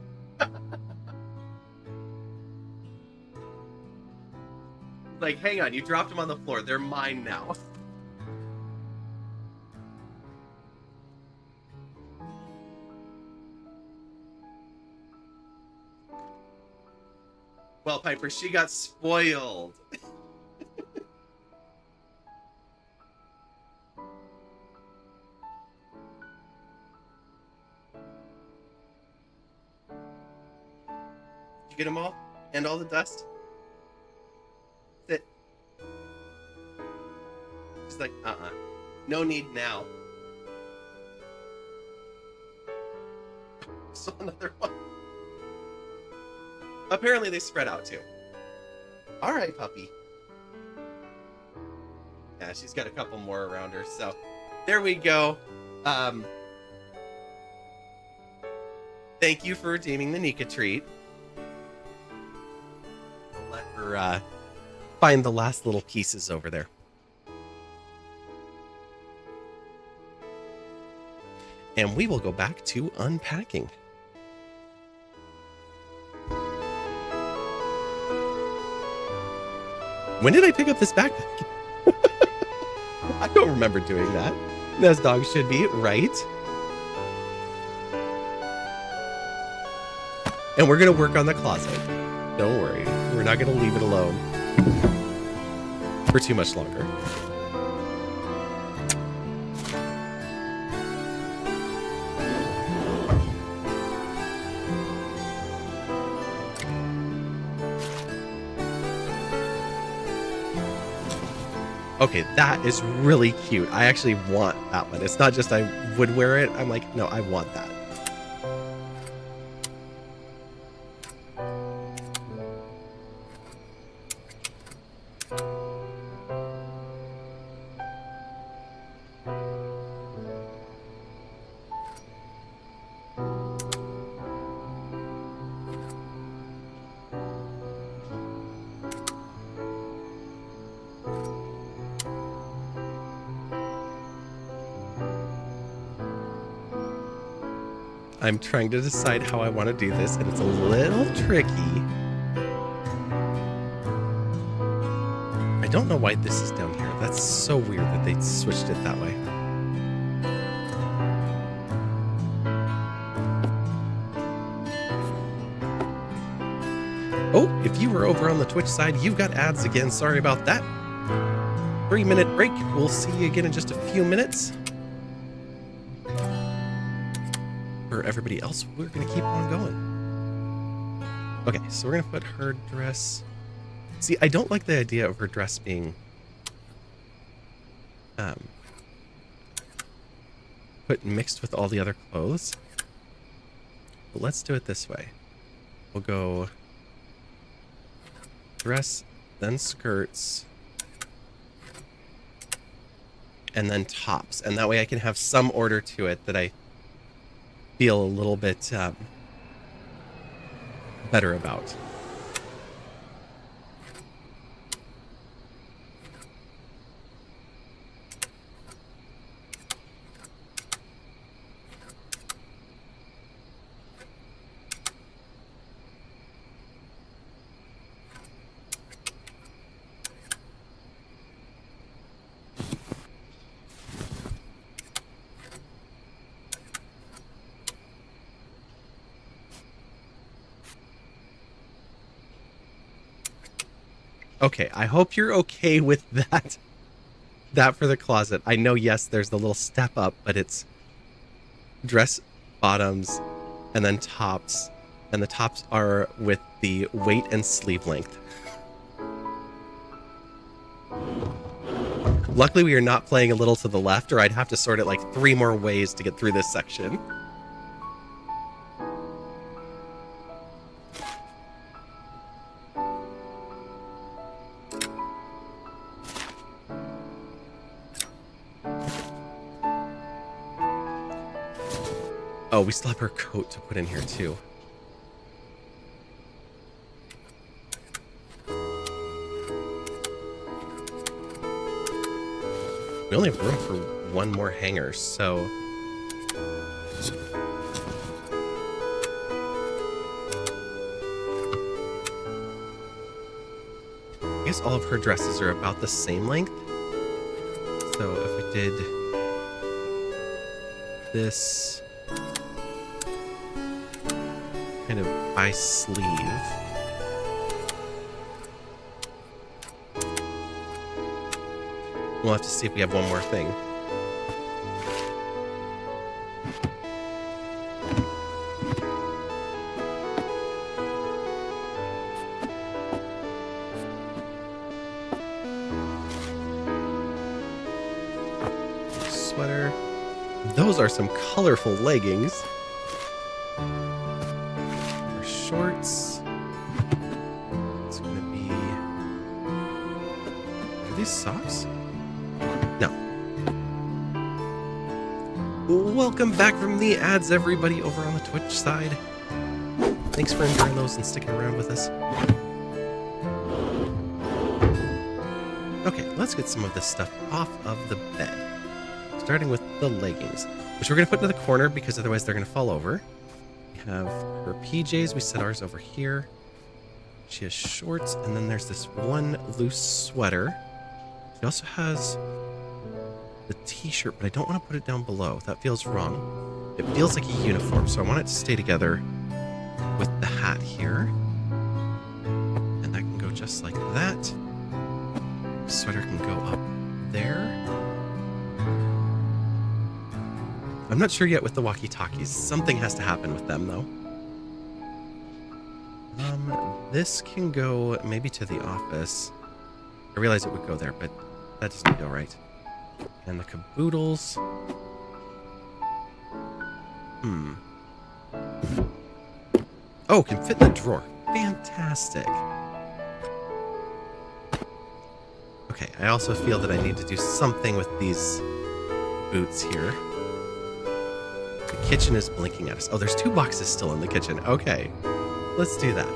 Speaker 1: Like, hang on. You dropped them on the floor. They're mine now. Well, Piper, she got spoiled. Did you get them all? And all the dust? Sit. She's like, no need now. So another one. Apparently they spread out too. All right, puppy. Yeah, she's got a couple more around her, so there we go. Thank you for redeeming the Nika treat. I'll let her find the last little pieces over there. And we will go back to unpacking. When did I pick up this backpack? I don't remember doing that. As dogs should be, right? And we're going to work on the closet. Don't worry. We're not going to leave it alone for too much longer. Okay, that is really cute. I actually want that one. It's not just I would wear it. I'm like, no, I want that. I'm trying to decide how I want to do this, and it's a little tricky. I don't know why this is down here. That's so weird that they switched it that way. Oh, if you were over on the Twitch side, you've got ads again. Sorry about that. 3-minute break. We'll see you again in just a few minutes. For everybody else, we're going to keep on going. Okay, so we're going to put her dress... See, I don't like the idea of her dress being put mixed with all the other clothes. But let's do it this way. We'll go dress, then skirts, and then tops. And that way I can have some order to it that I feel a little bit better about. Okay, I hope you're okay with that. That for the closet. I know, yes, there's the little step up, but it's dress bottoms and then tops. And the tops are with the weight and sleeve length. Luckily, we are not playing a little to the left, or I'd have to sort it like 3 more ways to get through this section. Oh, we still have her coat to put in here, too. We only have room for 1 more hanger, so... I guess all of her dresses are about the same length. So if we did this kind of by sleeve. We'll have to see if we have one more thing. Sweater. Those are some colorful leggings. Or shorts. It's gonna be... Are these socks? No. Welcome back from the ads, everybody over on the Twitch side. Thanks for enjoying those and sticking around with us. Okay, let's get some of this stuff off of the bed. Starting with the leggings, which we're going to put in the corner because otherwise they're going to fall over. We have her PJs. We set ours over here. She has shorts, and then there's this one loose sweater. She also has the t-shirt, but I don't want to put it down below. That feels wrong. It feels like a uniform, so I want it to stay together with the hat here. And that can go just like that. The sweater can go up there. I'm not sure yet with the walkie-talkies. Something has to happen with them, though. This can go maybe to the office. I realize it would go there, but that doesn't feel right. And the caboodles. Oh, can fit in the drawer. Fantastic. Okay, I also feel that I need to do something with these boots here. The kitchen is blinking at us. Oh, there's 2 boxes still in the kitchen. Okay, let's do that.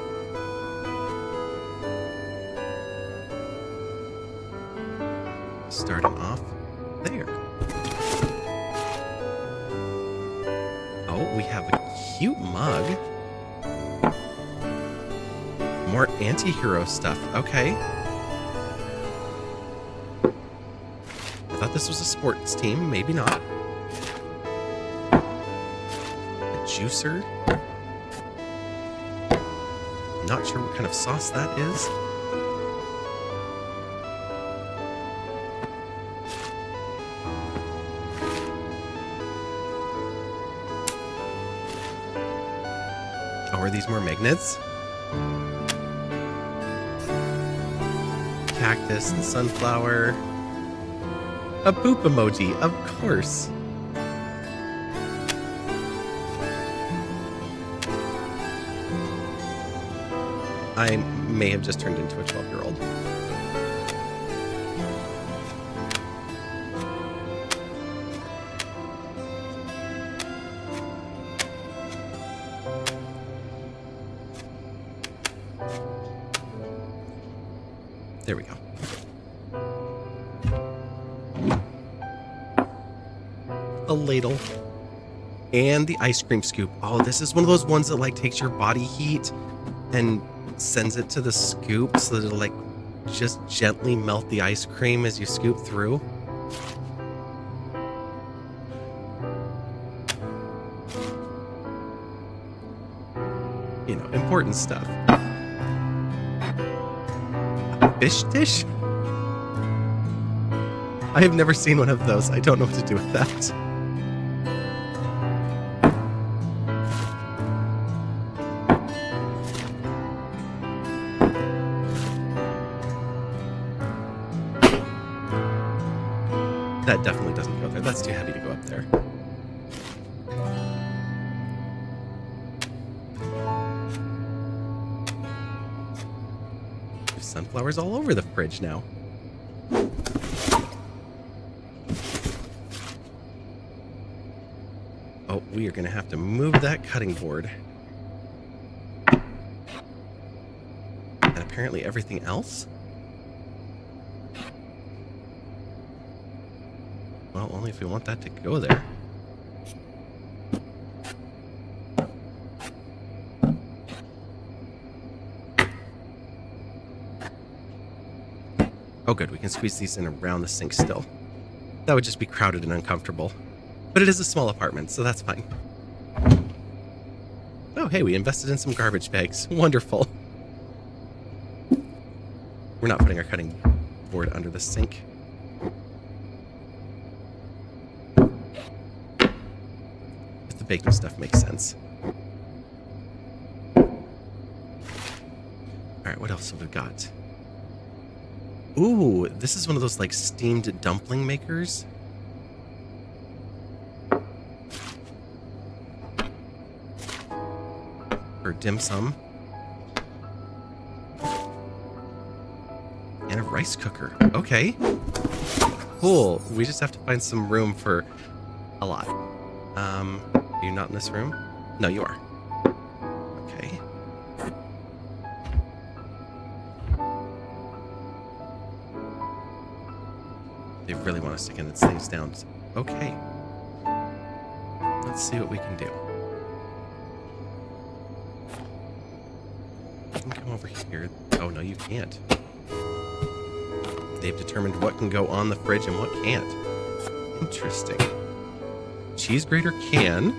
Speaker 1: Starting off there. Oh, we have a cute mug. More anti-hero stuff. Okay. I thought this was a sports team. Maybe not. A juicer. Not sure what kind of sauce that is. Oh, are these more magnets? Cactus and sunflower. A poop emoji, of course. I may have just turned into a 12-year-old. There we go. A ladle. And the ice cream scoop. Oh, this is one of those ones that like takes your body heat and sends it to the scoop so that it'll like just gently melt the ice cream as you scoop through. You know, important stuff. Fish dish? I have never seen one of those. I don't know what to do with that. That definitely doesn't go there. That's too heavy to go up there. There's sunflowers all over the fridge now. Oh, we are going to have to move that cutting board. And apparently everything else? Well, only if we want that to go there. Oh good, we can squeeze these in around the sink still. That would just be crowded and uncomfortable. But it is a small apartment, so that's fine. Oh hey, we invested in some garbage bags. Wonderful. We're not putting our cutting board under the sink. The baking stuff makes sense. Alright, what else have we got? Ooh, this is one of those like steamed dumpling makers. For dim sum. And a rice cooker. Okay. Cool. We just have to find some room for a lot. Are you not in this room? No, you are. Okay. They really want us to get these things down. Okay. Let's see what we can do. You can come over here. Oh, no, you can't. They've determined what can go on the fridge and what can't. Interesting. Cheese grater can.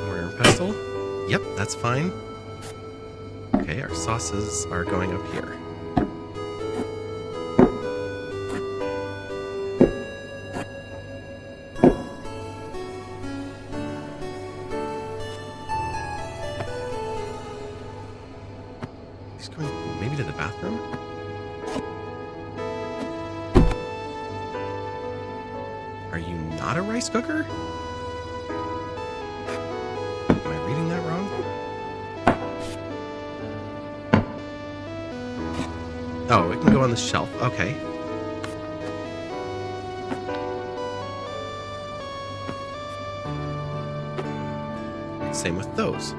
Speaker 1: Mortar and pestle. Yep, that's fine. Okay, our sauces are going up here. He's going maybe to the bathroom? Are you not a rice cooker? Am I reading that wrong? Oh, it can go on the shelf. Okay. Same with those.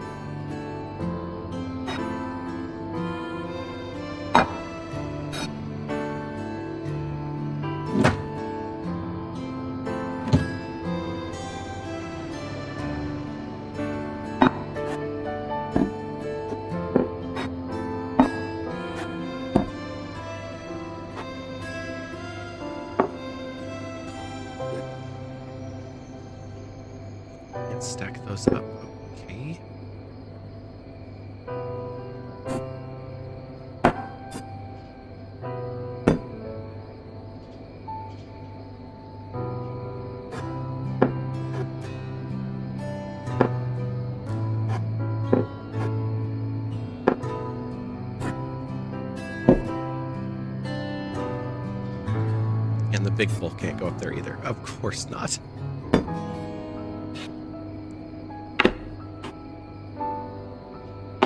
Speaker 1: Stack those up. Okay. And the big bowl can't go up there either. Of course not.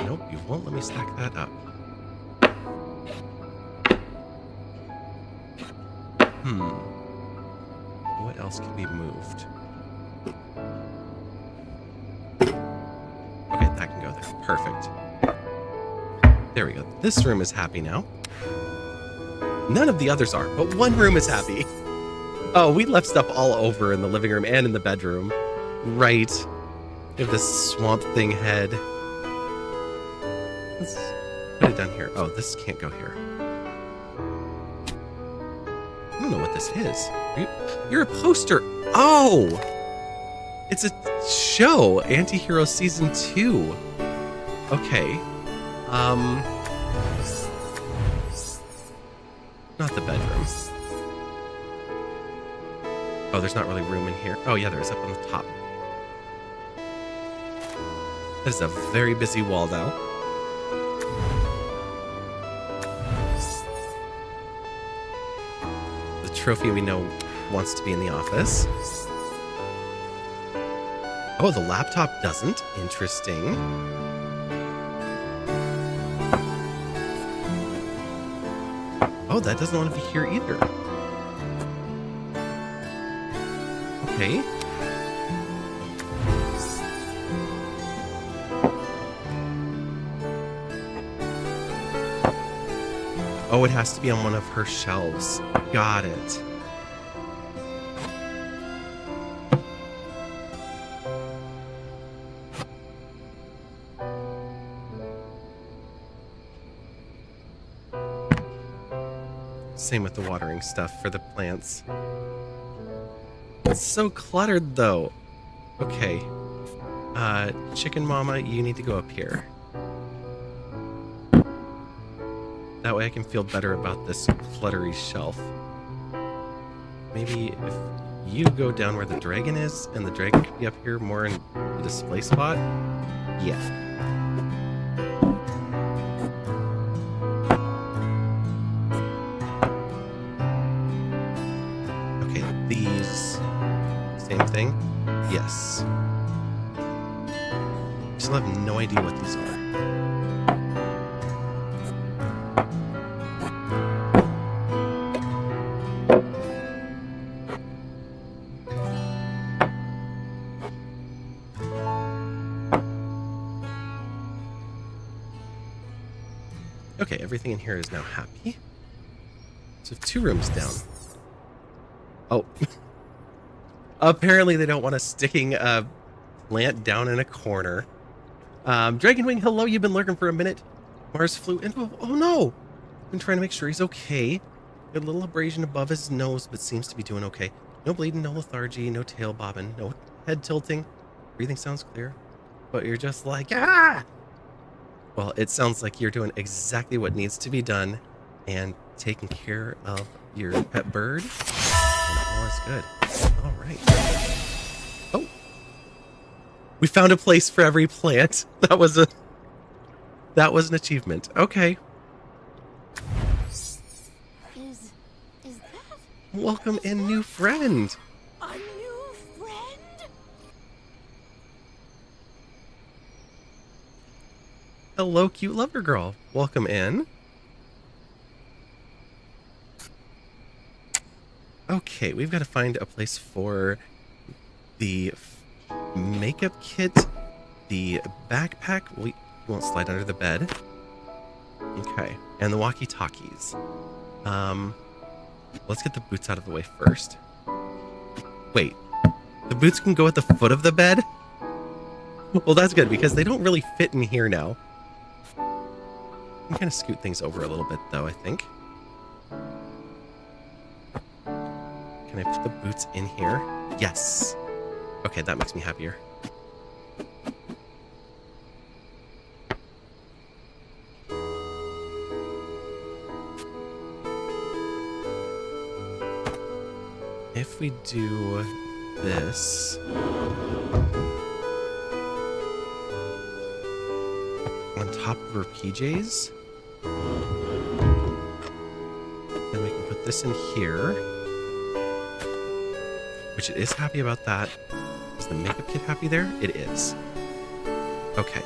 Speaker 1: Nope, you won't let me stack that up. What else can be moved? Okay, that can go there. Perfect. There we go. This room is happy now. None of the others are, but one room is happy. Oh, we left stuff all over in the living room and in the bedroom. Right. We have this swamp thing head. Let's put it down here. Oh, this can't go here. I don't know what this is. You're a poster. Oh! It's a show. Antihero Season 2. Okay. Not the bedroom. Oh, there's not really room in here. Oh, yeah, there is up on the top. This is a very busy wall now. The trophy we know wants to be in the office. Oh, the laptop doesn't. Interesting. Oh, that doesn't want to be here either. Okay. Oh, it has to be on one of her shelves. Got it. Same with the watering stuff for the plants. It's so cluttered, though. Okay. Chicken Mama, you need to go up here. That way I can feel better about this cluttery shelf. Maybe if you go down where the dragon is, and the dragon could be up here more in the display spot. Yeah. These, same thing? Yes. I still have no idea what these are. Okay, everything in here is now happy. So 2 rooms down. Oh, apparently they don't want us sticking a plant down in a corner. Dragonwing, hello, you've been lurking for a minute. Mars flew into, oh no. Been trying to make sure he's okay. Got a little abrasion above his nose, but seems to be doing okay. No bleeding, no lethargy, no tail bobbing, no head tilting. Breathing sounds clear, but you're just like, ah! Well, it sounds like you're doing exactly what needs to be done and taking care of your pet bird. All is good. All right. Oh, we found a place for every plant. That was an achievement. Okay.
Speaker 2: Is that?
Speaker 1: Welcome in, new friend.
Speaker 2: A new friend?
Speaker 1: Hello, cute lover girl. Welcome in. Okay, we've got to find a place for the makeup kit, the backpack. We won't slide under the bed. Okay, and the walkie-talkies. Let's get the boots out of the way first. Wait, the boots can go at the foot of the bed? Well, that's good because they don't really fit in here now. I can kind of scoot things over a little bit, though, I think. Can I put the boots in here? Yes. Okay, that makes me happier. if we do this? On top of her PJs? Then we can put this in here. Which it is happy about that. Is the makeup kit happy there? It is. Okay.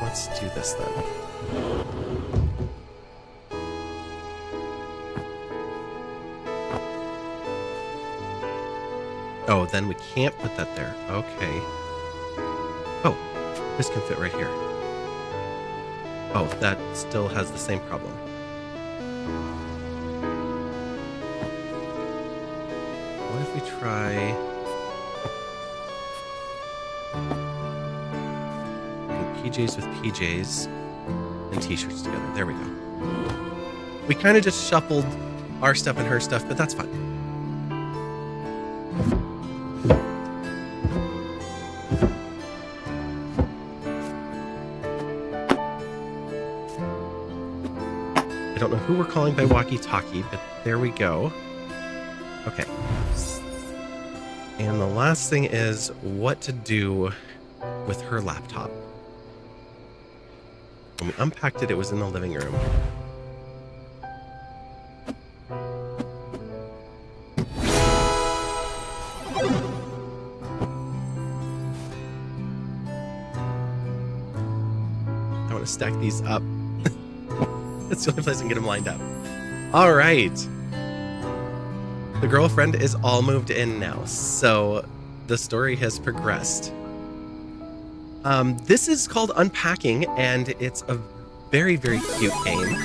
Speaker 1: Let's do this then. Oh, then we can't put that there. Okay. Oh, this can fit right here. Oh, that still has the same problem. What if we try... PJs with PJs and t-shirts together. There we go. We kind of just shuffled our stuff and her stuff, but that's fine. I don't know who we're calling by walkie-talkie, but there we go. Okay. And the last thing is what to do with her laptop. When we unpacked it, it was in the living room. I want to stack these up. That's the only place I can get them lined up. All right. The girlfriend is all moved in now, so the story has progressed. This is called Unpacking, and it's a very, very cute game.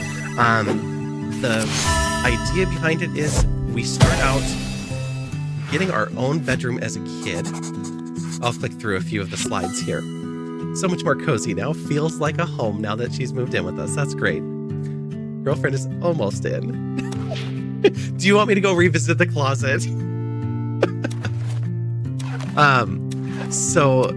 Speaker 1: The idea behind it is we start out getting our own bedroom as a kid. I'll click through a few of the slides here. So much more cozy now. Feels like a home now that she's moved in with us. That's great. Girlfriend is almost in. Do you want me to go revisit the closet? So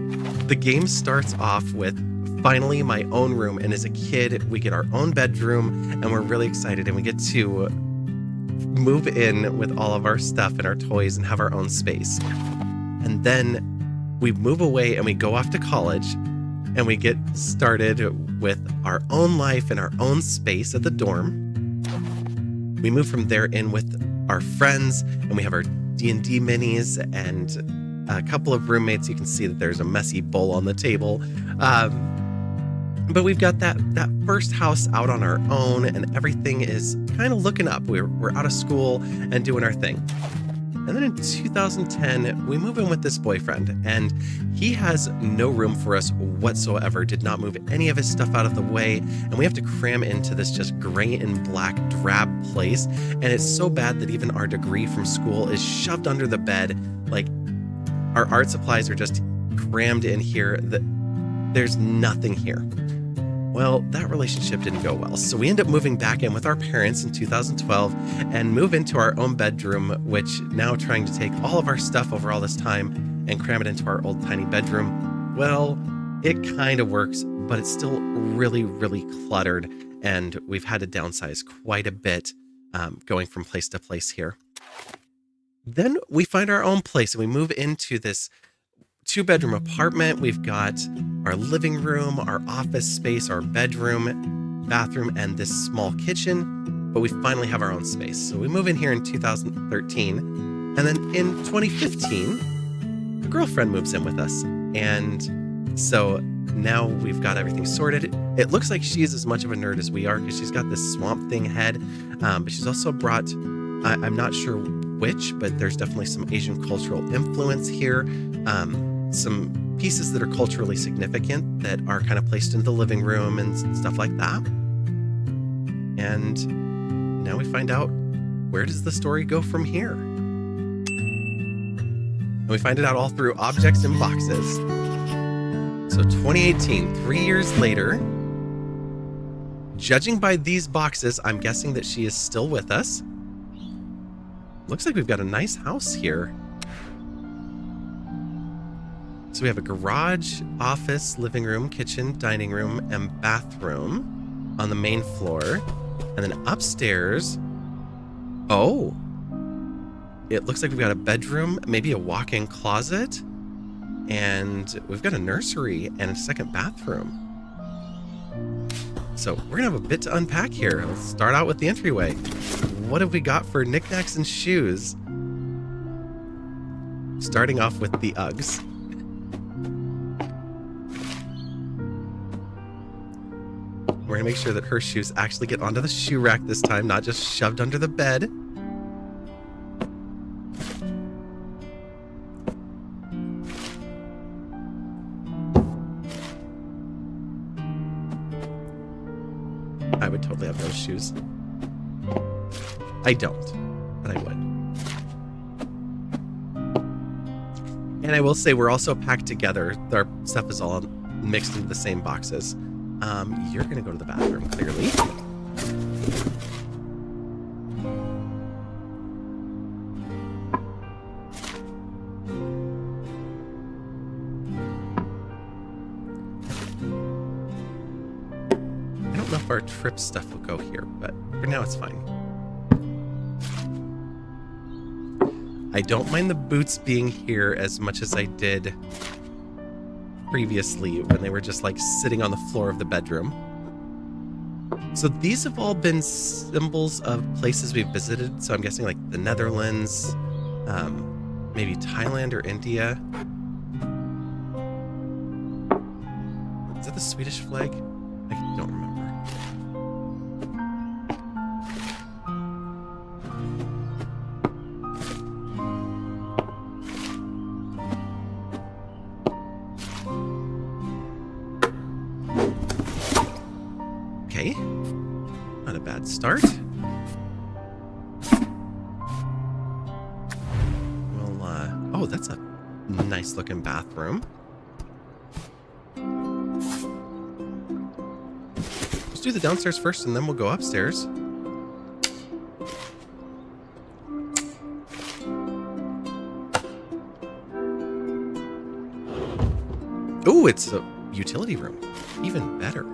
Speaker 1: the game starts off with finally my own room, and as a kid we get our own bedroom and we're really excited, and we get to move in with all of our stuff and our toys and have our own space. And then we move away and we go off to college and we get started with our own life and our own space at the dorm. We move from there in with our friends, and we have our D&D minis and a couple of roommates. You can see that there's a messy bowl on the table. But we've got that first house out on our own, and everything is kind of looking up. We're out of school and doing our thing. And then in 2010, we move in with this boyfriend, and he has no room for us whatsoever, did not move any of his stuff out of the way, and we have to cram into this just gray and black drab place. And it's so bad that even our degree from school is shoved under the bed. Like, our art supplies are just crammed in here. There's nothing here. Well, that relationship didn't go well, so we end up moving back in with our parents in 2012 and move into our own bedroom, which now trying to take all of our stuff over all this time and cram it into our old tiny bedroom. Well, it kind of works, but it's still really, really cluttered, and we've had to downsize quite a bit going from place to place here. Then we find our own place and we move into this 2-bedroom apartment. We've got our living room, our office space, our bedroom, bathroom, and this small kitchen, but we finally have our own space. So we move in here in 2013, and then in 2015, a girlfriend moves in with us. And so now we've got everything sorted. It looks like she's as much of a nerd as we are because she's got this Swamp Thing head, but she's also brought, I'm not sure which, but there's definitely some Asian cultural influence here. Some pieces that are culturally significant that are kind of placed into the living room and stuff like that. And now we find out, where does the story go from here? And we find it out all through objects and boxes. So 2018, 3 years later, judging by these boxes, I'm guessing that she is still with us. Looks like we've got a nice house here. So we have a garage, office, living room, kitchen, dining room, and bathroom on the main floor. And then upstairs, oh, It looks like we've got a bedroom, maybe a walk-in closet, and we've got a nursery and a second bathroom. So we're gonna have a bit to unpack here. Let's start out with the entryway. What have we got for knickknacks and shoes? Starting off with the Uggs. We're gonna make sure that her shoes actually get onto the shoe rack this time, not just shoved under the bed. I would totally have those shoes. I don't, but I would. And I will say we're also packed together. Our stuff is all mixed into the same boxes. You're gonna go to the bathroom, clearly. I don't know if our trip stuff will go here, but for now it's fine. I don't mind the boots being here as much as I did previously when they were just like sitting on the floor of the bedroom. So these have all been symbols of places we've visited. So I'm guessing like the Netherlands, maybe Thailand or India. Is that the Swedish flag? I don't remember. Okay, not a bad start. Well, oh, that's a nice looking bathroom. Let's do the downstairs first and then we'll go upstairs. Oh, it's a utility room. Even better.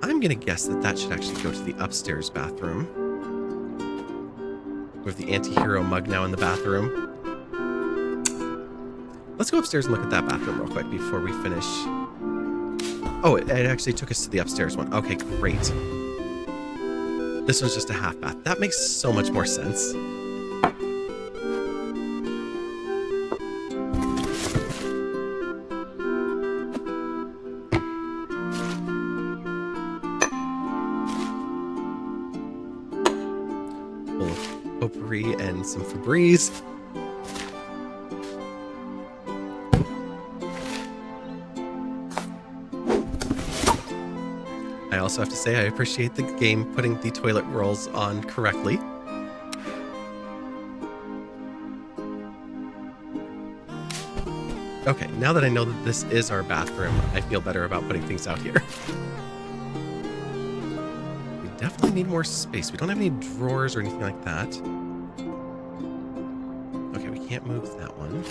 Speaker 1: I'm gonna guess that that should actually go to the upstairs bathroom. We have the anti-hero mug now in the bathroom. Let's go upstairs and look at that bathroom real quick before we finish. Oh, it actually took us to the upstairs one. Okay, great. This one's just a half bath. That makes so much more sense. Potpourri and some Febreze. I also have to say I appreciate the game putting the toilet rolls on correctly. Okay, now that I know that this is our bathroom, I feel better about putting things out here. We definitely need more space. We don't have any drawers or anything like that. Okay, we can't move that one.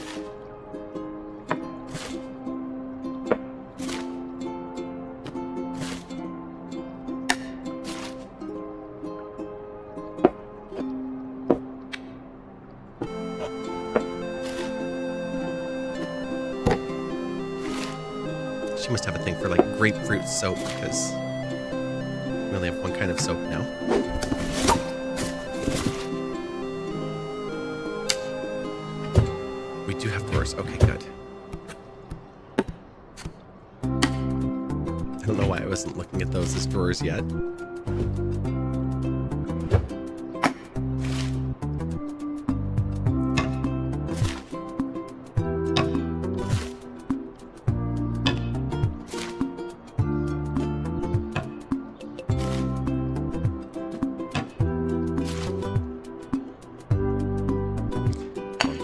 Speaker 1: She must have a thing for like grapefruit soap because we only have one kind of soap now. We do have drawers. Okay, good. I don't know why I wasn't looking at those as drawers yet.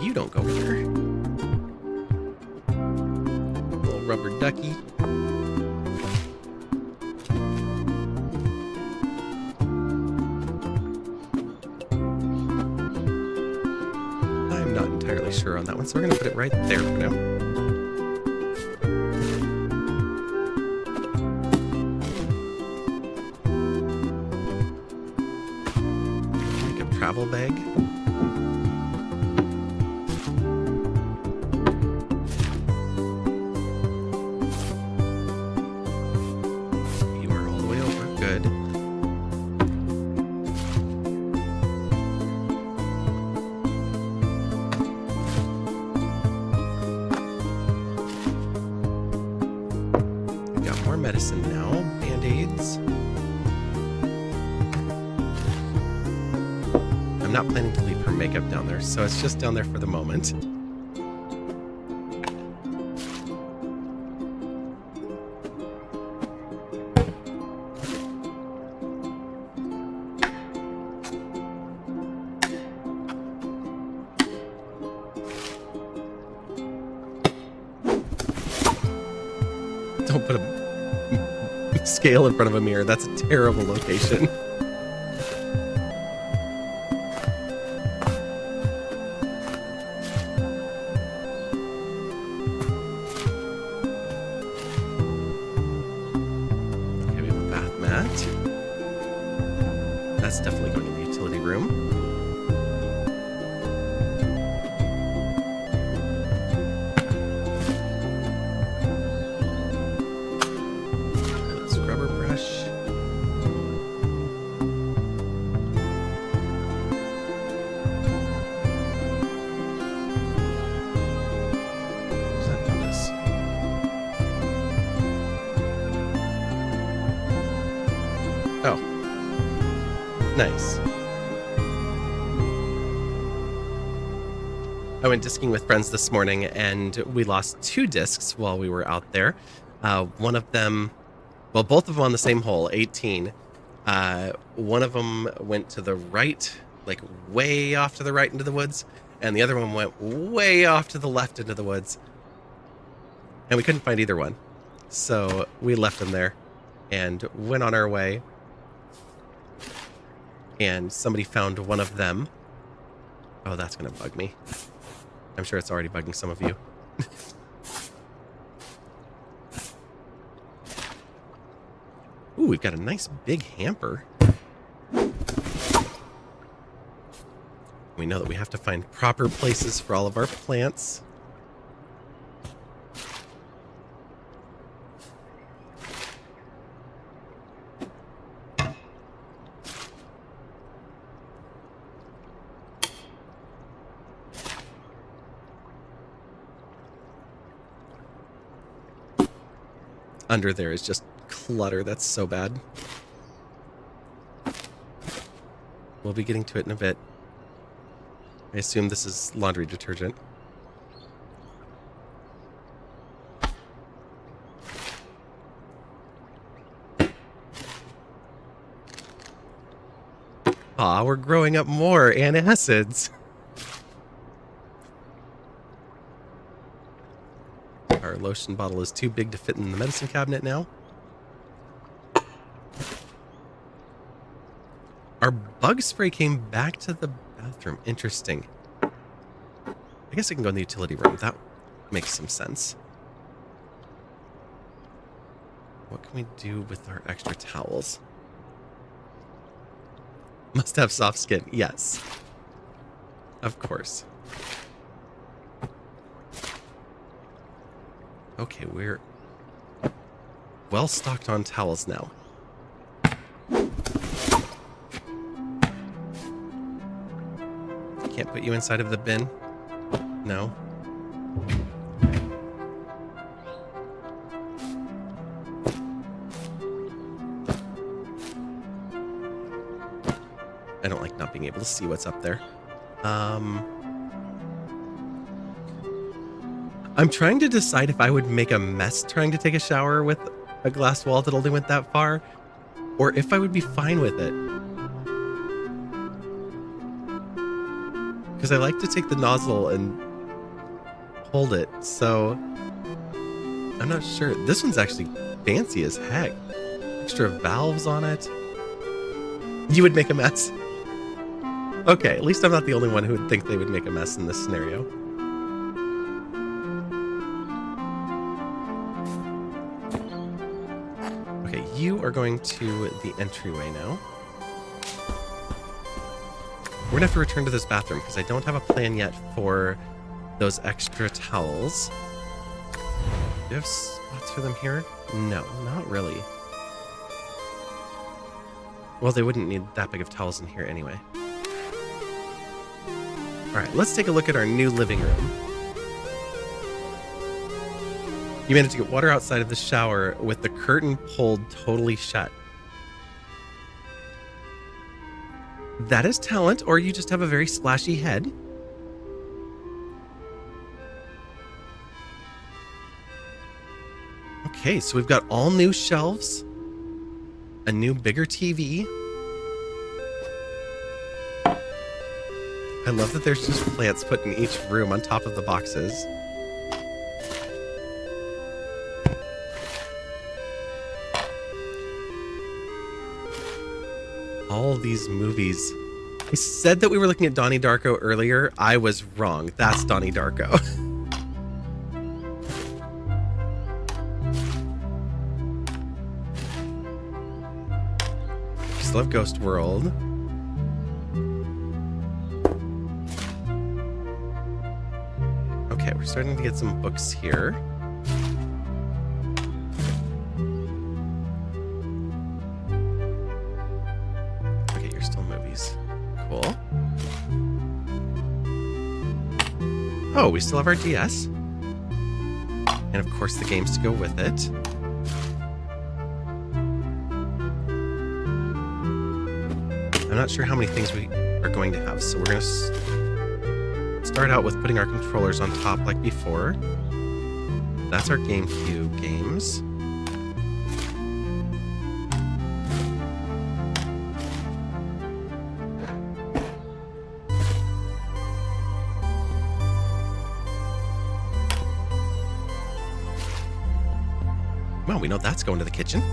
Speaker 1: You don't go there. Little rubber ducky. I'm not entirely sure on that one, so we're going to put it right there for now. travel bag. You are all the way over. Good. We've got more medicine now. Band-aids. I'm not planning to leave her makeup down there, so it's just down there for the moment. Don't put a scale in front of a mirror. That's a terrible location. Okay, we have a bath mat. That's definitely going in the utility room. Scrubber brush. What's that notice? Oh. Nice. I went disking with friends this morning and we lost 2 discs while we were out there. One of them, well, both of them on the same hole, 18. One of them went to the right, like way off to the right into the woods, and the other one went way off to the left into the woods. And we couldn't find either one. So we left them there and went on our way. And somebody found one of them. Oh, that's going to bug me. I'm sure it's already bugging some of you. Ooh, we've got a nice big hamper. We know that we have to find proper places for all of our plants. Under there is just clutter. That's so bad. We'll be getting to it in a bit. I assume this is laundry detergent. Aw, we're growing up more antacids. Our lotion bottle is too big to fit in the medicine cabinet now. Our bug spray came back to the bathroom. Interesting. I guess I can go in the utility room. That makes some sense. What can we do with our extra towels? Must have soft skin. Yes. Of course. Okay, we're well stocked on towels now. Can't put you inside of the bin? No. I don't like not being able to see what's up there. I'm trying to decide if I would make a mess trying to take a shower with a glass wall that only went that far, or if I would be fine with it. Because I like to take the nozzle and hold it, so I'm not sure. This one's actually fancy as heck. Extra valves on it. You would make a mess? Okay, at least I'm not the only one who would think they would make a mess in this scenario. Okay, you are going to the entryway now. We're gonna have to return to this bathroom because I don't have a plan yet for those extra towels. Do you have spots for them here? No, not really. Well, they wouldn't need that big of towels in here anyway. All right, let's take a look at our new living room. You managed to get water outside of the shower with the curtain pulled totally shut. That is talent, or you just have a very splashy head. Okay, so we've got all new shelves, a new bigger TV. I love that there's just plants put in each room on top of the boxes. All these movies. I said that we were looking at Donnie Darko earlier. I was wrong. That's Donnie Darko. Still have Ghost World. Okay, we're starting to get some books here. Okay, you're still movies. Cool. Oh, we still have our DS. And of course the games to go with it. I'm not sure how many things we are going to have, so we're going to start out with putting our controllers on top like before. That's our GameCube games. Well, we know that's going to the kitchen.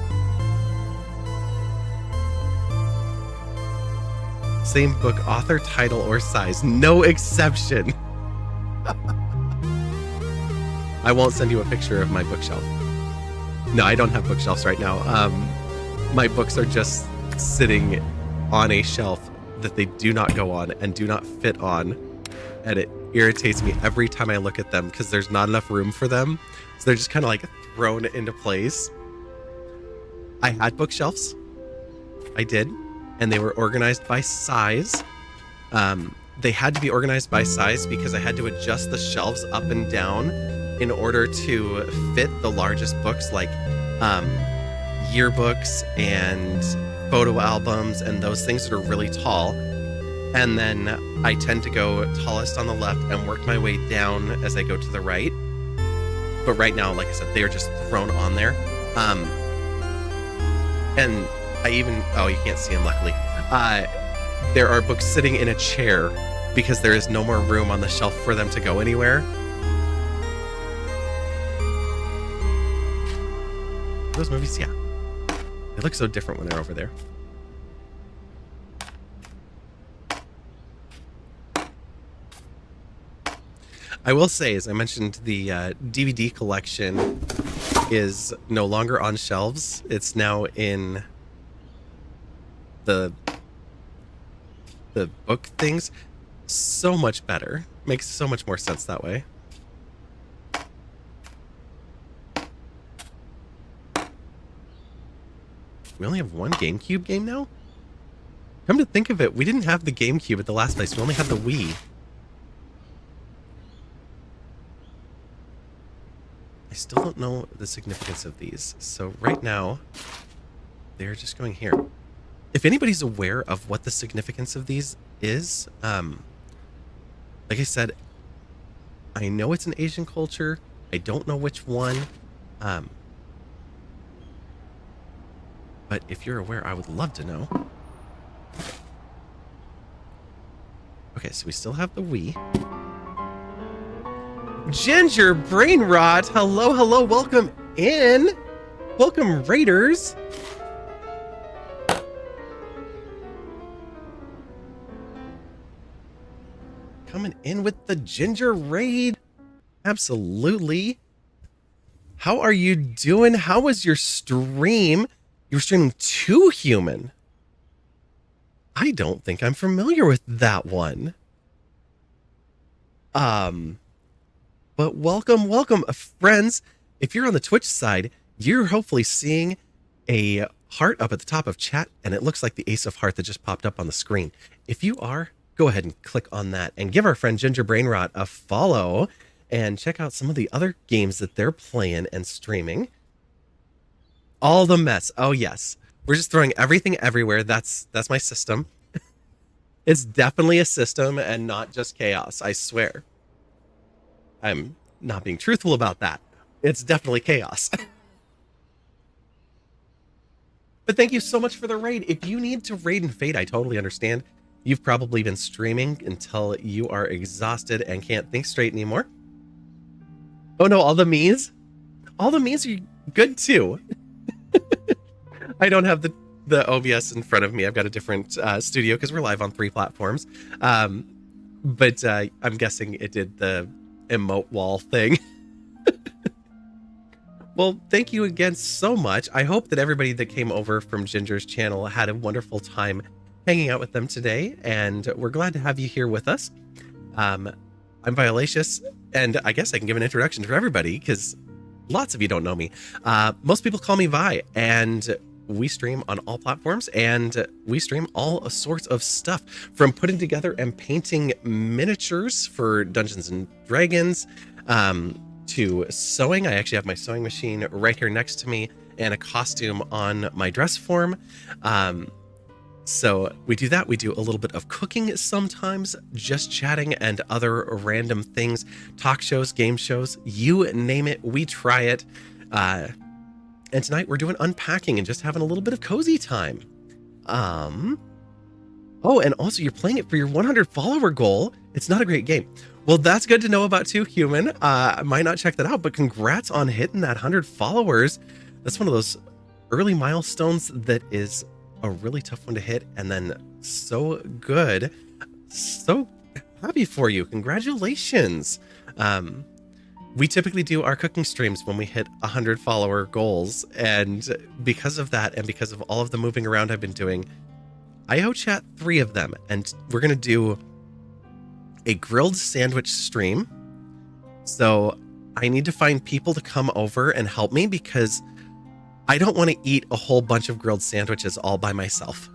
Speaker 1: Same book, author, title, or size. No exception. I won't send you a picture of my bookshelf. No, I don't have bookshelves right now. My books are just sitting on a shelf that they do not go on and do not fit on. And it irritates me every time I look at them because there's not enough room for them. So they're just kind of like thrown into place. I had bookshelves. I did. And they were organized by size. They had to be organized by size because I had to adjust the shelves up and down in order to fit the largest books, like yearbooks and photo albums and those things that are really tall. And then I tend to go tallest on the left and work my way down as I go to the right. But right now, like I said, they are just thrown on there. And I even, oh, you can't see them luckily. There are books sitting in a chair because there is no more room on the shelf for them to go anywhere. Those movies, yeah. They look so different when they're over there. I will say, as I mentioned, the DVD collection is no longer on shelves. It's now in the book things. So much better. Makes so much more sense that way. We only have one GameCube game now? Come to think of it, we didn't have the GameCube at the last place. We only had the Wii. I still don't know the significance of these. So right now, they're just going here. If anybody's aware of what the significance of these is, like I said, I know it's an Asian culture. I don't know which one. But if you're aware, I would love to know. Okay, so we still have the Wii. Ginger Brain Rot, hello, hello, welcome in. Welcome, Raiders. Coming in with the Ginger Raid. Absolutely. How are you doing? How was your stream? You were streaming 2 human. I don't think I'm familiar with that one. Um, but welcome, friends. If you're on the Twitch side, you're hopefully seeing a heart up at the top of chat, and it looks like the ace of heart that just popped up on the screen. If you are, go ahead and click on that and give our friend Ginger Brainrot a follow and check out some of the other games that they're playing and streaming. All the mess. Oh yes. We're just throwing everything everywhere. That's my system. It's definitely a system and not just chaos, I swear. I'm not being truthful about that. It's definitely chaos. But thank you so much for the raid. If you need to raid and fade, I totally understand. You've probably been streaming until you are exhausted and can't think straight anymore. Oh no, all the me's? All the me's are good too. I don't have the OBS in front of me. I've got a different studio because we're live on 3 platforms. But I'm guessing it did the emote wall thing. Well, thank you again so much. I hope that everybody that came over from Ginger's channel had a wonderful time hanging out with them today, and we're glad to have you here with us. I'm Violacious, and I guess I can give an introduction to everybody because lots of you don't know me. Most people call me Vi, and we stream on all platforms, and we stream all sorts of stuff, from putting together and painting miniatures for Dungeons and Dragons, to sewing. I actually have my sewing machine right here next to me and a costume on my dress form. So we do that. We do a little bit of cooking sometimes, just chatting and other random things, talk shows, game shows, you name it, we try it. And tonight we're doing unpacking and just having a little bit of cozy time. Oh, and also you're playing it for your 100 follower goal. It's not a great game. Well, that's good to know about too, human. I might not check that out, but congrats on hitting that 100 followers. That's one of those early milestones that is a really tough one to hit, and then so good. So happy for you. Congratulations. We typically do our cooking streams when we hit 100 follower goals, and because of that and because of all of the moving around I've been doing, I owe chat 3 of them, and we're going to do a grilled sandwich stream. So I need to find people to come over and help me because I don't want to eat a whole bunch of grilled sandwiches all by myself.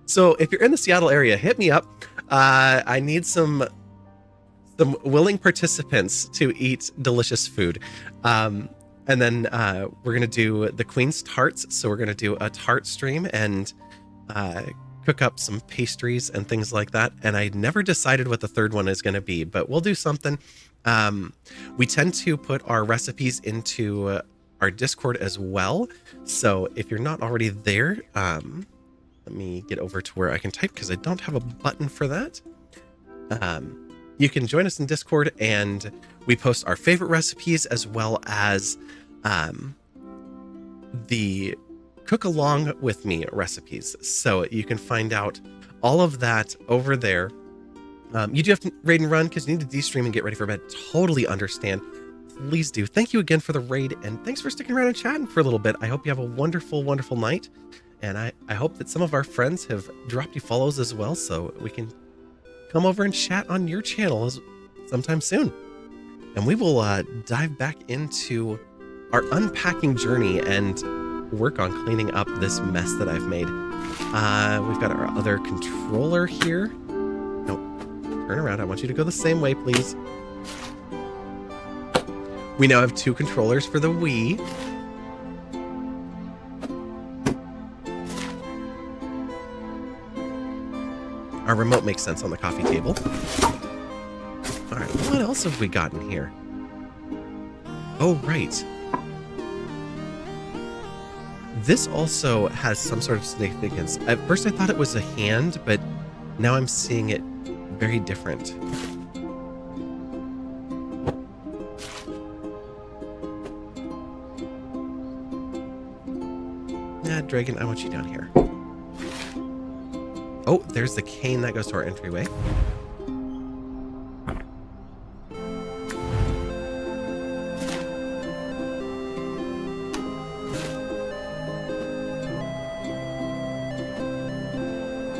Speaker 1: So if you're in the Seattle area, hit me up. I need some willing participants to eat delicious food. And then we're going to do the Queen's Tarts. So we're going to do a tart stream and cook up some pastries and things like that. And I never decided what the third one is going to be, but we'll do something. We tend to put our recipes into our Discord as well. So if you're not already there, let me get over to where I can type because I don't have a button for that. You can join us in Discord, and we post our favorite recipes as well as the cook along with me recipes. So you can find out all of that over there. You do have to raid and run because you need to de-stream and get ready for bed. Totally understand. Please do. Thank you again for the raid, and thanks for sticking around and chatting for a little bit. I hope you have a wonderful, wonderful night. And I hope that some of our friends have dropped you follows as well, so we can come over and chat on your channel sometime soon. And we will dive back into our unpacking journey and work on cleaning up this mess that I've made. We've got our other controller here. No, turn around. I want you to go the same way, please. We now have 2 controllers for the Wii. Our remote makes sense on the coffee table. All right, what else have we gotten here? Oh, right. This also has some sort of significance. At first I thought it was a hand, but now I'm seeing it very different. Nah, Dragon, I want you down here. Oh, there's the cane that goes to our entryway.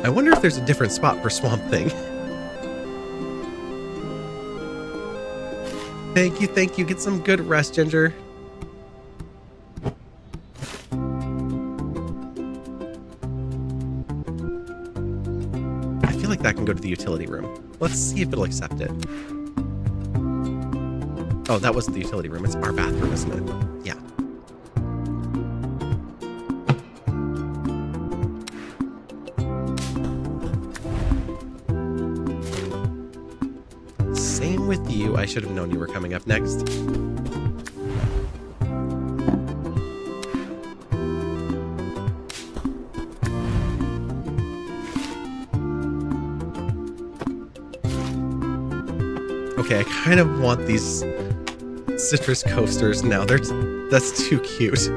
Speaker 1: I wonder if there's a different spot for Swamp Thing. Thank you, thank you. Get some good rest, Ginger. I feel like that can go to the utility room. Let's see if it'll accept it. Oh, that wasn't the utility room. It's our bathroom, isn't it? Yeah. Same with you. I should have known you were coming up next. Okay, I kind of want these citrus coasters now. That's too cute.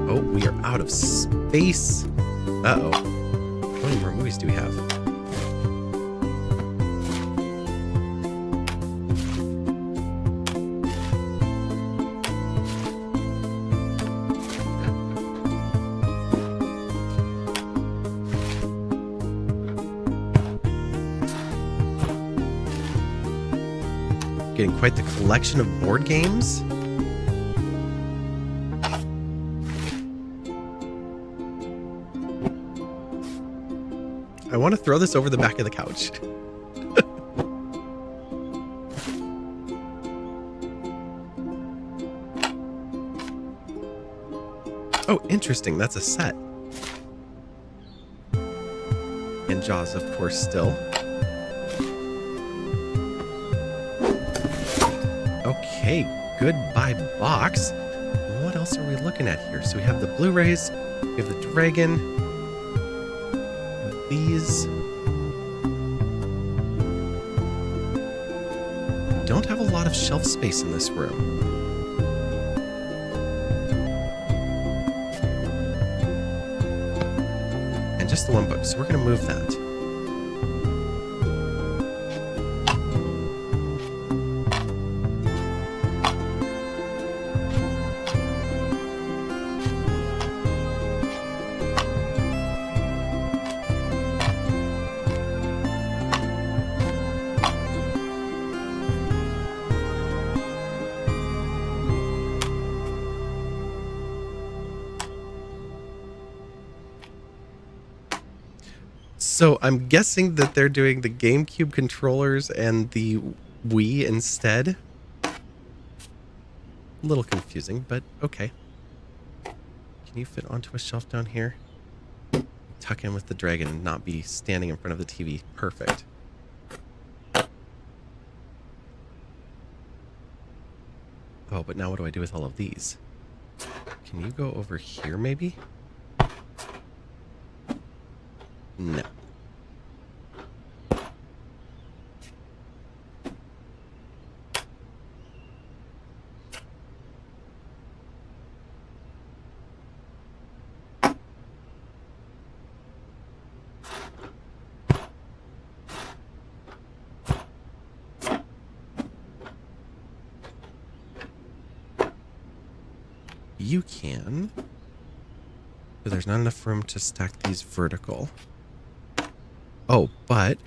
Speaker 1: Oh, we are out of space. Uh-oh. How many more movies do we have? Getting quite the collection of board games. I want to throw this over the back of the couch. Oh, interesting. That's a set. And Jaws, of course, still. Okay, goodbye box. What else are we looking at here? So we have the Blu-rays, we have the Dragon, these. Don't have a lot of shelf space in this room. And just the one book, so we're going to move that. So I'm guessing that they're doing the GameCube controllers and the Wii instead. A little confusing, but okay. Can you fit onto a shelf down here? Tuck in with the Dragon and not be standing in front of the TV. Perfect. Oh, but now what do I do with all of these? Can you go over here maybe? No. You can, but there's not enough room to stack these vertical. Oh, but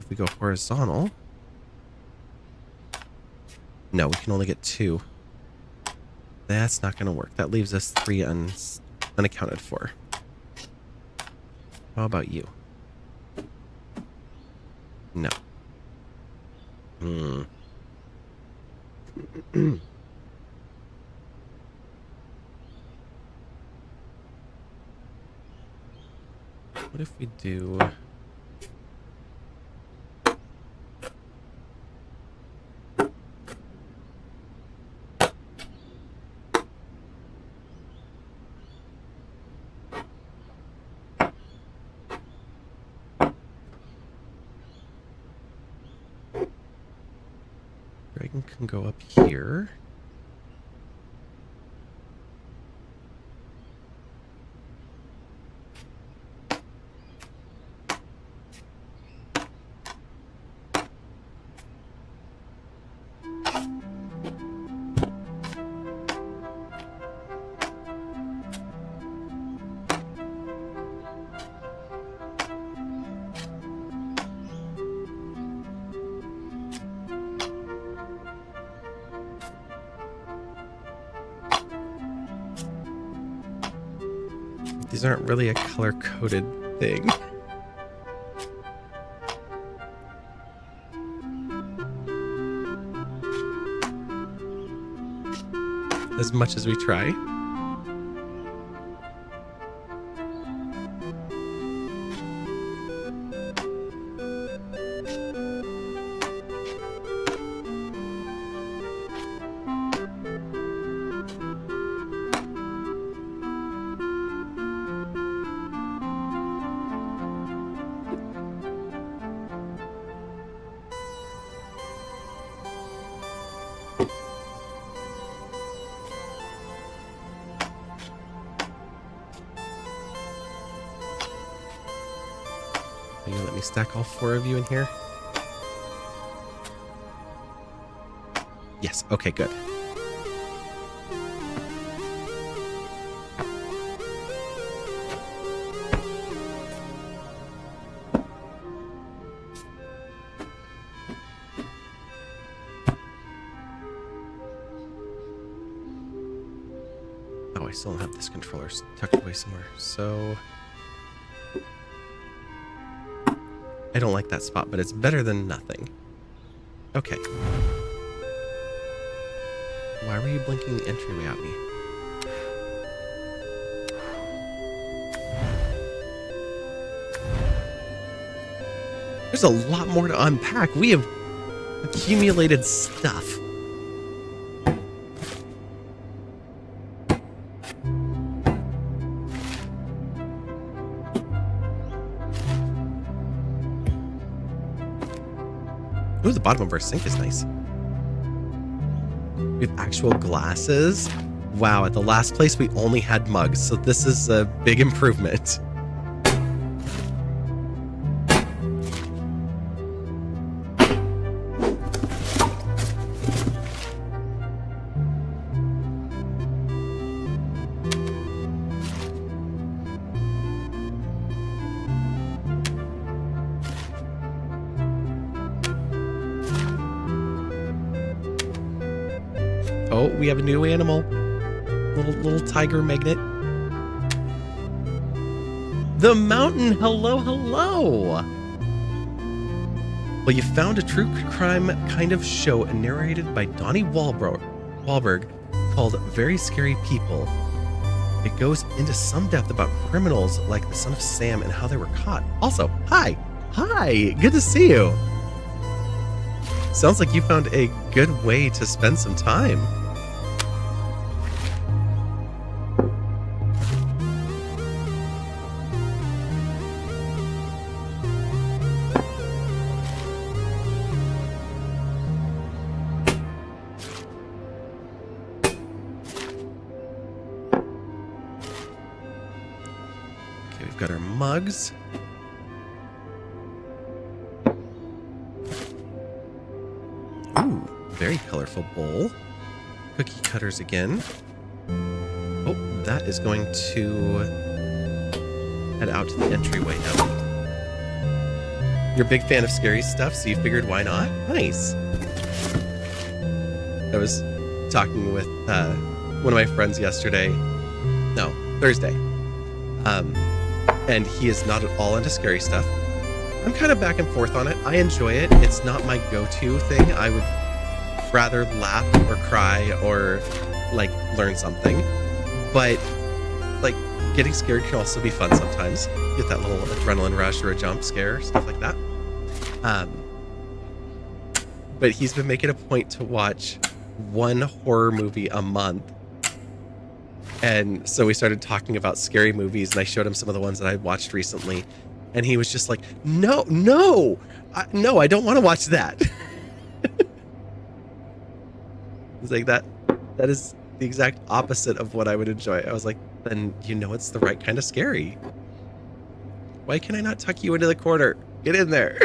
Speaker 1: if we go horizontal, no, we can only get 2. That's not going to work. That leaves us 3 unaccounted for. How about you? No. What if we do... Dragon can go up here. These aren't really a color-coded thing. As much as we try. Are you gonna let me stack all 4 of you in here? Yes, okay, good. Oh, I still don't have this controller tucked away somewhere, so... I don't like that spot, but it's better than nothing. Okay. Why were you blinking the entryway at me? There's a lot more to unpack. We have accumulated stuff. Ooh, the bottom of our sink is nice. We have actual glasses. Wow, at the last place we only had mugs, so this is a big improvement. Oh, we have a new animal. Little tiger magnet. The mountain. Hello, hello. Well, you found a true crime kind of show narrated by Donnie Wahlberg called Very Scary People. It goes into some depth about criminals like the Son of Sam and how they were caught. Also, hi. Hi. Good to see you. Sounds like you found a good way to spend some time. Okay, we've got our mugs. Ooh, very colorful bowl. Cookie cutters again. Oh, that is going to head out to the entryway now. You're a big fan of scary stuff, so you figured why not? Nice. I was talking with one of my friends yesterday. No, Thursday. And he is not at all into scary stuff. I'm kind of back and forth on it. I enjoy it. It's not my go-to thing. I would rather laugh or cry or like learn something. But like getting scared can also be fun sometimes. Get that little adrenaline rush or a jump scare, stuff like that. But he's been making a point to watch one horror movie a month. And so we started talking about scary movies, and I showed him some of the ones that I watched recently. And he was just like, no, I don't want to watch that. It's like that is the exact opposite of what I would enjoy. I was like, then you know it's the right kind of scary. Why can I not tuck you into the corner? Get in there.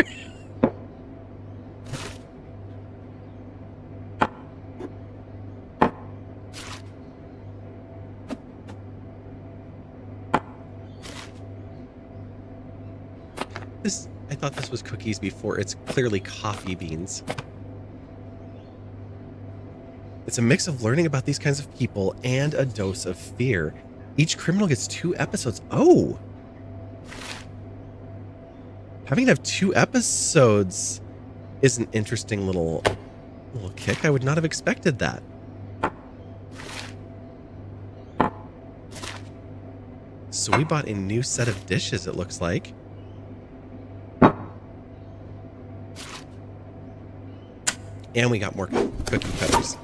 Speaker 1: I thought this was cookies before. It's clearly coffee beans. It's a mix of learning about these kinds of people and a dose of fear. Each criminal gets 2 episodes. Oh! Having to have 2 episodes is an interesting little kick. I would not have expected that. So we bought a new set of dishes, it looks like. And we got more cookie cutters.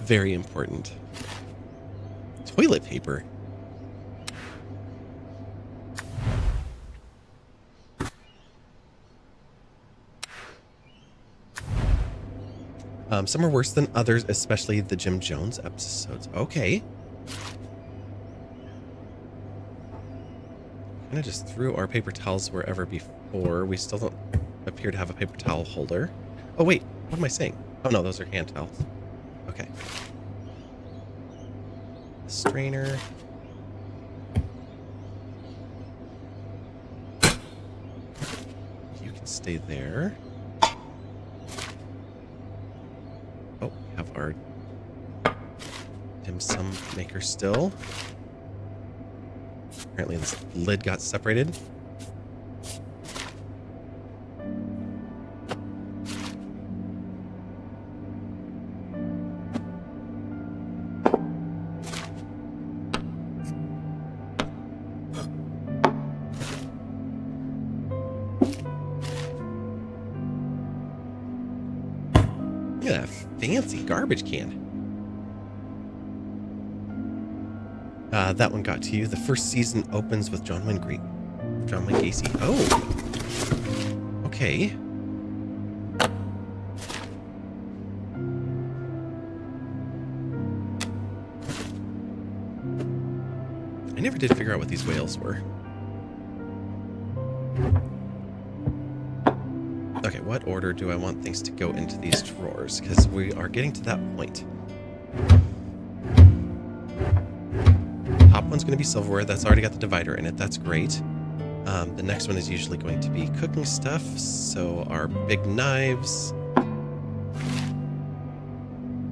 Speaker 1: Very important. Toilet paper. Some are worse than others, especially the Jim Jones episodes. Okay. Kind of just threw our paper towels wherever before. We still don't appear to have a paper towel holder. Oh, wait. What am I saying? Oh, no, those are hand towels. Okay. Strainer. You can stay there. Oh, we have our dim sum maker still. Apparently this lid got separated. Look at that fancy garbage can. That one got to you. The first season opens with John Wayne Gacy. Oh. Okay. I never did figure out what these whales were. Okay, what order do I want things to go into these drawers? Because we are getting to that point. Top one's going to be silverware. That's already got the divider in it. That's great. The next one is usually going to be cooking stuff. So our big knives,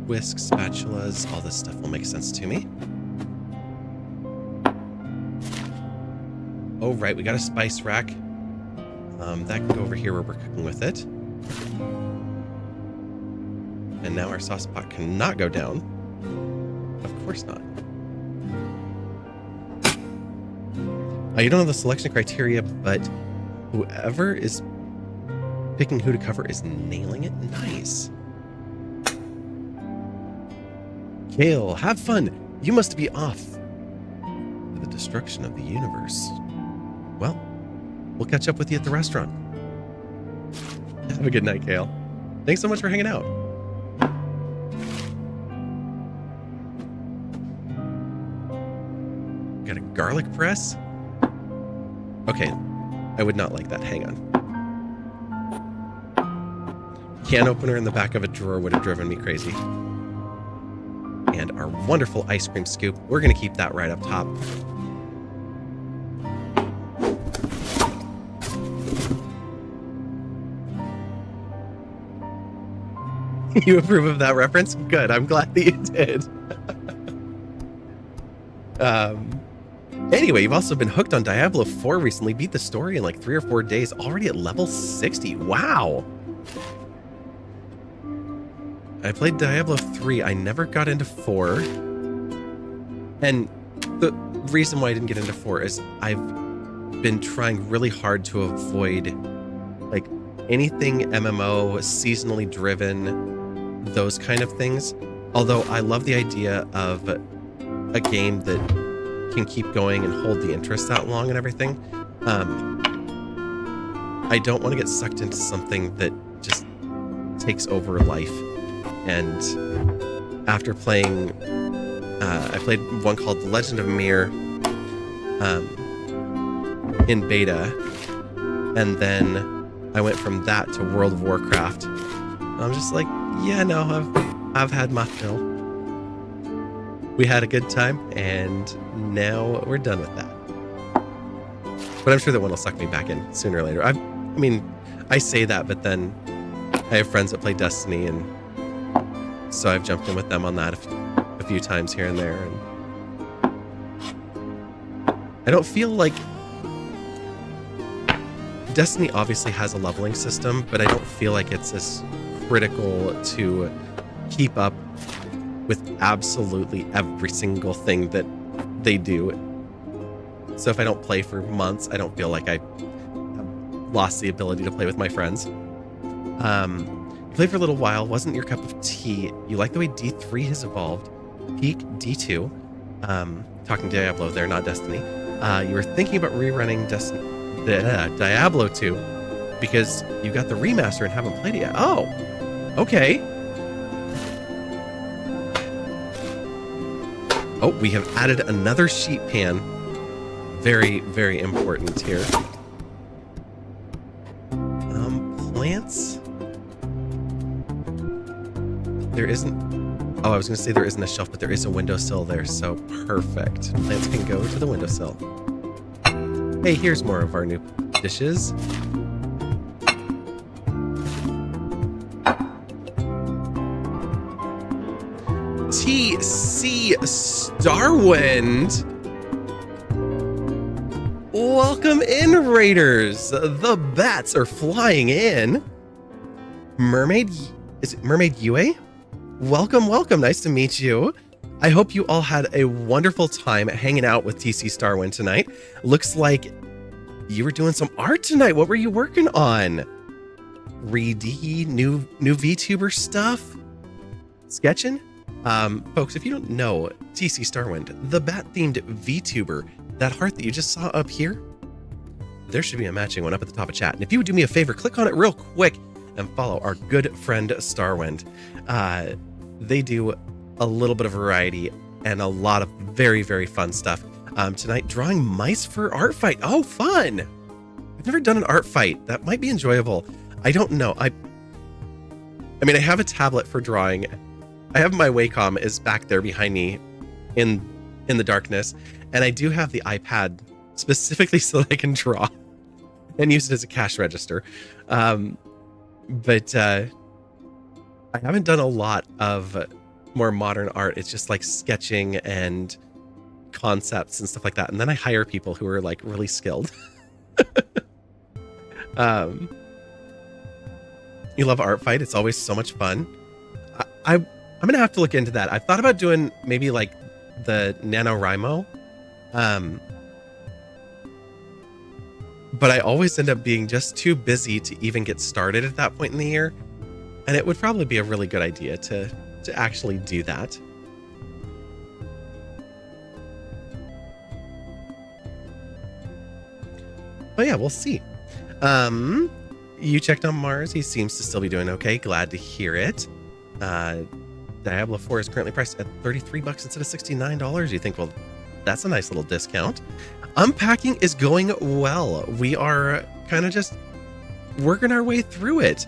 Speaker 1: whisks, spatulas, all this stuff will make sense to me. Oh, right. We got a spice rack. That can go over here where we're cooking with it. And now our sauce pot cannot go down. Of course not. You don't know the selection criteria, but whoever is picking who to cover is nailing it. Nice. Kale, have fun. You must be off to the destruction of the universe. Well, we'll catch up with you at the restaurant. Have a good night, Kale. Thanks so much for hanging out. Got a garlic press? Okay, I would not like that. Hang on. Can opener in the back of a drawer would have driven me crazy. And our wonderful ice cream scoop, we're going to keep that right up top. You approve of that reference? Good. I'm glad that you did. Anyway, you've also been hooked on Diablo 4 recently. Beat the story in like 3 or 4 days. Already at level 60. Wow. I played Diablo 3. I never got into 4. And the reason why I didn't get into 4 is I've been trying really hard to avoid like anything MMO, seasonally driven, those kind of things. Although I love the idea of a game that can keep going and hold the interest that long and everything. I don't want to get sucked into something that just takes over life. And after playing, I played one called The Legend of Mir in beta, and then I went from that to World of Warcraft. I'm just like, yeah, no, I've had my fill. We had a good time, and now we're done with that. But I'm sure that one will suck me back in sooner or later. I mean, I say that, but then I have friends that play Destiny, and so I've jumped in with them on that a few times here and there. And I don't feel like Destiny obviously has a leveling system, but I don't feel like it's as critical to keep up with absolutely every single thing that they do. So if I don't play for months, I don't feel like I have lost the ability to play with my friends. You played for a little while, wasn't your cup of tea. You like the way D3 has evolved. Peak D2. Talking Diablo there, not Destiny. You were thinking about rerunning Diablo 2 because you got the remaster and haven't played it yet. Oh, okay. Oh, we have added another sheet pan. Very, very important here. Plants. There isn't. Oh, I was going to say there isn't a shelf, but there is a windowsill there, so perfect. Plants can go to the windowsill. Hey, here's more of our new dishes. TC Starwind. Welcome in, Raiders. The bats are flying in. Mermaid, is it Mermaid Yue? Welcome, welcome. Nice to meet you. I hope you all had a wonderful time hanging out with TC Starwind tonight. Looks like you were doing some art tonight. What were you working on? Reedy, new VTuber stuff? Sketching? Folks, if you don't know TC Starwind, the bat-themed VTuber, that heart that you just saw up here, there should be a matching one up at the top of chat. And if you would do me a favor, click on it real quick and follow our good friend Starwind. They do a little bit of variety and a lot of very, very fun stuff. Tonight, drawing mice for art fight. Oh, fun! I've never done an art fight. That might be enjoyable. I don't know. I mean, I have a tablet for drawing. I have my Wacom is back there behind me in the darkness, and I do have the iPad specifically so that I can draw and use it as a cash register. But I haven't done a lot of more modern art. It's just like sketching and concepts and stuff like that. And then I hire people who are like really skilled. You love art fight. It's always so much fun. I'm going to have to look into that. I've thought about doing maybe like the NaNoWriMo. But I always end up being just too busy to even get started at that point in the year. And it would probably be a really good idea to actually do that. But yeah, we'll see. You checked on Mars. He seems to still be doing okay. Glad to hear it. Diablo 4 is currently priced at $33 instead of $69. You think, well, that's a nice little discount. Unpacking is going well. We are kind of just working our way through it.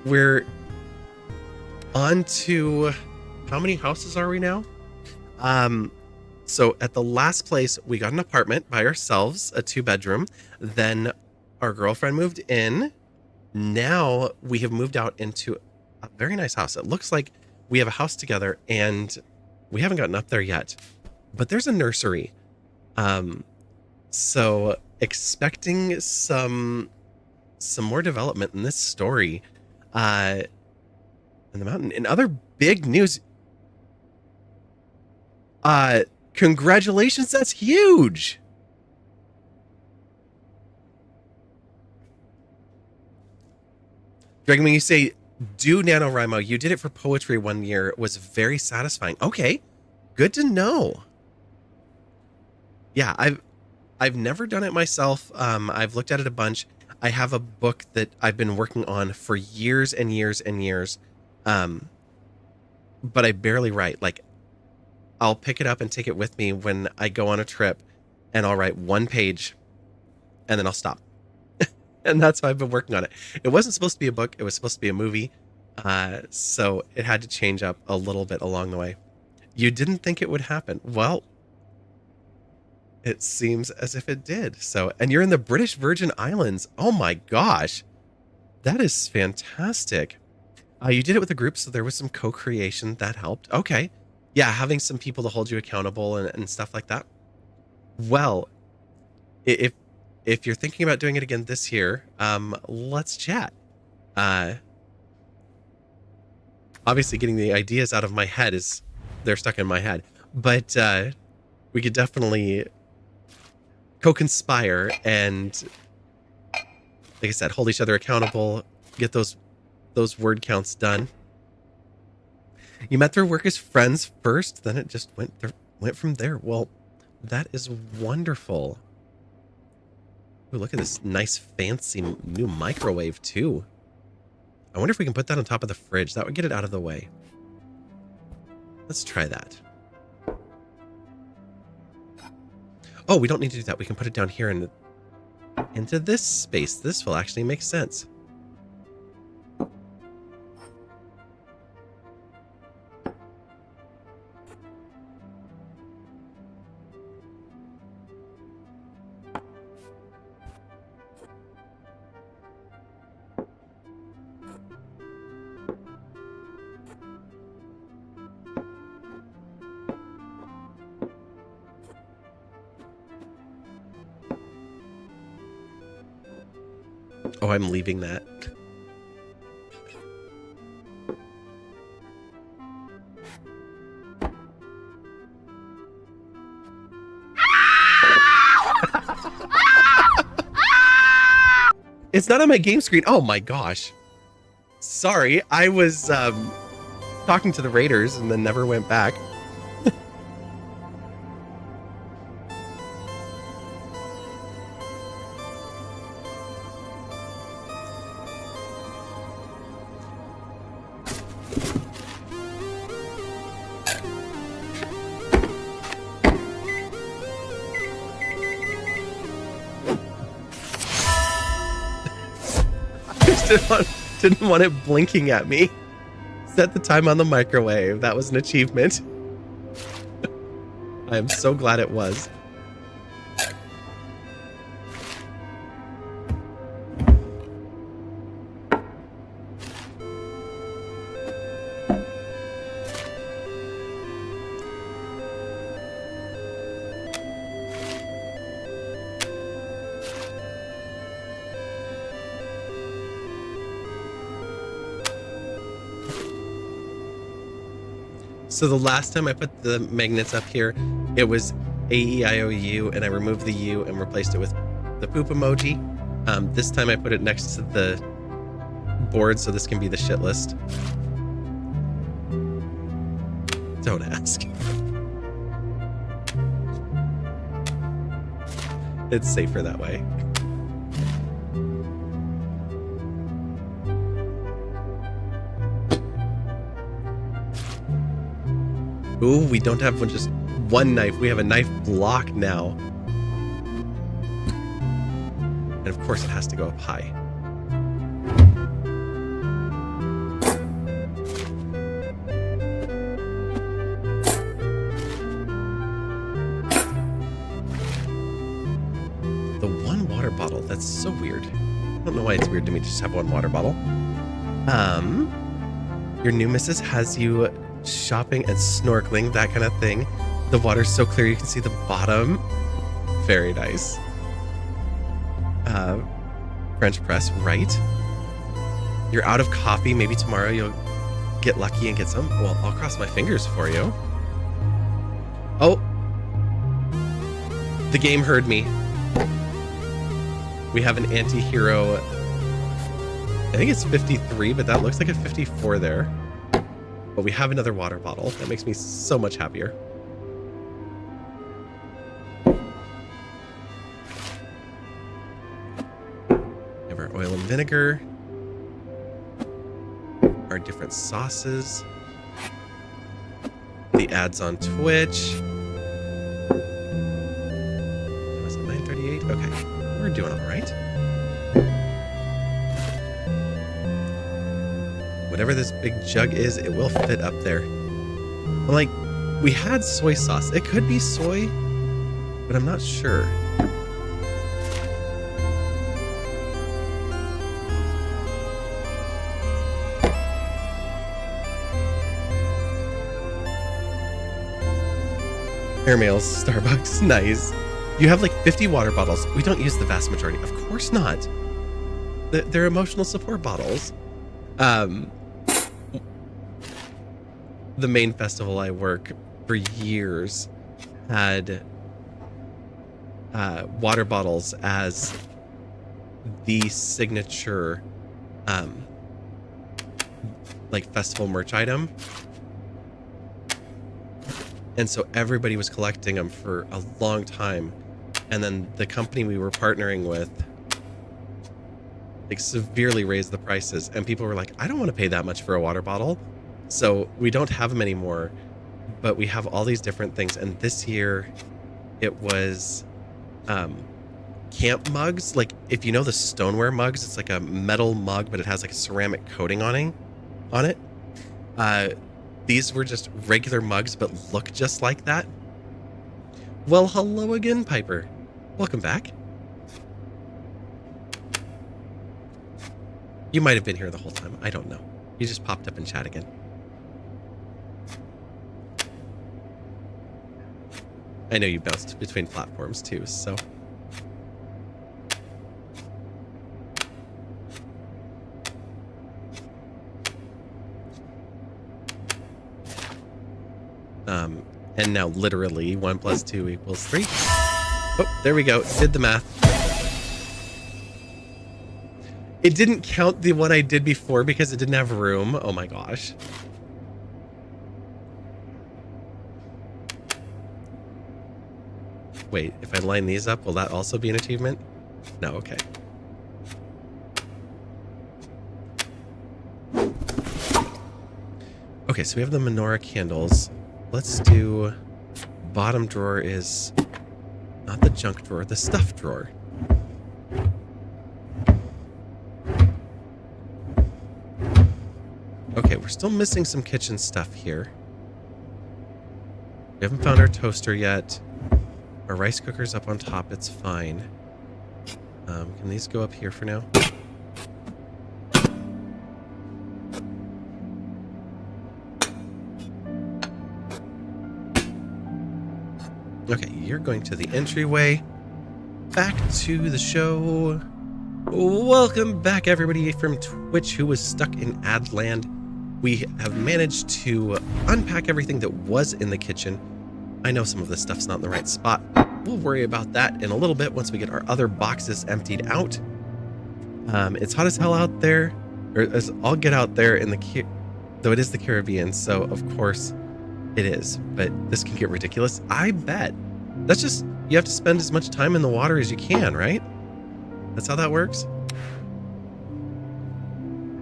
Speaker 1: We're on to, how many houses are we now? So at the last place, we got an apartment by ourselves, a 2-bedroom. Then our girlfriend moved in. Now we have moved out into a very nice house. It looks like we have a house together and we haven't gotten up there yet, but there's a nursery. So expecting some more development in this story, in the mountain. In other big news, congratulations, that's huge. Dragon, when you say do NaNoWriMo, you did it for poetry one year. It was very satisfying. Okay, good to know. Yeah, I've never done it myself. I've looked at it a bunch. I have a book that I've been working on for years and years and years. But I barely write. Like, I'll pick it up and take it with me when I go on a trip, and I'll write one page and then I'll stop. And that's why I've been working on it. It wasn't supposed to be a book. It was supposed to be a movie. So it had to change up a little bit along the way. You didn't think it would happen. Well, it seems as if it did. So, and you're in the British Virgin Islands. Oh my gosh. That is fantastic. You did it with a group, so there was some co-creation that helped. Okay. Yeah, having some people to hold you accountable and stuff like that. Well, if if you're thinking about doing it again this year, let's chat. Uh, Obviously, getting the ideas out of my head is they're stuck in my head, but we could definitely co-conspire and, like I said, hold each other accountable. Get those word counts done. You met through work as friends first, then it just went from there. Well, that is wonderful. Ooh, look at this nice fancy new microwave too. I wonder if we can put that on top of the fridge. That would get it out of the way. Let's try that. Oh, we don't need to do that. We can put it down here and into this space. This will actually make sense. Oh, I'm leaving that. It's not on my game screen. Oh my gosh. Sorry, I was talking to the Raiders and then never went back. Didn't want it blinking at me. Set the time on the microwave. That was an achievement. I am so glad it was. So the last time I put the magnets up here, it was A-E-I-O-U, and I removed the U and replaced it with the poop emoji. This time I put it next to the board, so this can be the shit list. Don't ask. It's safer that way. Ooh, we don't have just one knife. We have a knife block now. And of course it has to go up high. The one water bottle. That's so weird. I don't know why it's weird to me to just have one water bottle. Your new missus has you shopping and snorkeling, that kind of thing. The water's so clear you can see the bottom. Very nice. French press, right? You're out of coffee. Maybe tomorrow you'll get lucky and get some. Well, I'll cross my fingers for you. Oh, the game heard me. We have an anti-hero. I think it's 53, but that looks like a 54 there. But we have another water bottle. That makes me so much happier. We have our oil and vinegar. Our different sauces. The ads on Twitch. Was it 9:38? Okay. We're doing all right. Whatever this big jug is, it will fit up there. I'm like, we had soy sauce. It could be soy, but I'm not sure. Airmails, Starbucks, nice. You have like 50 water bottles. We don't use the vast majority. Of course not. They're emotional support bottles. The main festival I work for years had water bottles as the signature like festival merch item. And so everybody was collecting them for a long time. And then the company we were partnering with like severely raised the prices, and people were like, I don't want to pay that much for a water bottle. So we don't have them anymore, but we have all these different things. And this year it was camp mugs. Like if you know the stoneware mugs, it's like a metal mug, but it has like a ceramic coating on it. These were just regular mugs, but look just like that. Well, hello again, Piper. Welcome back. You might have been here the whole time. I don't know. You just popped up in chat again. I know you bounced between platforms too, so. And now literally 1 + 2 = 3. Oh, there we go. Did the math. It didn't count the one I did before because it didn't have room. Oh my gosh. Wait, if I line these up, will that also be an achievement? No, okay. Okay, so we have the menorah candles. Let's do bottom drawer is not the junk drawer, the stuff drawer. Okay, we're still missing some kitchen stuff here. We haven't found our toaster yet. Our rice cooker's up on top, it's fine. Can these go up here for now? Okay, you're going to the entryway. Back to the show. Welcome back, everybody from Twitch who was stuck in ad land. We have managed to unpack everything that was in the kitchen. I know some of this stuff's not in the right spot. We'll worry about that in a little bit once we get our other boxes emptied out. It's hot as hell out there, or as I'll get out there in the though it is the Caribbean, so of course it is. But this can get ridiculous. I bet. That's just, you have to spend as much time in the water as you can, right? That's how that works.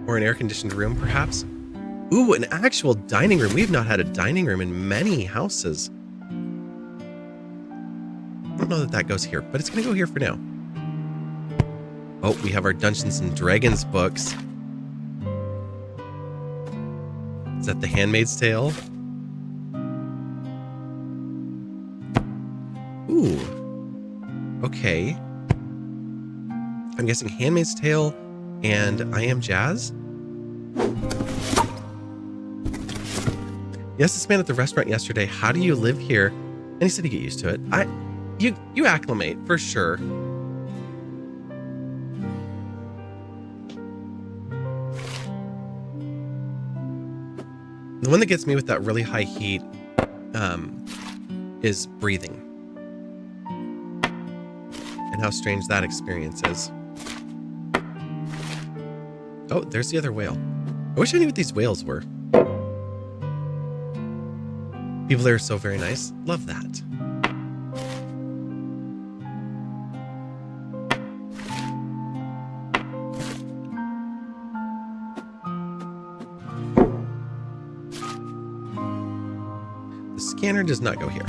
Speaker 1: Or an air-conditioned room, perhaps. Ooh, an actual dining room. We've not had a dining room in many houses. I don't know that that goes here, but it's going to go here for now. Oh, we have our Dungeons and Dragons books. Is that The Handmaid's Tale? Ooh. Okay. I'm guessing Handmaid's Tale and I Am Jazz? Yes, this man at the restaurant yesterday, how do you live here? And he said he get used to it. You acclimate, for sure. The one that gets me with that really high heat is breathing. And how strange that experience is. Oh, there's the other whale. I wish I knew what these whales were. People there are so very nice. Love that. The scanner does not go here.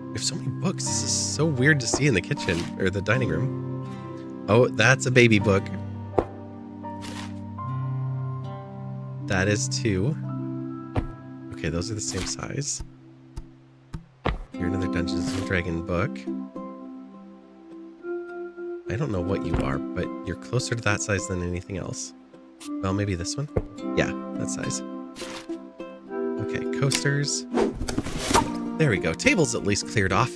Speaker 1: We have so many books. This is so weird to see in the kitchen or the dining room. Oh, that's a baby book. That is two. Okay, those are the same size. You're another Dungeons and Dragon book. I don't know what you are, but you're closer to that size than anything else. Well, maybe this one? Yeah, that size. Okay, coasters. There we go. Table's at least cleared off.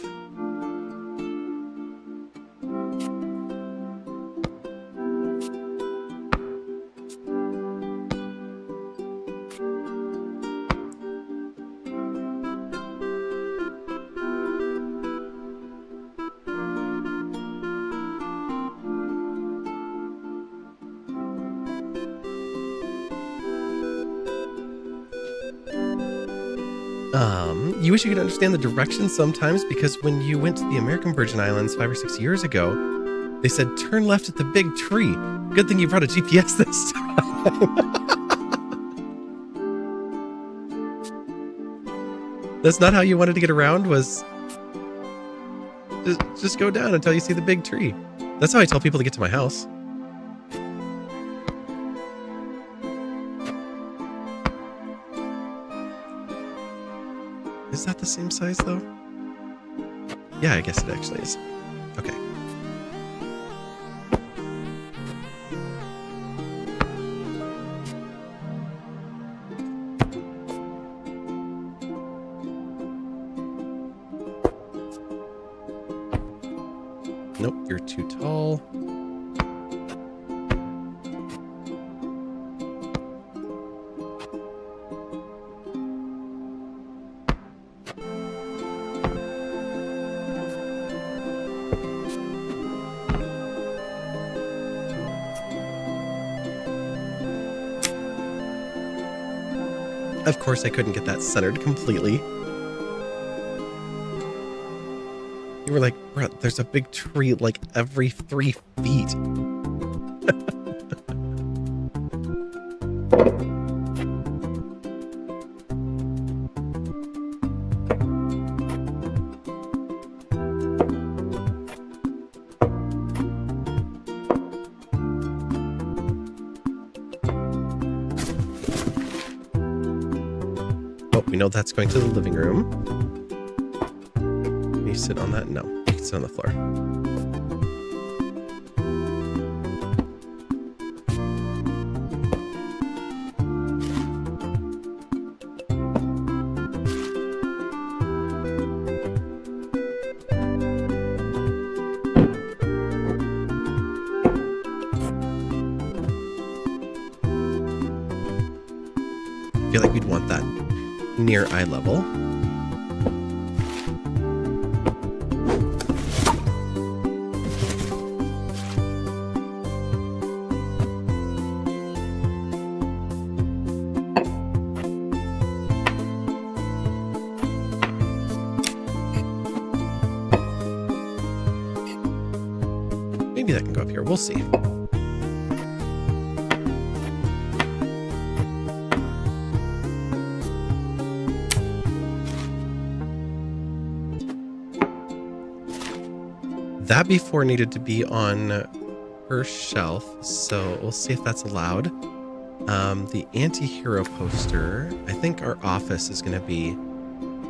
Speaker 1: You wish you could understand the directions sometimes, because when you went to the American Virgin Islands 5 or 6 years ago, they said turn left at the big tree. Good thing you brought a GPS this time. That's not how you wanted to get around, was just go down until you see the big tree. That's how I tell people to get to my house. Is that the same size, though? Yeah, I guess it actually is. Okay. Nope, you're too tall. Of course, I couldn't get that centered completely. You were like, bro, there's a big tree like every 3 feet. Oh, we know that's going to the living room. Can you sit on that? No, you can sit on the floor. I feel like we'd want that near eye level. Maybe that can go up here. We'll see. That before needed to be on her shelf, so we'll see if that's allowed. The anti-hero poster, I think our office is going to be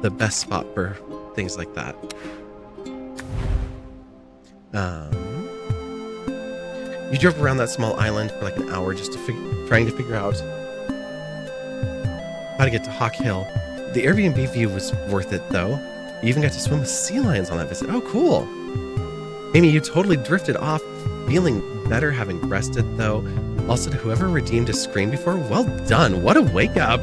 Speaker 1: the best spot for things like that. You drove around that small island for like an hour just to trying to figure out how to get to Hawk Hill. The Airbnb view was worth it, though. You even got to swim with sea lions on that visit. Oh, cool. Amy, you totally drifted off, feeling better having rested, though. Also, to whoever redeemed a scream before, well done. What a wake up.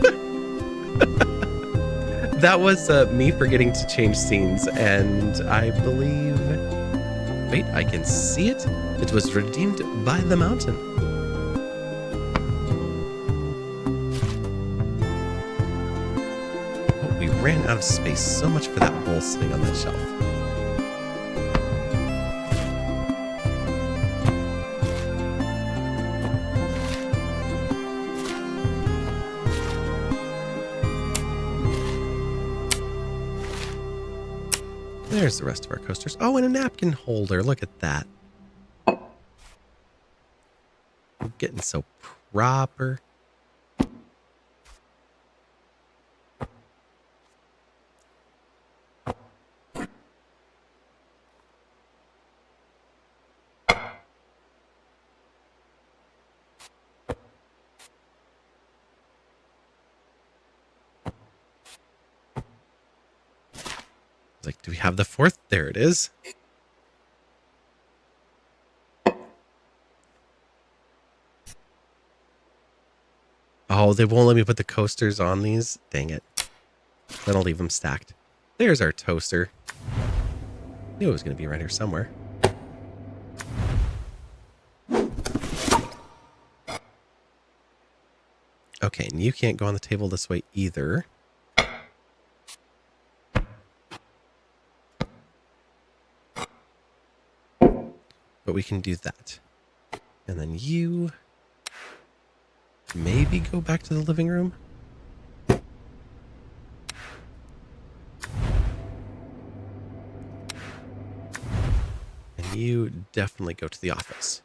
Speaker 1: That was me forgetting to change scenes, and I believe... Wait, I can see it. It was redeemed by the mountain. Oh, we ran out of space. So much for that bowl sitting on that shelf. There's the rest of our coasters. Oh, and a napkin holder. Look at that. We're getting so proper. It's like, do we have the fourth? There it is. Oh, they won't let me put the coasters on these. Dang it. Then I'll leave them stacked. There's our toaster. Knew it was going to be right here somewhere. Okay, and you can't go on the table this way either. But we can do that. And then you maybe go back to the living room. And you definitely go to the office.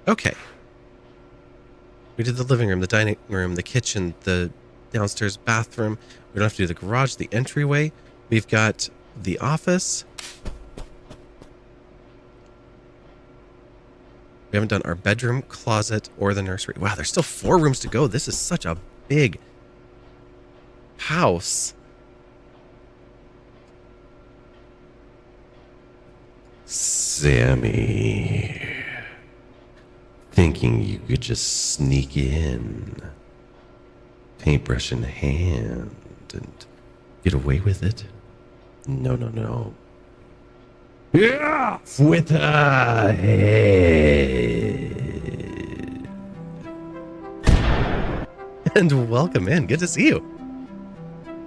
Speaker 1: Okay. We did the living room, the dining room, the kitchen, the downstairs bathroom. We don't have to do the garage, the entryway. We've got the office. We haven't done our bedroom, closet, or the nursery. Wow, there's still 4 rooms to go. This is such a big house. Sammy. Thinking you could just sneak in, paintbrush in hand, and get away with it? No, no, no. Yeah, with a head. And welcome in. Good to see you.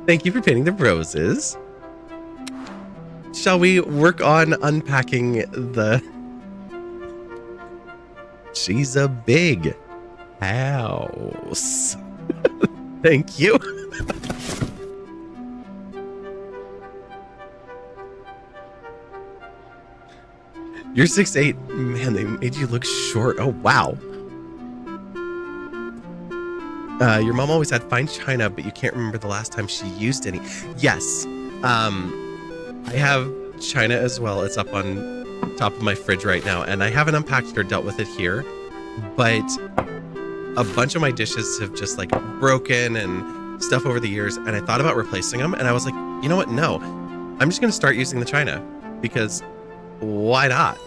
Speaker 1: Thank you for painting the roses. Shall we work on unpacking the... She's a big house. Thank you. You're 6'8". Man, they made you look short. Oh, wow. Your mom always had fine china, but you can't remember the last time she used any. Yes. I have china as well. It's up on top of my fridge right now, and I haven't unpacked it or dealt with it here, but a bunch of my dishes have just like broken and stuff over the years, and I thought about replacing them, and I was like, you know what? No. I'm just going to start using the china, because why not?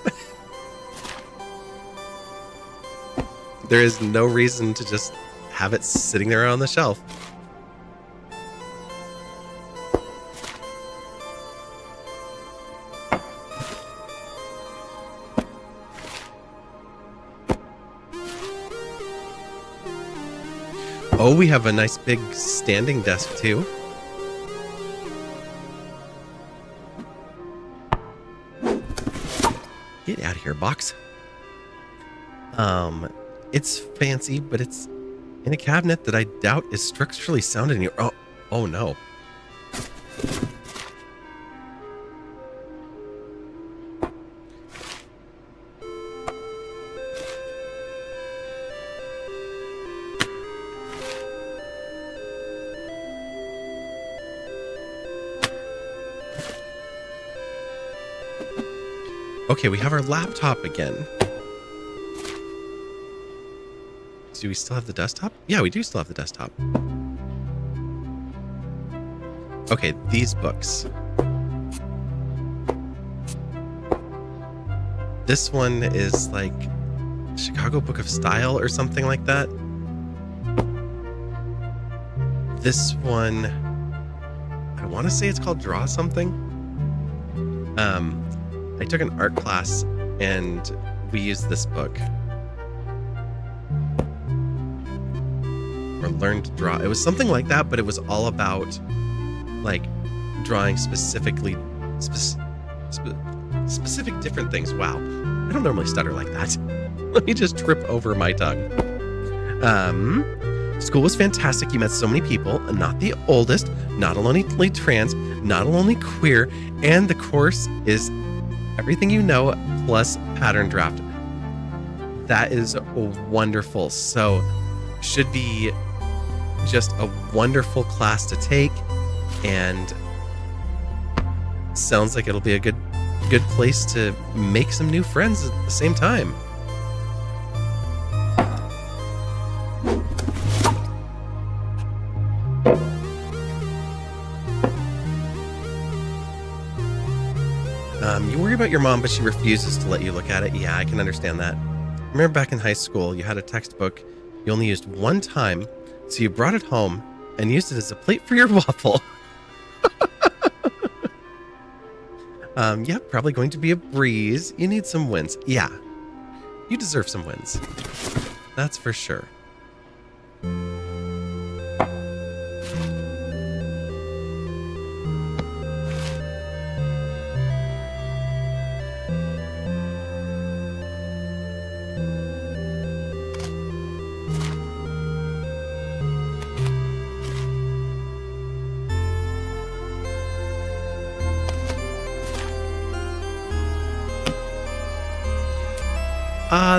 Speaker 1: There is no reason to just have it sitting there on the shelf. Oh, we have a nice big standing desk too. Get out of here, box. It's fancy, but it's in a cabinet that I doubt is structurally sound in here. Oh no. Okay, we have our laptop again. Do we still have the desktop? Yeah, we do still have the desktop. Okay, these books. This one is like Chicago Book of Style or something like that. This one, I want to say it's called Draw Something. I took an art class and we used this book. Or learned to draw. It was something like that, but it was all about like drawing specifically specific different things. Wow. I don't normally stutter like that. Let me just trip over my tongue. School was fantastic. You met so many people. Not the oldest, not only trans, not only queer, and the course is everything you know plus pattern draft. That is wonderful. So should be just a wonderful class to take, and sounds like it'll be a good place to make some new friends at the same time. worry about your mom, but she refuses to let you look at it. Yeah, I can understand that. Remember back in high school, you had a textbook you only used one time, so you brought it home and used it as a plate for your waffle. Yeah, probably going to be a breeze. You need some wins. Yeah, you deserve some wins. That's for sure.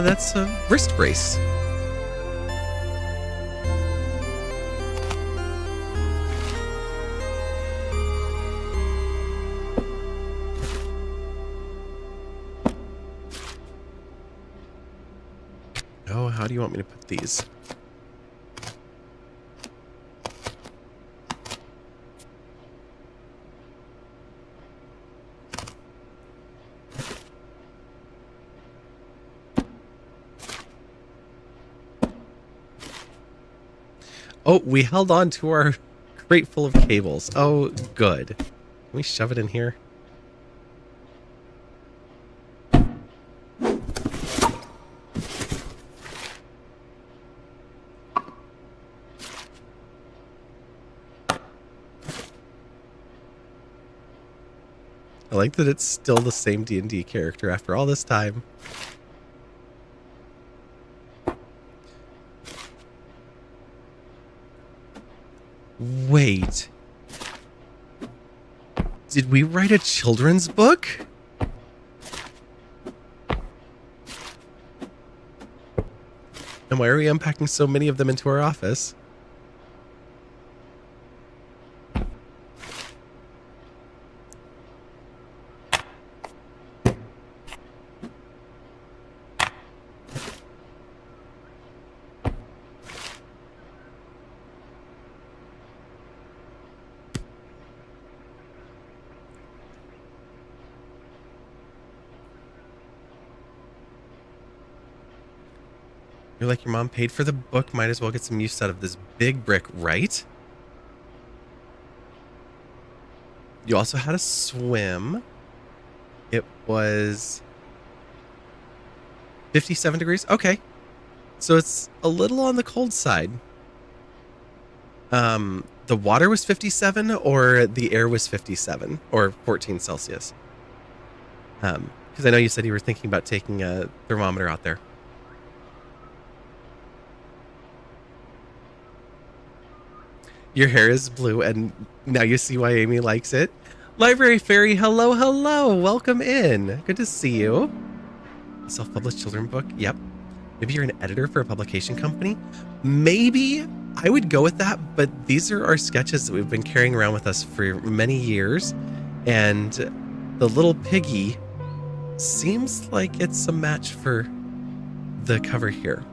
Speaker 1: That's a wrist brace. Oh, how do you want me to put these? Oh, we held on to our crate full of cables. Oh, good. Can we shove it in here? I like that it's still the same D&D character after all this time. Wait. Did we write a children's book? And why are we unpacking so many of them into our office? You're like, your mom paid for the book, might as well get some use out of this big brick, right? You also had a swim. It was 57 degrees. Okay. So it's a little on the cold side. The water was 57 or the air was 57 or 14 Celsius. Because I know you said you were thinking about taking a thermometer out there. Your hair is blue, and now you see why Amy likes it. Library Fairy, hello, hello. Welcome in. Good to see you. Self-published children book. Yep. Maybe you're an editor for a publication company. Maybe I would go with that, but these are our sketches that we've been carrying around with us for many years. And the little piggy seems like it's a match for the cover here.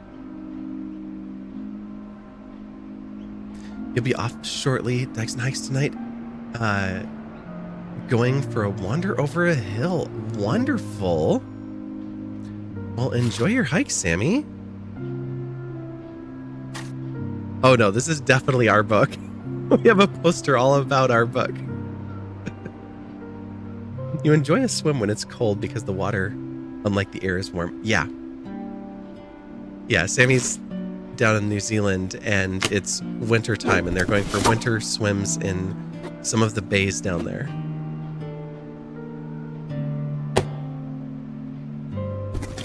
Speaker 1: You'll be off shortly. Dice and hikes tonight. Going for a wander over a hill. Wonderful. Well, enjoy your hike, Sammy. Oh no, this is definitely our book. We have a poster all about our book. You enjoy a swim when it's cold because the water, unlike the air, is warm. Yeah. Yeah, Sammy's down in New Zealand and it's winter time and they're going for winter swims in some of the bays down there.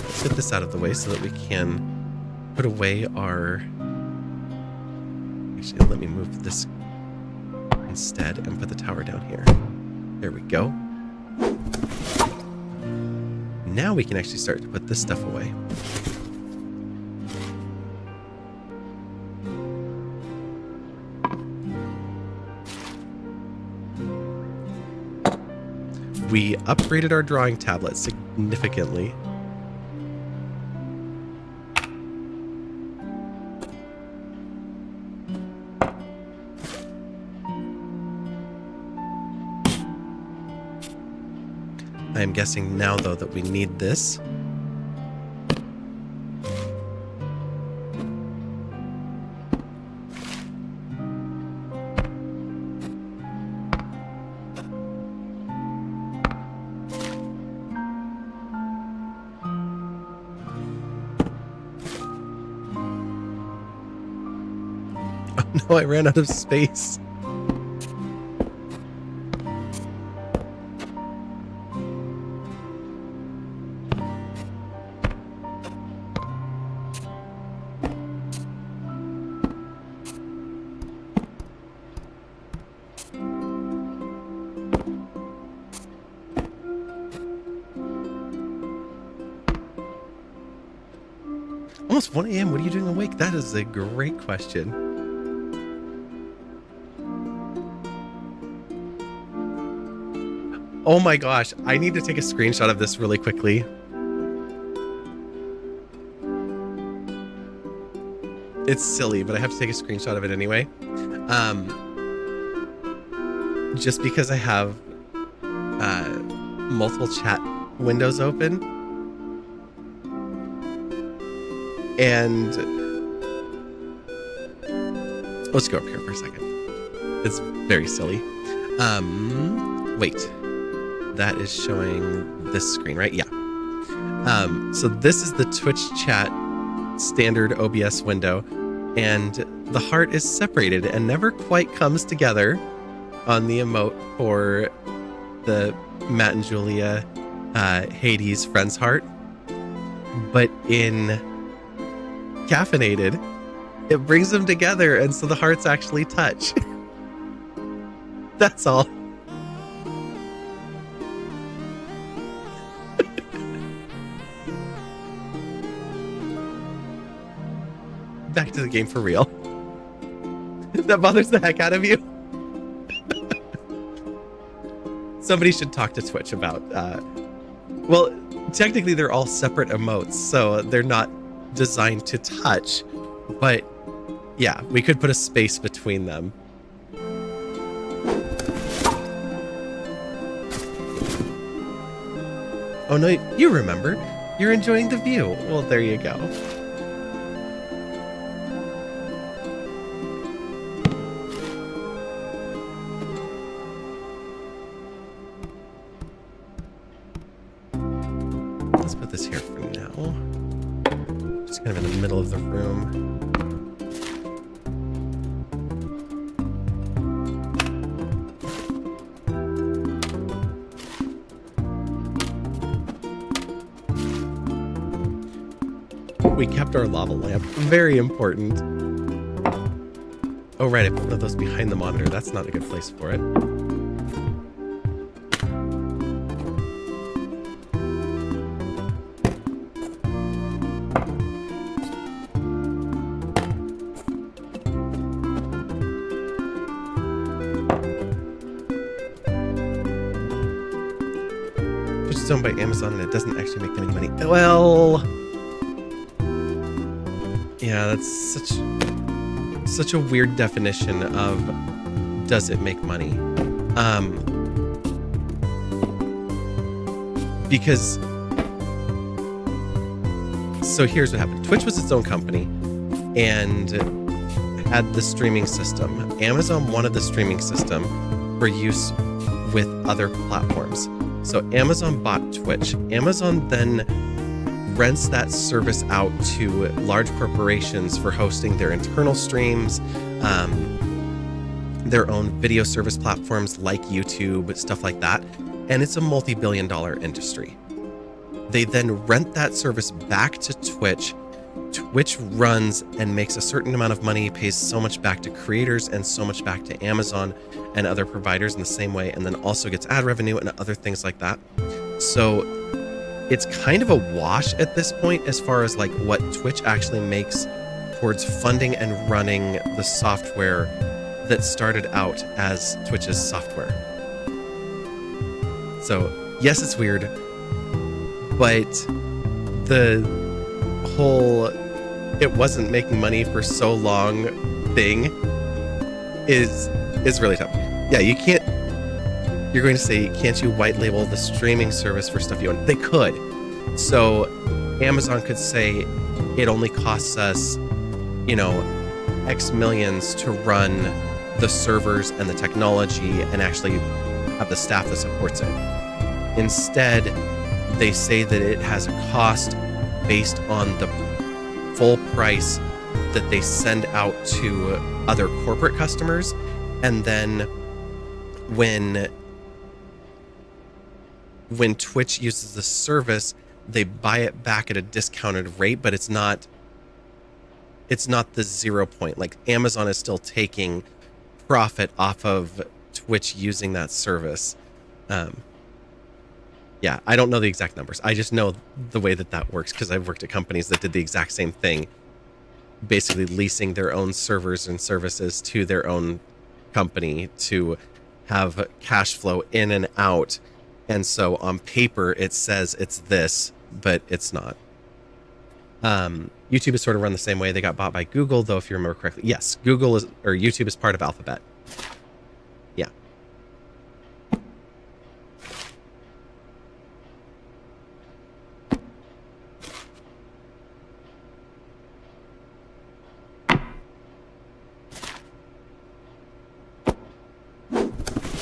Speaker 1: Let's get this out of the way so that we can put away our... Actually, let me move this instead and put the tower down here. There we go. Now we can actually start to put this stuff away. We upgraded our drawing tablet significantly. I'm guessing now, though, that we need this. Oh no, I ran out of space. Almost 1 a.m. What are you doing awake? That is a great question. Oh my gosh, I need to take a screenshot of this really quickly. It's silly, but I have to take a screenshot of it anyway. Just because I have multiple chat windows open. And let's go up here for a second. It's very silly. Wait. That is showing this screen, right? Yeah. So this is the Twitch chat standard OBS window, and the heart is separated and never quite comes together on the emote for the Matt and Julia Hades friends heart. But in Caffeinated, it brings them together, and so the hearts actually touch. That's all. Back to the game for real. That bothers the heck out of you. Somebody should talk to Twitch about well, technically they're all separate emotes, so they're not designed to touch, but yeah, we could put a space between them. Oh no, you remember. You're enjoying the view. Well, there you go. Let's put this here for now. Just kind of in the middle of the room. We kept our lava lamp. Very important. Oh, right. I put one of those behind the monitor. That's not a good place for it. Which is owned by Amazon and it doesn't actually make them any money. Well... yeah, that's such a weird definition of does it make money? Because so here's what happened. Twitch was its own company and had the streaming system. Amazon wanted the streaming system for use with other platforms. So Amazon bought Twitch. Amazon then rents that service out to large corporations for hosting their internal streams, their own video service platforms like YouTube, stuff like that. And it's a multi-billion-dollar industry. They then rent that service back to Twitch. Twitch runs and makes a certain amount of money, pays so much back to creators and so much back to Amazon and other providers in the same way, and then also gets ad revenue and other things like that. So it's kind of a wash at this point as far as like what Twitch actually makes towards funding and running the software that started out as Twitch's software. So yes, it's weird, but the whole it wasn't making money for so long thing is really tough. Yeah, you can't You're going to say, can't you white label the streaming service for stuff you own? They could. So Amazon could say it only costs us, X millions to run the servers and the technology and actually have the staff that supports it. Instead, they say that it has a cost based on the full price that they send out to other corporate customers. And then when Twitch uses the service, they buy it back at a discounted rate, but it's not the 0 point. Like Amazon is still taking profit off of Twitch using that service. Yeah, I don't know the exact numbers. I just know the way that works because I've worked at companies that did the exact same thing, basically leasing their own servers and services to their own company to have cash flow in and out. And so on paper, it says it's this, but it's not. YouTube is sort of run the same way. They got bought by Google, though, if you remember correctly. Yes, YouTube is part of Alphabet. Yeah.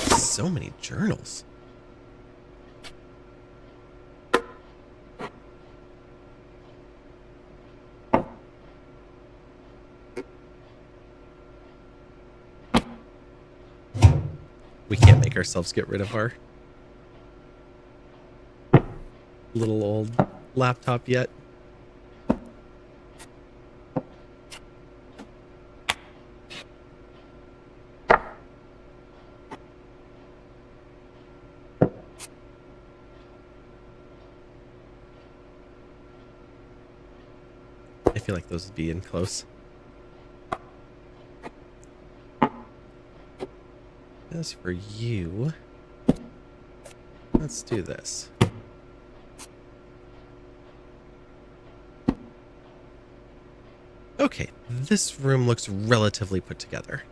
Speaker 1: So many journals. We can't make ourselves get rid of our little old laptop yet. I feel like those would be in close. As for you, let's do this. Okay, this room looks relatively put together.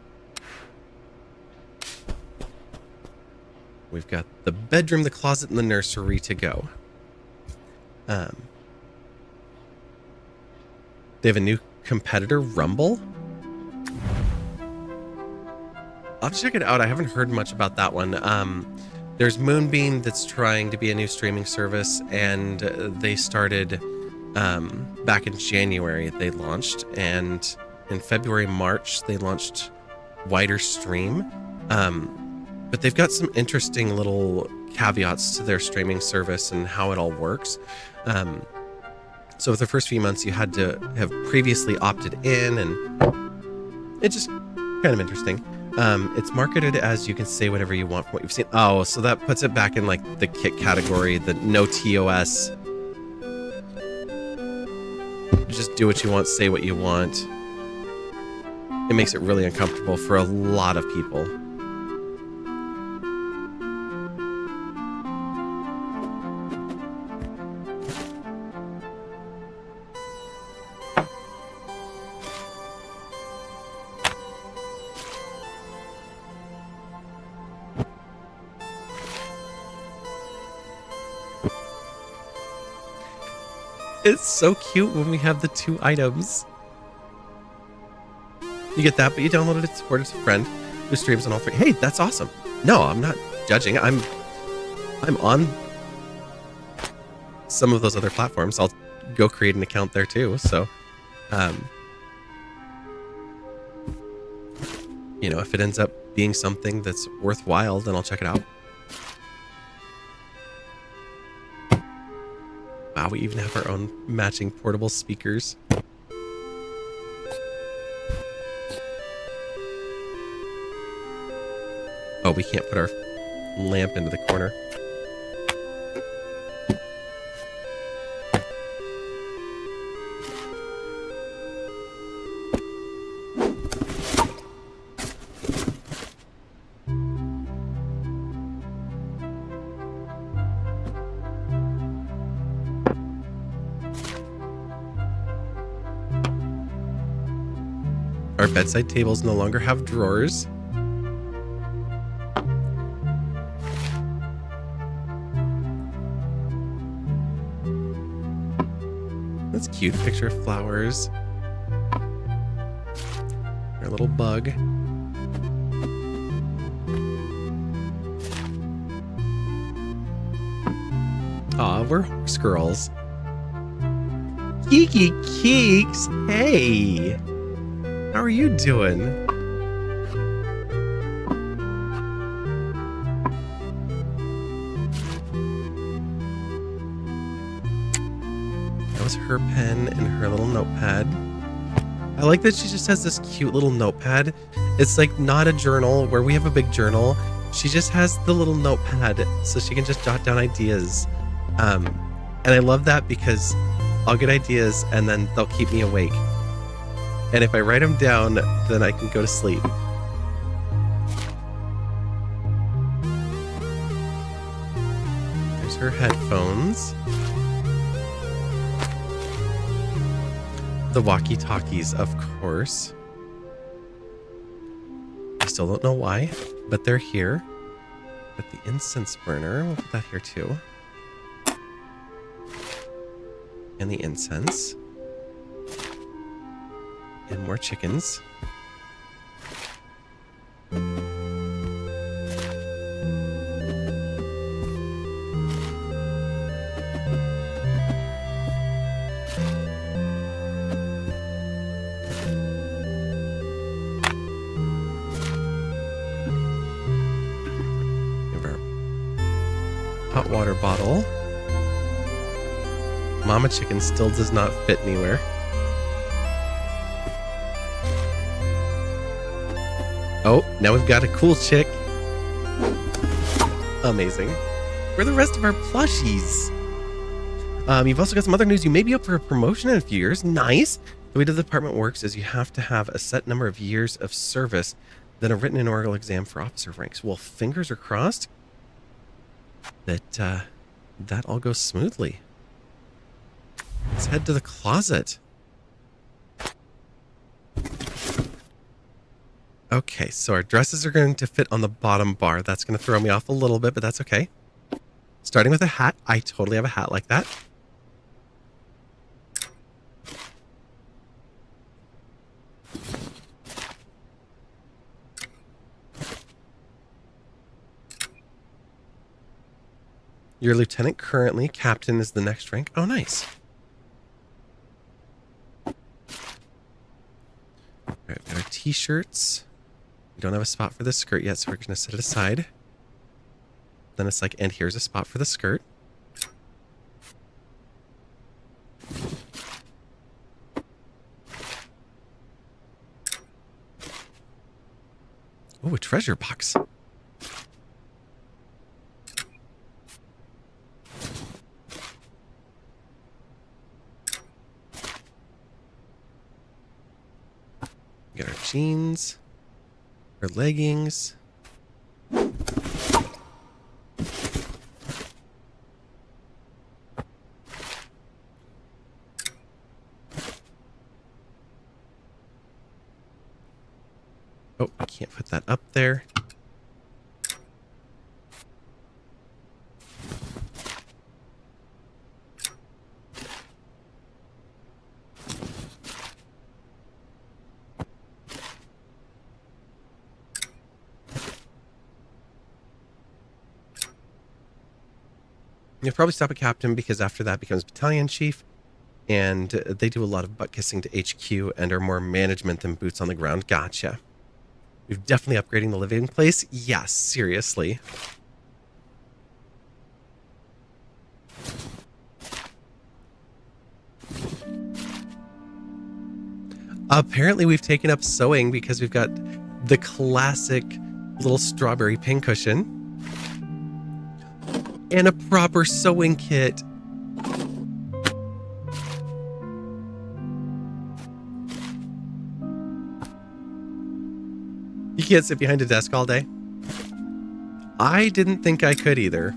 Speaker 1: We've got the bedroom, the closet, and the nursery to go. They have a new competitor, Rumble. I'll have to check it out. I haven't heard much about that one. There's Moonbeam that's trying to be a new streaming service, and they started back in January. They launched, and in February, March, they launched Wider Stream. But they've got some interesting little caveats to their streaming service and how it all works. So with the first few months, you had to have previously opted in, and it's just kind of interesting. It's marketed as you can say whatever you want from what you've seen. Oh, so that puts it back in like the kit category, the no TOS. Just do what you want, say what you want. It makes it really uncomfortable for a lot of people. It's so cute when we have the two items. You get that, but you downloaded it, supported a friend who streams on all three. Hey, that's awesome. No, I'm not judging. I'm on some of those other platforms. I'll go create an account there too. So, if it ends up being something that's worthwhile, then I'll check it out. Wow, we even have our own matching portable speakers. Oh, we can't put our lamp into the corner. Our bedside tables no longer have drawers. cute. Picture of flowers. Our little bug. Aw, we're horse girls. Geeky Keeks, hey! How are you doing? That was her pen and her little notepad. I like that she just has this cute little notepad. It's like not a journal where we have a big journal. She just has the little notepad so she can just jot down ideas. And I love that because I'll get ideas and then they'll keep me awake. And if I write them down, then I can go to sleep. There's her headphones. The walkie-talkies, of course. I still don't know why, but they're here. But the incense burner, we'll put that here too. And the incense. And more chickens. Give her a hot water bottle. Mama chicken still does not fit anywhere. Oh, now we've got a cool chick. Amazing. Where are the rest of our plushies? You've also got some other news. You may be up for a promotion in a few years. Nice. The way the department works is you have to have a set number of years of service, then a written and oral exam for officer ranks. Well, fingers are crossed that that all goes smoothly. Let's head to the closet. Okay, so our dresses are going to fit on the bottom bar. That's going to throw me off a little bit, but that's okay. Starting with a hat. I totally have a hat like that. You're lieutenant currently. Captain is the next rank. Oh, nice. All right, we've got our t-shirts. We don't have a spot for the skirt yet, so we're going to set it aside. Then it's like, and here's a spot for the skirt. Oh, a treasure box. Got our jeans, our leggings. Oh, I can't put that up there. You'll probably stop at captain because after that becomes battalion chief, and they do a lot of butt kissing to HQ and are more management than boots on the ground. Gotcha. We're definitely upgrading the living place. Yes, seriously. Apparently we've taken up sewing because we've got the classic little strawberry pincushion. And a proper sewing kit. You can't sit behind a desk all day. I didn't think I could either.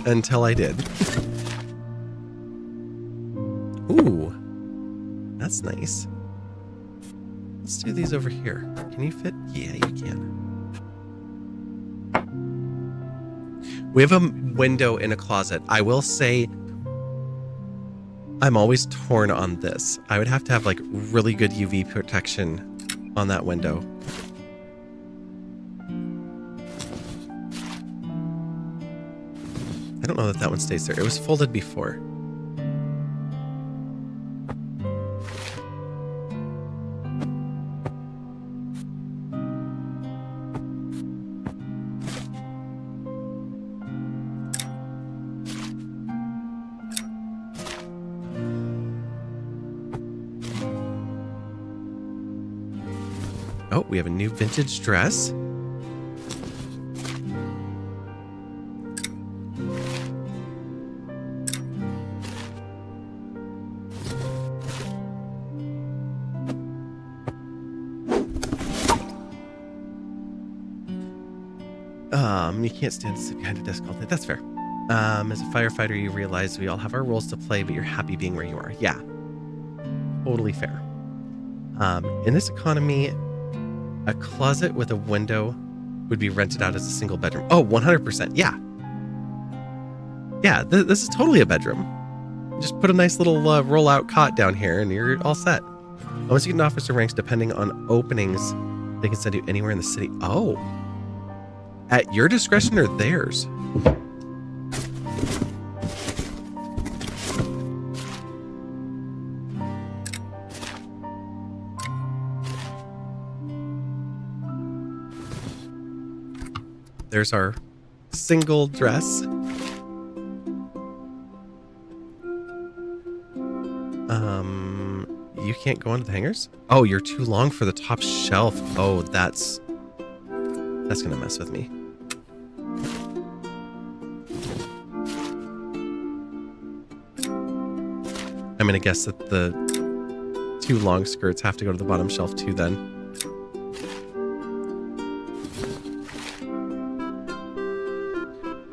Speaker 1: Until I did. Ooh. That's nice. Let's do these over here. Can you fit? Yeah, you can. We have a window in a closet. I will say, I'm always torn on this. I would have to have like really good UV protection on that window. I don't know that one stays there. It was folded before. Oh, we have a new vintage dress. You can't stand to sit behind a desk all day. That's fair. As a firefighter, you realize we all have our roles to play, but you're happy being where you are. Yeah. Totally fair. In this economy, a closet with a window would be rented out as a single bedroom. Oh, 100%. Yeah. Yeah, this is totally a bedroom. Just put a nice little roll-out cot down here and you're all set. Once you get in officer ranks, depending on openings, they can send you anywhere in the city. Oh. At your discretion or theirs? There's our single dress. You can't go onto the hangers? Oh, you're too long for the top shelf. Oh, that's gonna mess with me. I'm gonna guess that the two long skirts have to go to the bottom shelf too then.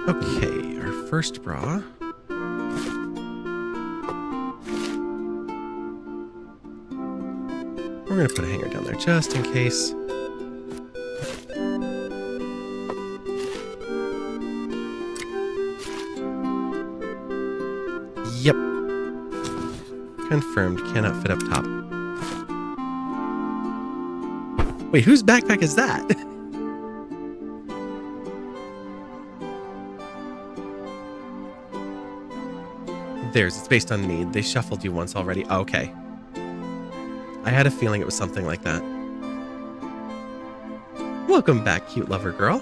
Speaker 1: Okay, our first bra. We're gonna put a hanger down there just in case. Yep. Confirmed. Cannot fit up top. Wait, whose backpack is that? Theirs. It's based on need. They shuffled you once already. Oh, okay. I had a feeling it was something like that. Welcome back, cute lover girl.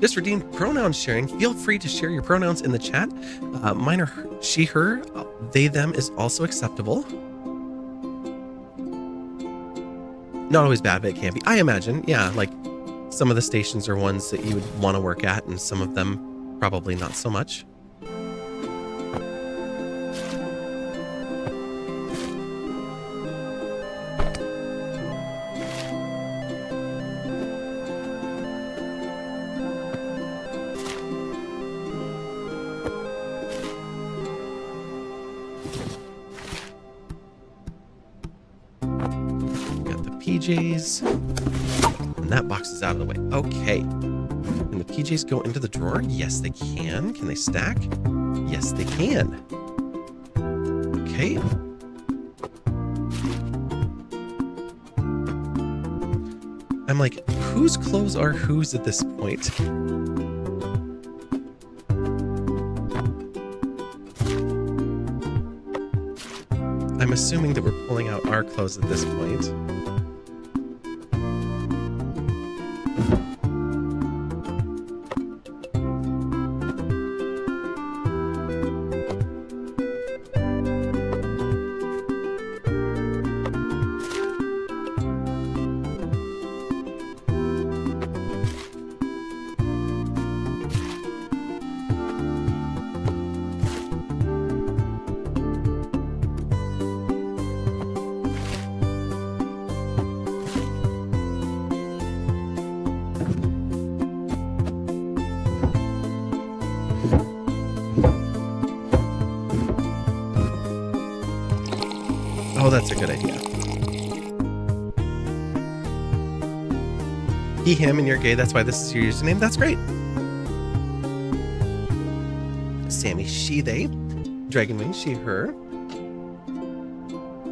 Speaker 1: Just redeemed pronoun sharing. Feel free to share your pronouns in the chat. Mine are she, her. They, them is also acceptable. Not always bad, but it can be. I imagine, yeah, like some of the stations are ones that you would want to work at, and some of them probably not so much. PJs, and that box is out of the way. Okay. Can the PJs go into the drawer? Yes, they can. Can they stack? Yes, they can. Okay. I'm like, whose clothes are whose at this point? I'm assuming that we're pulling out our clothes at this point. Oh, that's a good idea. He, him, and you're gay. That's why this is your username. That's great. Sammy, she, they. Dragonwing, she, her.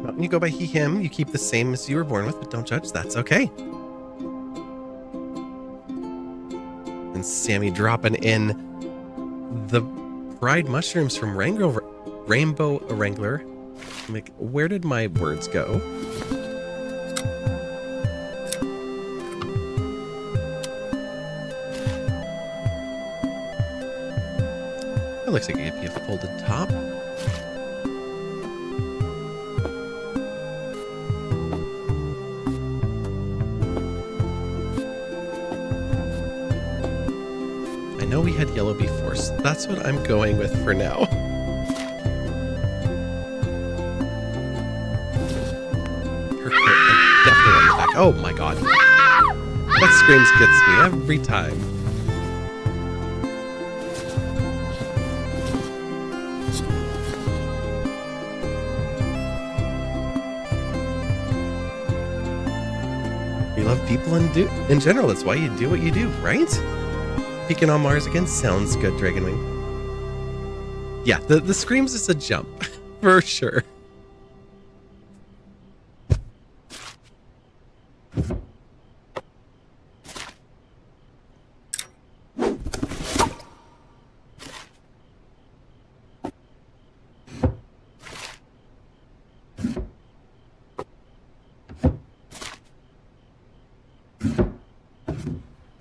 Speaker 1: When you go by he, him, you keep the same as you were born with, but don't judge. That's okay. And Sammy dropping in the fried mushrooms from Rainbow Wrangler. Like, where did my words go? It looks like it could be a folded top. I know we had yellow before, so that's what I'm going with for now. Her foot, I definitely want the back. Oh my god. That screams gets me every time. You love people in general. That's why you do what you do, right? Peeking on Mars again sounds good, Dragonwing. Yeah, the screams is a jump, for sure.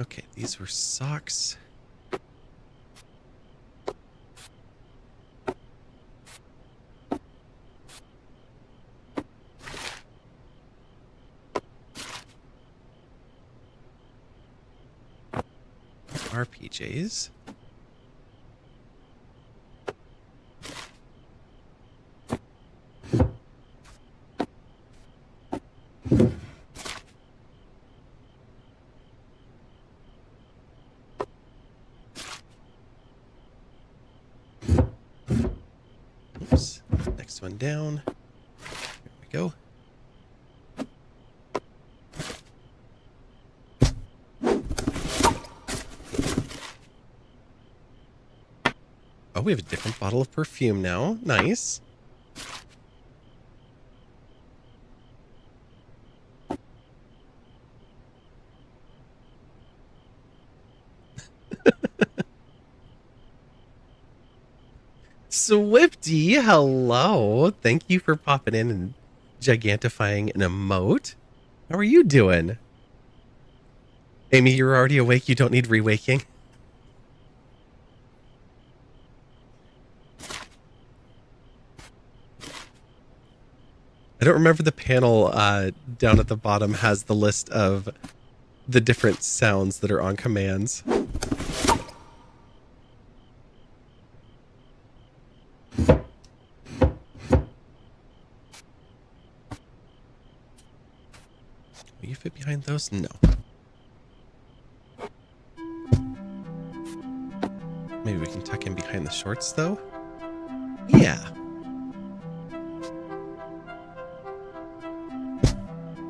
Speaker 1: Okay, these were socks. Our PJs. Oops. Next one down. There we go. Oh, we have a different bottle of perfume now. Nice. Swifty, hello. Thank you for popping in and gigantifying an emote. How are you doing? Amy, you're already awake. You don't need re-waking. I don't remember the panel down at the bottom has the list of the different sounds that are on commands. Will you fit behind those? No. Maybe we can tuck in behind the shorts, though? Yeah.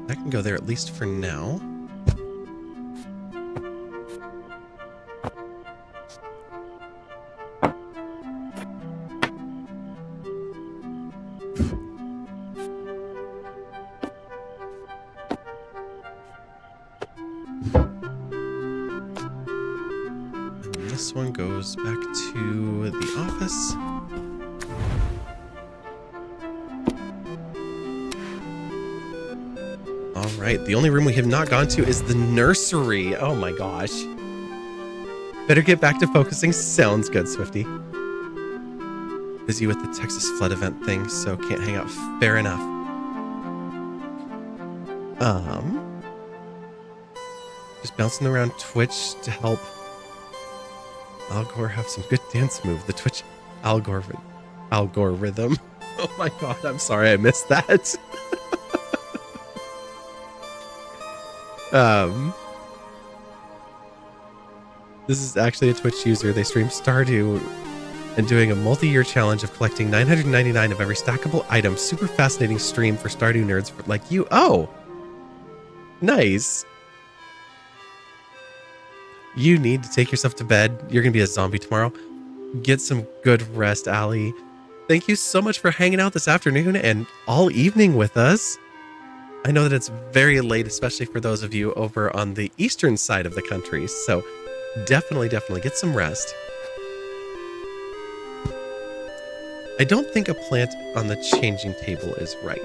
Speaker 1: That can go there at least for now. This one goes back to the office. All right, the only room we have not gone to is the nursery. Oh my gosh. Better get back to focusing. Sounds good, Swifty. Busy with the Texas flood event thing, so can't hang out. Fair enough. Just bouncing around Twitch to help Al Gore have some good dance move. The Twitch algorithm. Oh my god, I'm sorry I missed that. This is actually a Twitch user. They stream Stardew and doing a multi-year challenge of collecting 999 of every stackable item. Super fascinating stream for Stardew nerds like you. Oh, nice. You need to take yourself to bed. You're going to be a zombie tomorrow. Get some good rest, Allie. Thank you so much for hanging out this afternoon and all evening with us. I know that it's very late, especially for those of you over on the eastern side of the country. So definitely get some rest. I don't think a plant on the changing table is right.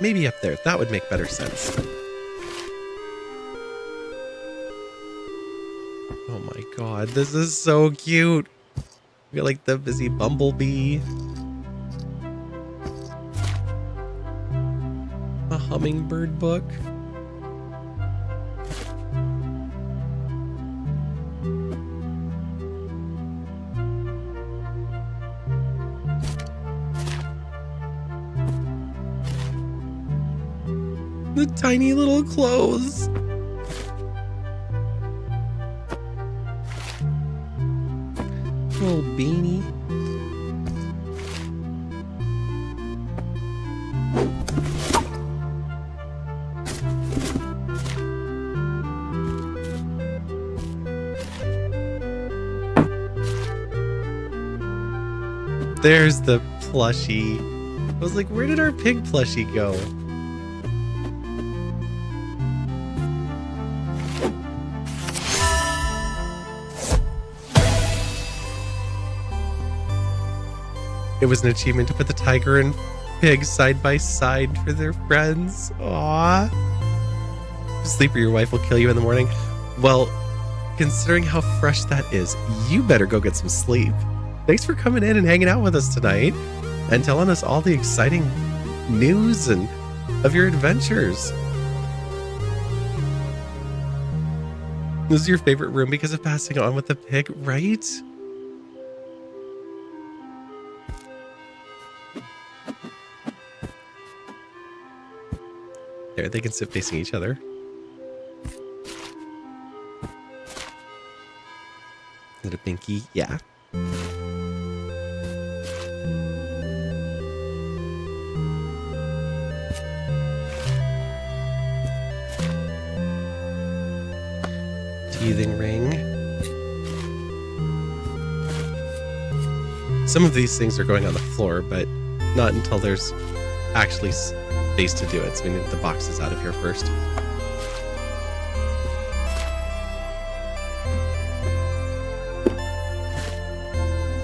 Speaker 1: Maybe up there. That would make better sense. Oh my god, this is so cute. We got like the busy bumblebee. A hummingbird book. The tiny little clothes. Little beanie. There's the plushie. I was like, where did our pig plushie go? It was an achievement to put the tiger and pig side by side for their friends. Aww. Sleep or your wife will kill you in the morning. Well, considering how fresh that is, you better go get some sleep. Thanks for coming in and hanging out with us tonight and telling us all the exciting news and of your adventures. This is your favorite room because of passing on with the pig, right? There, they can sit facing each other. Is it a binky? Yeah. Teething ring. Some of these things are going on the floor, but not until there's actually space to do it. So we need the boxes out of here first.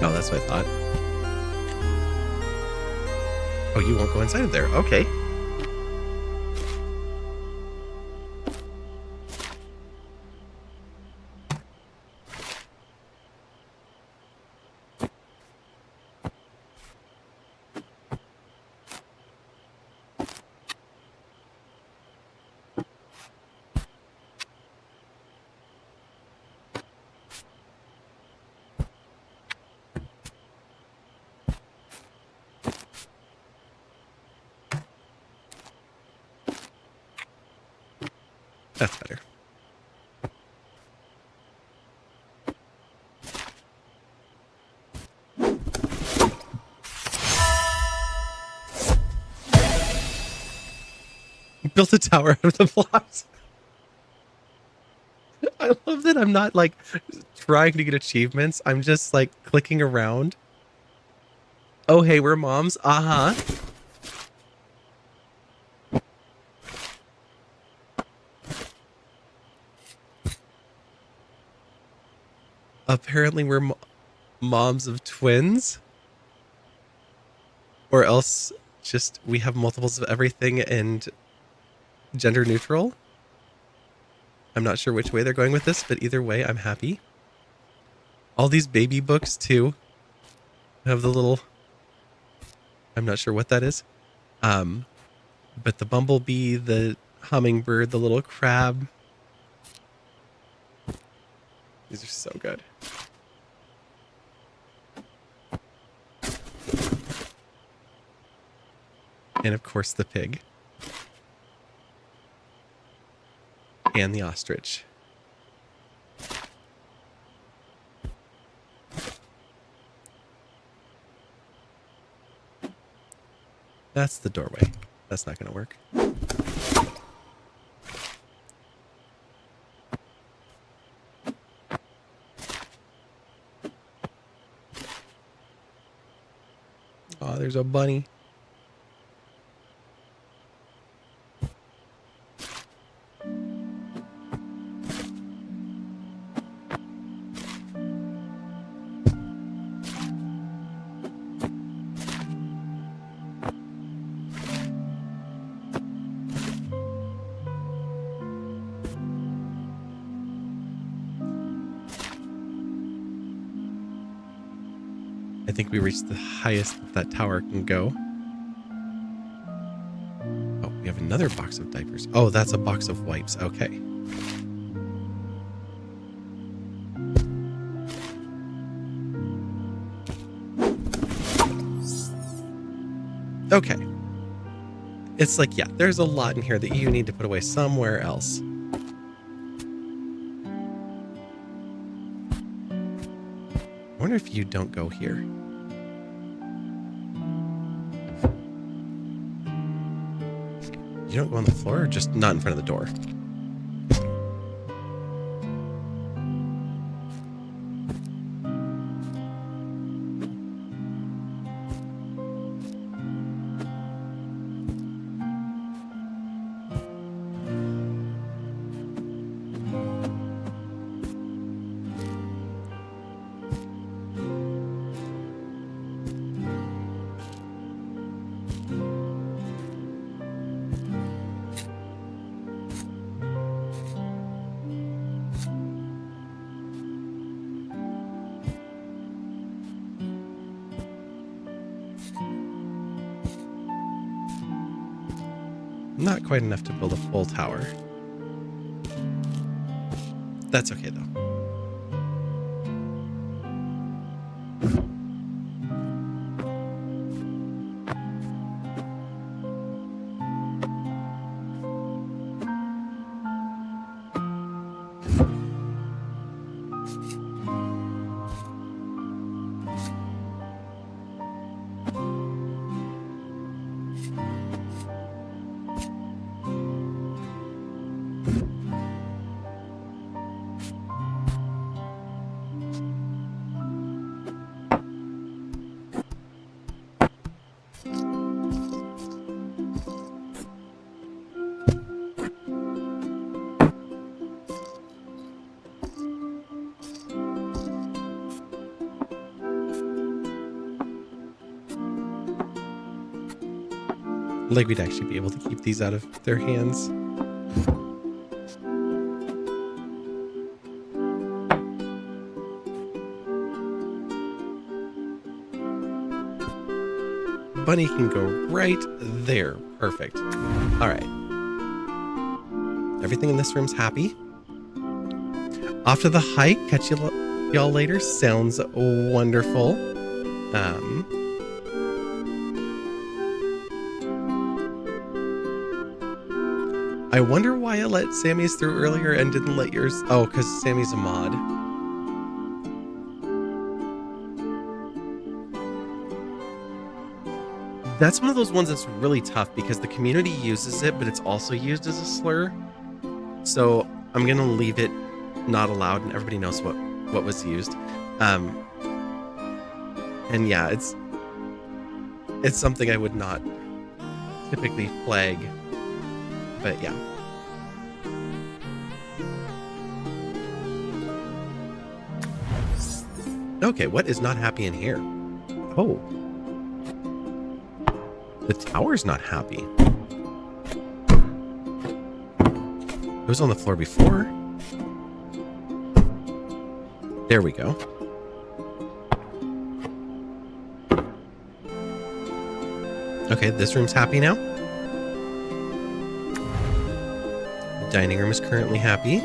Speaker 1: Oh, that's what I thought. Oh, you won't go inside of there. Okay. That's better. Built a tower out of the blocks. I love that I'm not like trying to get achievements. I'm just like clicking around. Oh, hey, we're moms. Uh-huh. Apparently we're moms of twins. Or else just we have multiples of everything and gender neutral. I'm not sure which way they're going with this, but either way, I'm happy. All these baby books too have the little, I'm not sure what that is. But the bumblebee, the hummingbird, the little crab. These are so good. And of course the pig. And the ostrich. That's the doorway. That's not going to work. Oh, there's a bunny. I think we reached the highest that tower can go. Oh, we have another box of diapers. Oh, that's a box of wipes. Okay. Okay. It's like, yeah, there's a lot in here that you need to put away somewhere else. I wonder if you don't go here. You don't go on the floor or just not in front of the door? Not quite enough to build a full tower. That's okay, though. Like we'd actually be able to keep these out of their hands. Bunny can go right there. Perfect. All right. Everything in this room's happy. Off to the hike. Catch y'all later. Sounds wonderful. I wonder why I let Sammy's through earlier and didn't let yours. Oh, because Sammy's a mod. That's one of those ones that's really tough because the community uses it, but it's also used as a slur. So I'm going to leave it not allowed and everybody knows what was used. And yeah, it's something I would not typically flag. But yeah. Okay, what is not happy in here? Oh. The tower's not happy. It was on the floor before. There we go. Okay, this room's happy now. Dining room is currently happy.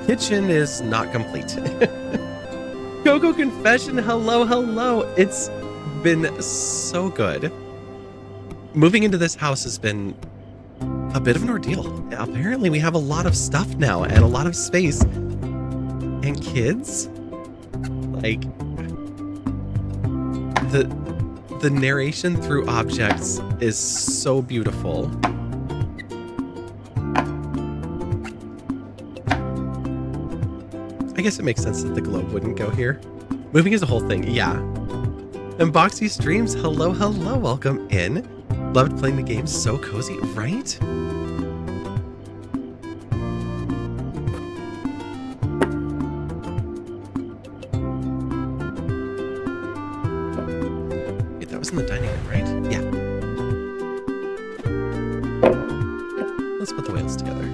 Speaker 1: Kitchen is not complete. Coco Confession, hello, hello. It's been so good. Moving into this house has been a bit of an ordeal. Apparently we have a lot of stuff now and a lot of space. And kids, like the narration through objects is so beautiful. I guess it makes sense that the globe wouldn't go here. Moving is a whole thing, yeah. And Boxy Streams, hello, hello, welcome in. Loved playing the game, so cozy, right? Wait, that was in the dining room, right? Yeah. Let's put the whales together.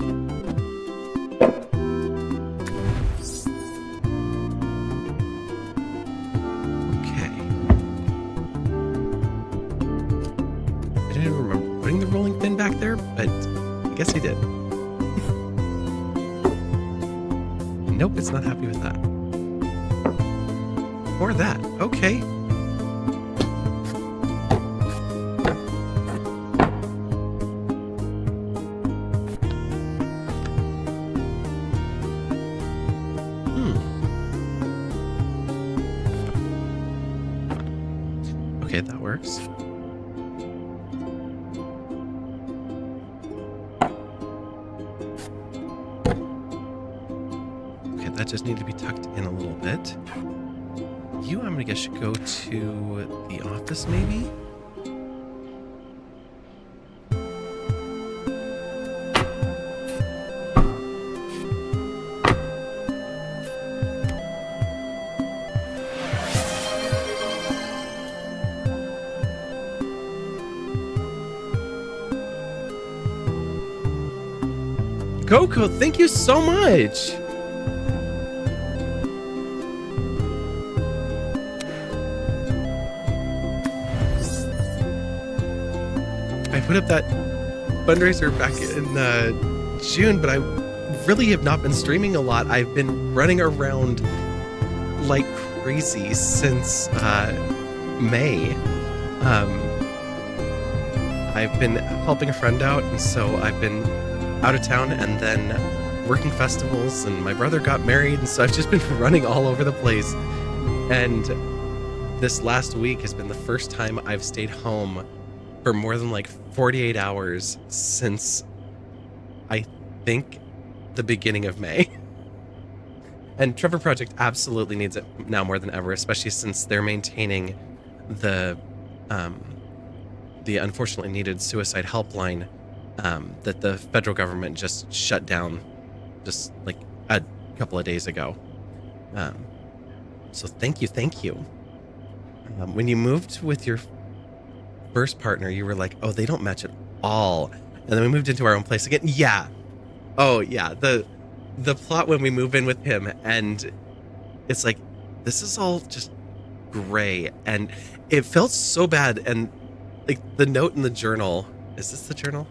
Speaker 1: Rolling pin back there, but I guess I did. Nope, it's not happy with that. Or that. Okay. Okay, that works. That just need to be tucked in a little bit. You, I'm gonna guess, should go to the office, maybe? Coco, thank you so much! Put up that fundraiser back in June, but I really have not been streaming a lot. I've been running around like crazy since May. I've been helping a friend out, and so I've been out of town and then working festivals, and my brother got married, and so I've just been running all over the place. And this last week has been the first time I've stayed home for more than like 48 hours since I think the beginning of May. And Trevor Project absolutely needs it now more than ever, especially since they're maintaining the unfortunately needed suicide helpline that the federal government just shut down just like a couple of days ago. So thank you. When you moved with your first partner, you were like, oh, they don't match at all. And then we moved into our own place again. Yeah. Oh yeah. The plot when we move in with him, and it's like, this is all just gray, and it felt so bad. And like the note in the journal, is this the journal?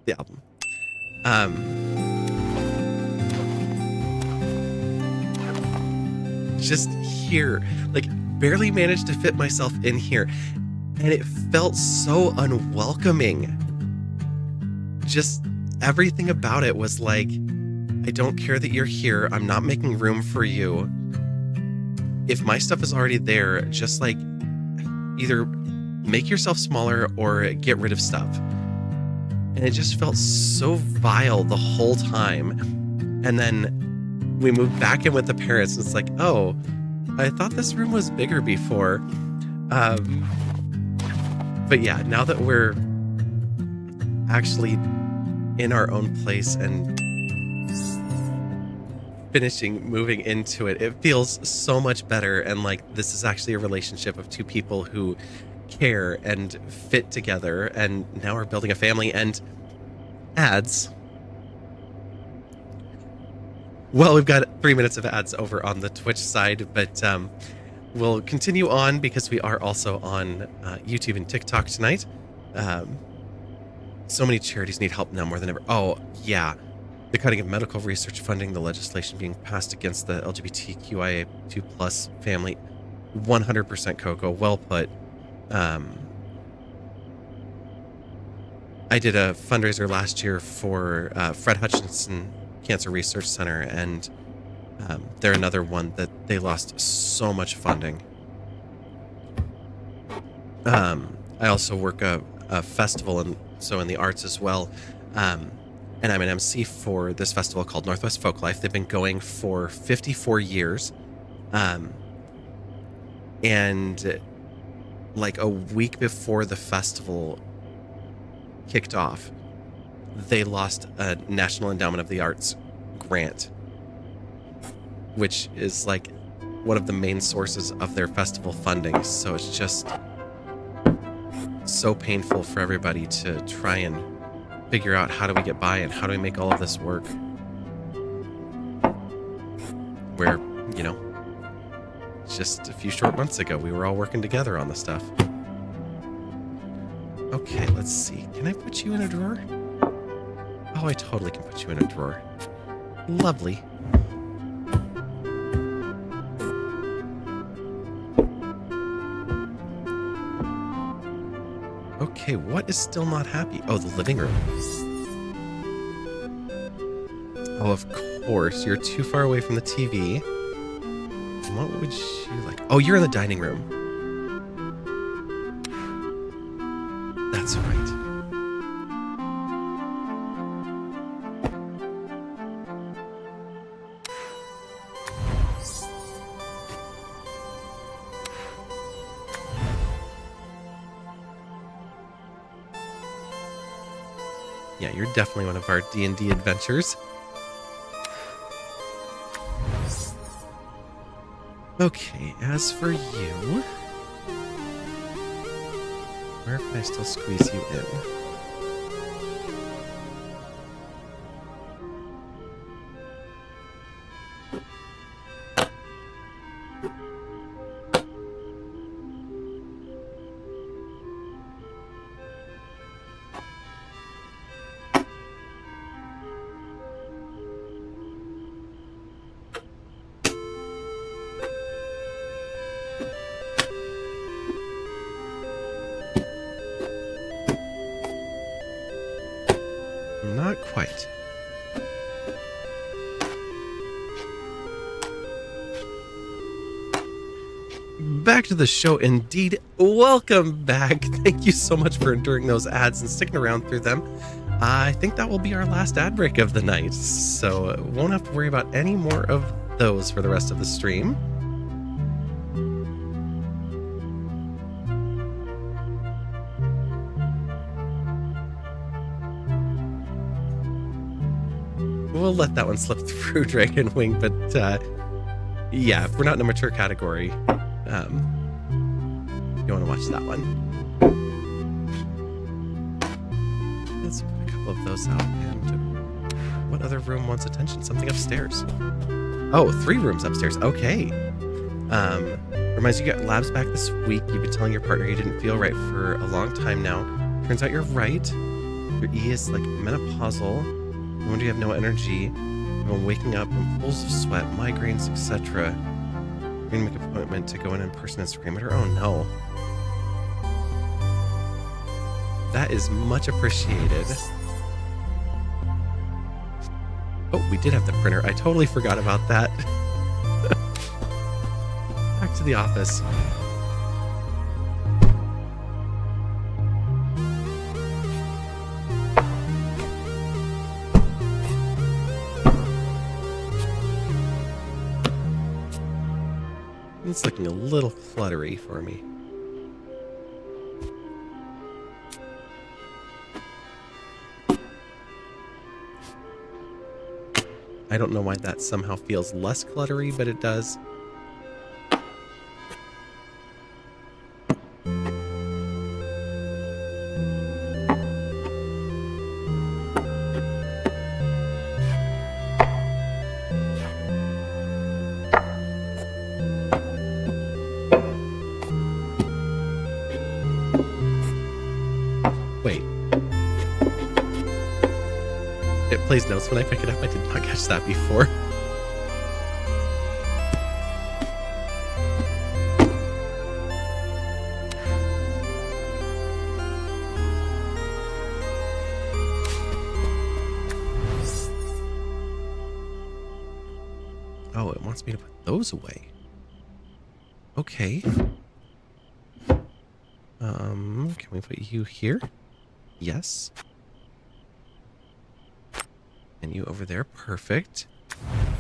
Speaker 1: The album. Just here, like barely managed to fit myself in here. And it felt so unwelcoming. Just everything about it was like, I don't care that you're here. I'm not making room for you. If my stuff is already there, just like either make yourself smaller or get rid of stuff. And it just felt so vile the whole time. And then we moved back in with the parents, and it's like, oh, I thought this room was bigger before. But yeah, now that we're actually in our own place and moving into it, it feels so much better. And like, this is actually a relationship of two people who care and fit together. And now we're building a family. And ads. Well, we've got 3 minutes of ads over on the Twitch side, but we'll continue on because we are also on YouTube and TikTok tonight. So many charities need help now more than ever. Oh, yeah. The cutting of medical research funding, the legislation being passed against the LGBTQIA2 plus family. 100% Coco. Well put. I did a fundraiser last year for Fred Hutchinson Cancer Research Center, and they're another one that they lost so much funding. I also work a festival, and so in the arts as well. And I'm an MC for this festival called Northwest Folklife. They've been going for 54 years. And like a week before the festival kicked off, they lost a National Endowment of the Arts grant, which is like one of the main sources of their festival funding. So it's just so painful for everybody to try and figure out, how do we get by and how do we make all of this work? Where, you know, just a few short months ago, we were all working together on the stuff. Okay, let's see. Can I put you in a drawer? Oh, I totally can put you in a drawer. Lovely. Okay, what is still not happy? Oh, the living room. Oh, of course. You're too far away from the TV. What would you like? Oh, you're in the dining room. That's right. Yeah, you're definitely one of our D&D adventures. Okay, as for you, where can I still squeeze you in? Not quite. Back to the show indeed. Welcome back. Thank you so much for enduring those ads and sticking around through them. I think that will be our last ad break of the night, so won't have to worry about any more of those for the rest of the stream. We'll let that one slip through, Dragon Wing, but yeah, if we're not in a mature category, you want to watch that one. Let's put a couple of those out. And what other room wants attention? Something upstairs. Oh, 3 rooms upstairs. Okay. Reminds you got labs back this week. You've been telling your partner you didn't feel right for a long time now. Turns out you're right. Your E is like menopausal. No wonder you have no energy. You've been waking up in pools of sweat, migraines, etc. You're gonna make an appointment to go in person and scream at her. Oh no. That is much appreciated. Oh, we did have the printer. I totally forgot about that. Back to the office. It's looking a little cluttery for me. I don't know why that somehow feels less cluttery, but it does. Wait. It plays notes when I pick it up. I did not catch that before. Oh, it wants me to put those away. Okay. Can we put you here? Yes. And you over there. Perfect. I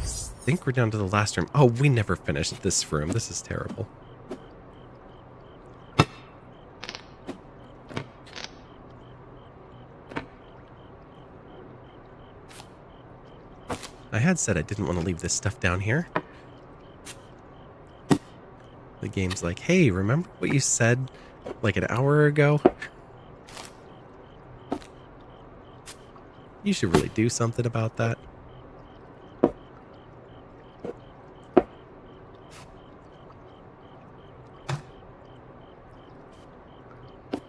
Speaker 1: think we're down to the last room. Oh, we never finished this room. This is terrible. I had said I didn't want to leave this stuff down here. The game's like, hey, remember what you said like an hour ago? You should really do something about that.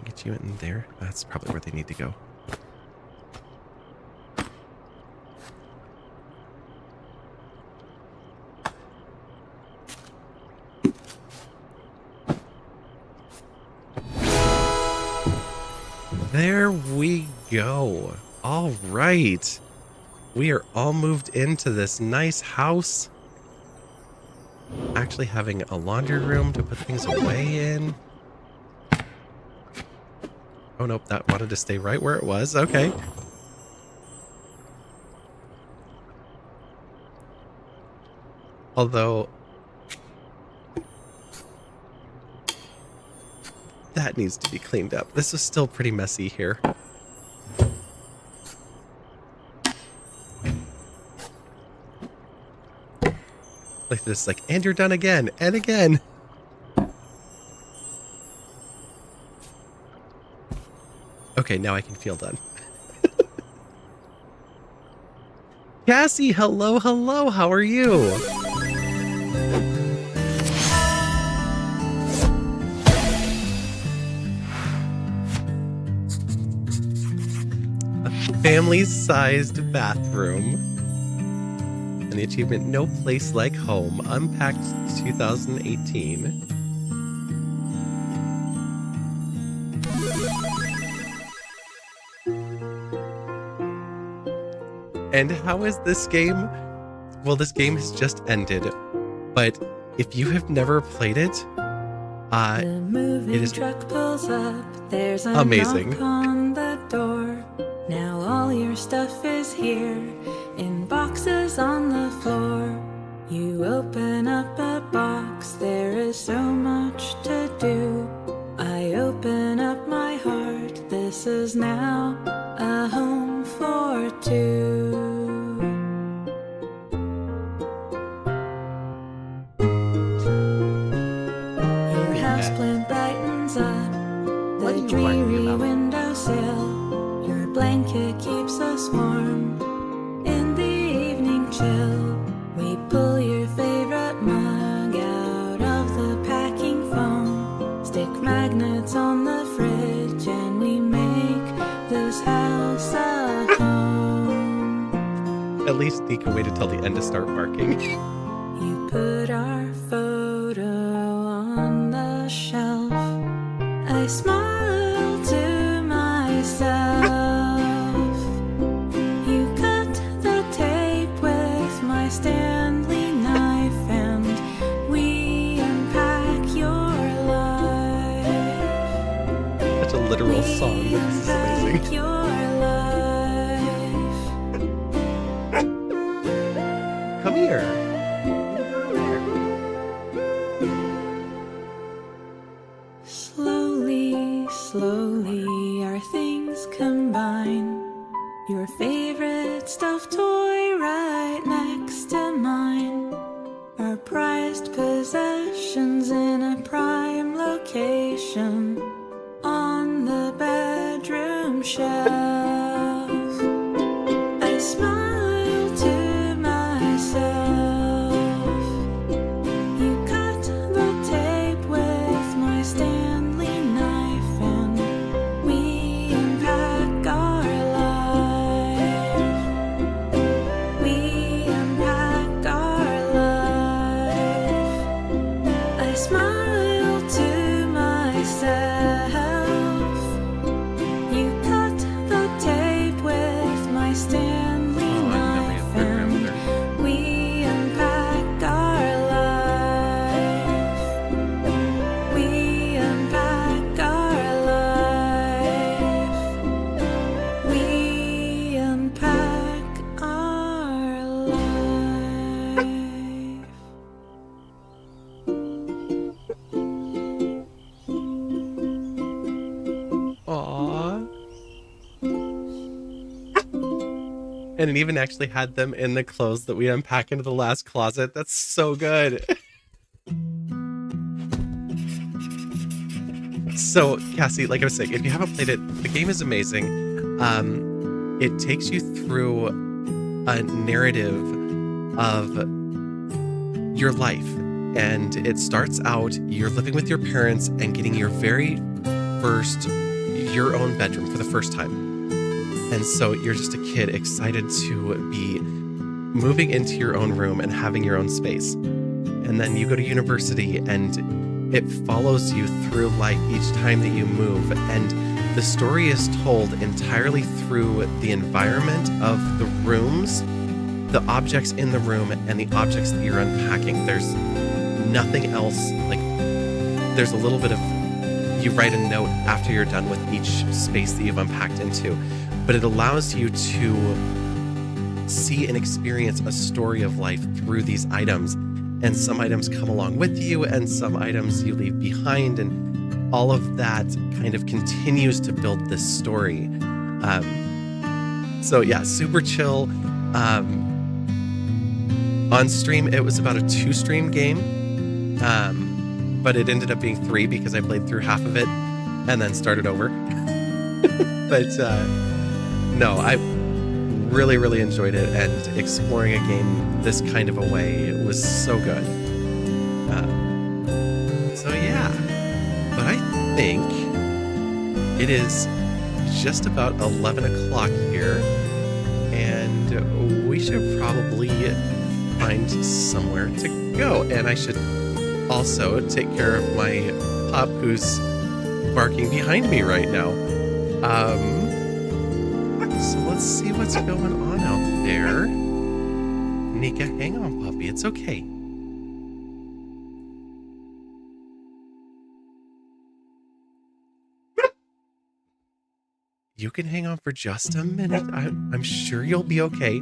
Speaker 1: Get you in there. That's probably where they need to go. There we go. All right. We are all moved into this nice house. Actually having a laundry room to put things away in. Oh, nope. That wanted to stay right where it was. Okay. Although that needs to be cleaned up. This is still pretty messy here. Like this, like, and you're done again, and again. Okay, now I can feel done. Cassie, hello, hello, how are you? A family-sized bathroom. And the achievement, No Place Like Home, Unpacked 2018. And how is this game? Well, this game has just ended, but if you have never played it, it is
Speaker 3: truck pulls up. There's a
Speaker 1: amazing.
Speaker 3: Knock on the door. Now all your stuff is here in boxes on the floor. You open up a box. There is so much to do. I open up my heart. This is now a home for two. Your houseplant brightens up the dreary windowsill. Your blanket keeps us warm in the evening chill. We pull your favorite mug out of the packing foam, stick magnets on the fridge, and we make this house a home.
Speaker 1: At least Nika waited till the end to start barking.
Speaker 3: You put our photo on the shelf. I smile to myself. You cut the tape with my Stanley knife, and we unpack your life.
Speaker 1: Such a literal song. This is amazing.
Speaker 3: Your life.
Speaker 1: Come here.
Speaker 3: Slowly, slowly, our things combine. Your favorite stuffed toy right next to mine. Our prized possessions in a prime location on the bedroom shelf. I smile to myself. You cut the tape with my Stanley knife, and we unpack our life. We unpack our life. I smile to myself. You cut the tape with my Stanley
Speaker 1: And it even actually had them in the clothes that we unpack into the last closet. That's so good. So, Cassie, like I was saying, if you haven't played it, the game is amazing. It takes you through a narrative of your life. And it starts out, you're living with your parents and getting your very first, your own bedroom for the first time. And so you're just a kid excited to be moving into your own room and having your own space. And then you go to university and it follows you through life each time that you move. And the story is told entirely through the environment of the rooms, the objects in the room, and the objects that you're unpacking. There's nothing else. Like, there's a little bit of, you write a note after you're done with each space that you've unpacked into, but it allows you to see and experience a story of life through these items. And some items come along with you, and some items you leave behind, and all of that kind of continues to build this story. So yeah, super chill. On stream, it was about a 2-stream game, but it ended up being 3 because I played through half of it and then started over. But no, I really, really enjoyed it, and exploring a game this kind of a way was so good. So yeah, but I think it is just about 11 o'clock here, and we should probably find somewhere to go. And I should also take care of my pup who's barking behind me right now. So let's see what's going on out there. Nika, hang on, puppy. It's okay. You can hang on for just a minute. I'm sure you'll be okay.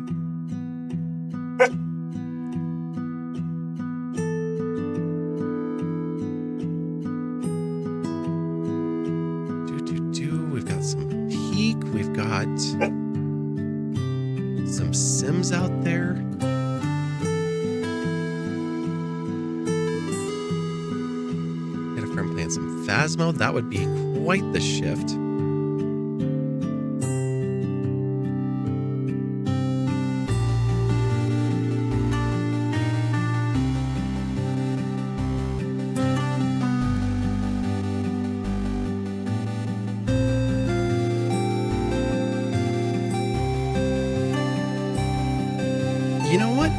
Speaker 1: We've got some Peak. We've got some Sims out there. Got a friend playing some Phasmo. That would be quite the shift. You know what?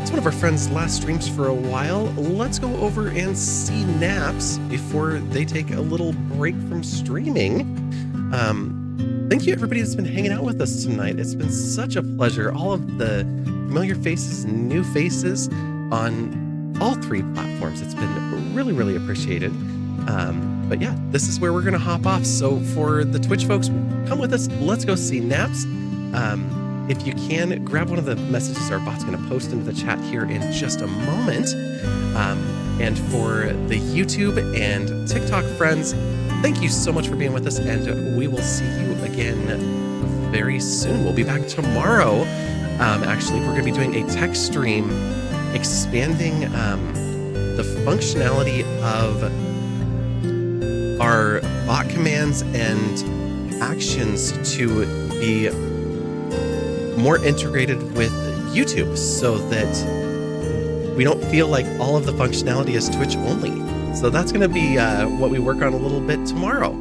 Speaker 1: It's one of our friends' last streams for a while. Let's go over and see Naps before they take a little break from streaming. Thank you, everybody that's been hanging out with us tonight. It's been such a pleasure. All of the familiar faces and new faces on all 3 platforms. It's been really, really appreciated. But yeah, this is where we're going to hop off. So for the Twitch folks, come with us. Let's go see Naps. If you can, grab one of the messages our bot's going to post into the chat here in just a moment. And for the YouTube and TikTok friends, thank you so much for being with us, and we will see you again very soon. We'll be back tomorrow. Actually, we're going to be doing a tech stream expanding the functionality of our bot commands and actions to be more integrated with YouTube, so that we don't feel like all of the functionality is Twitch only. So that's going to be what we work on a little bit tomorrow.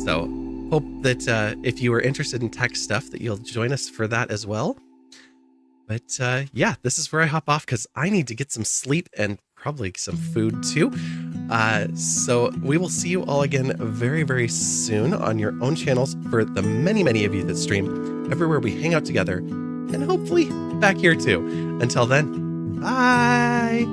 Speaker 1: So hope that if you are interested in tech stuff, that you'll join us for that as well. But yeah, this is where I hop off because I need to get some sleep and probably some food too. So we will see you all again very, very soon on your own channels, for the many, many of you that stream everywhere we hang out together, and hopefully back here too. Until then, bye.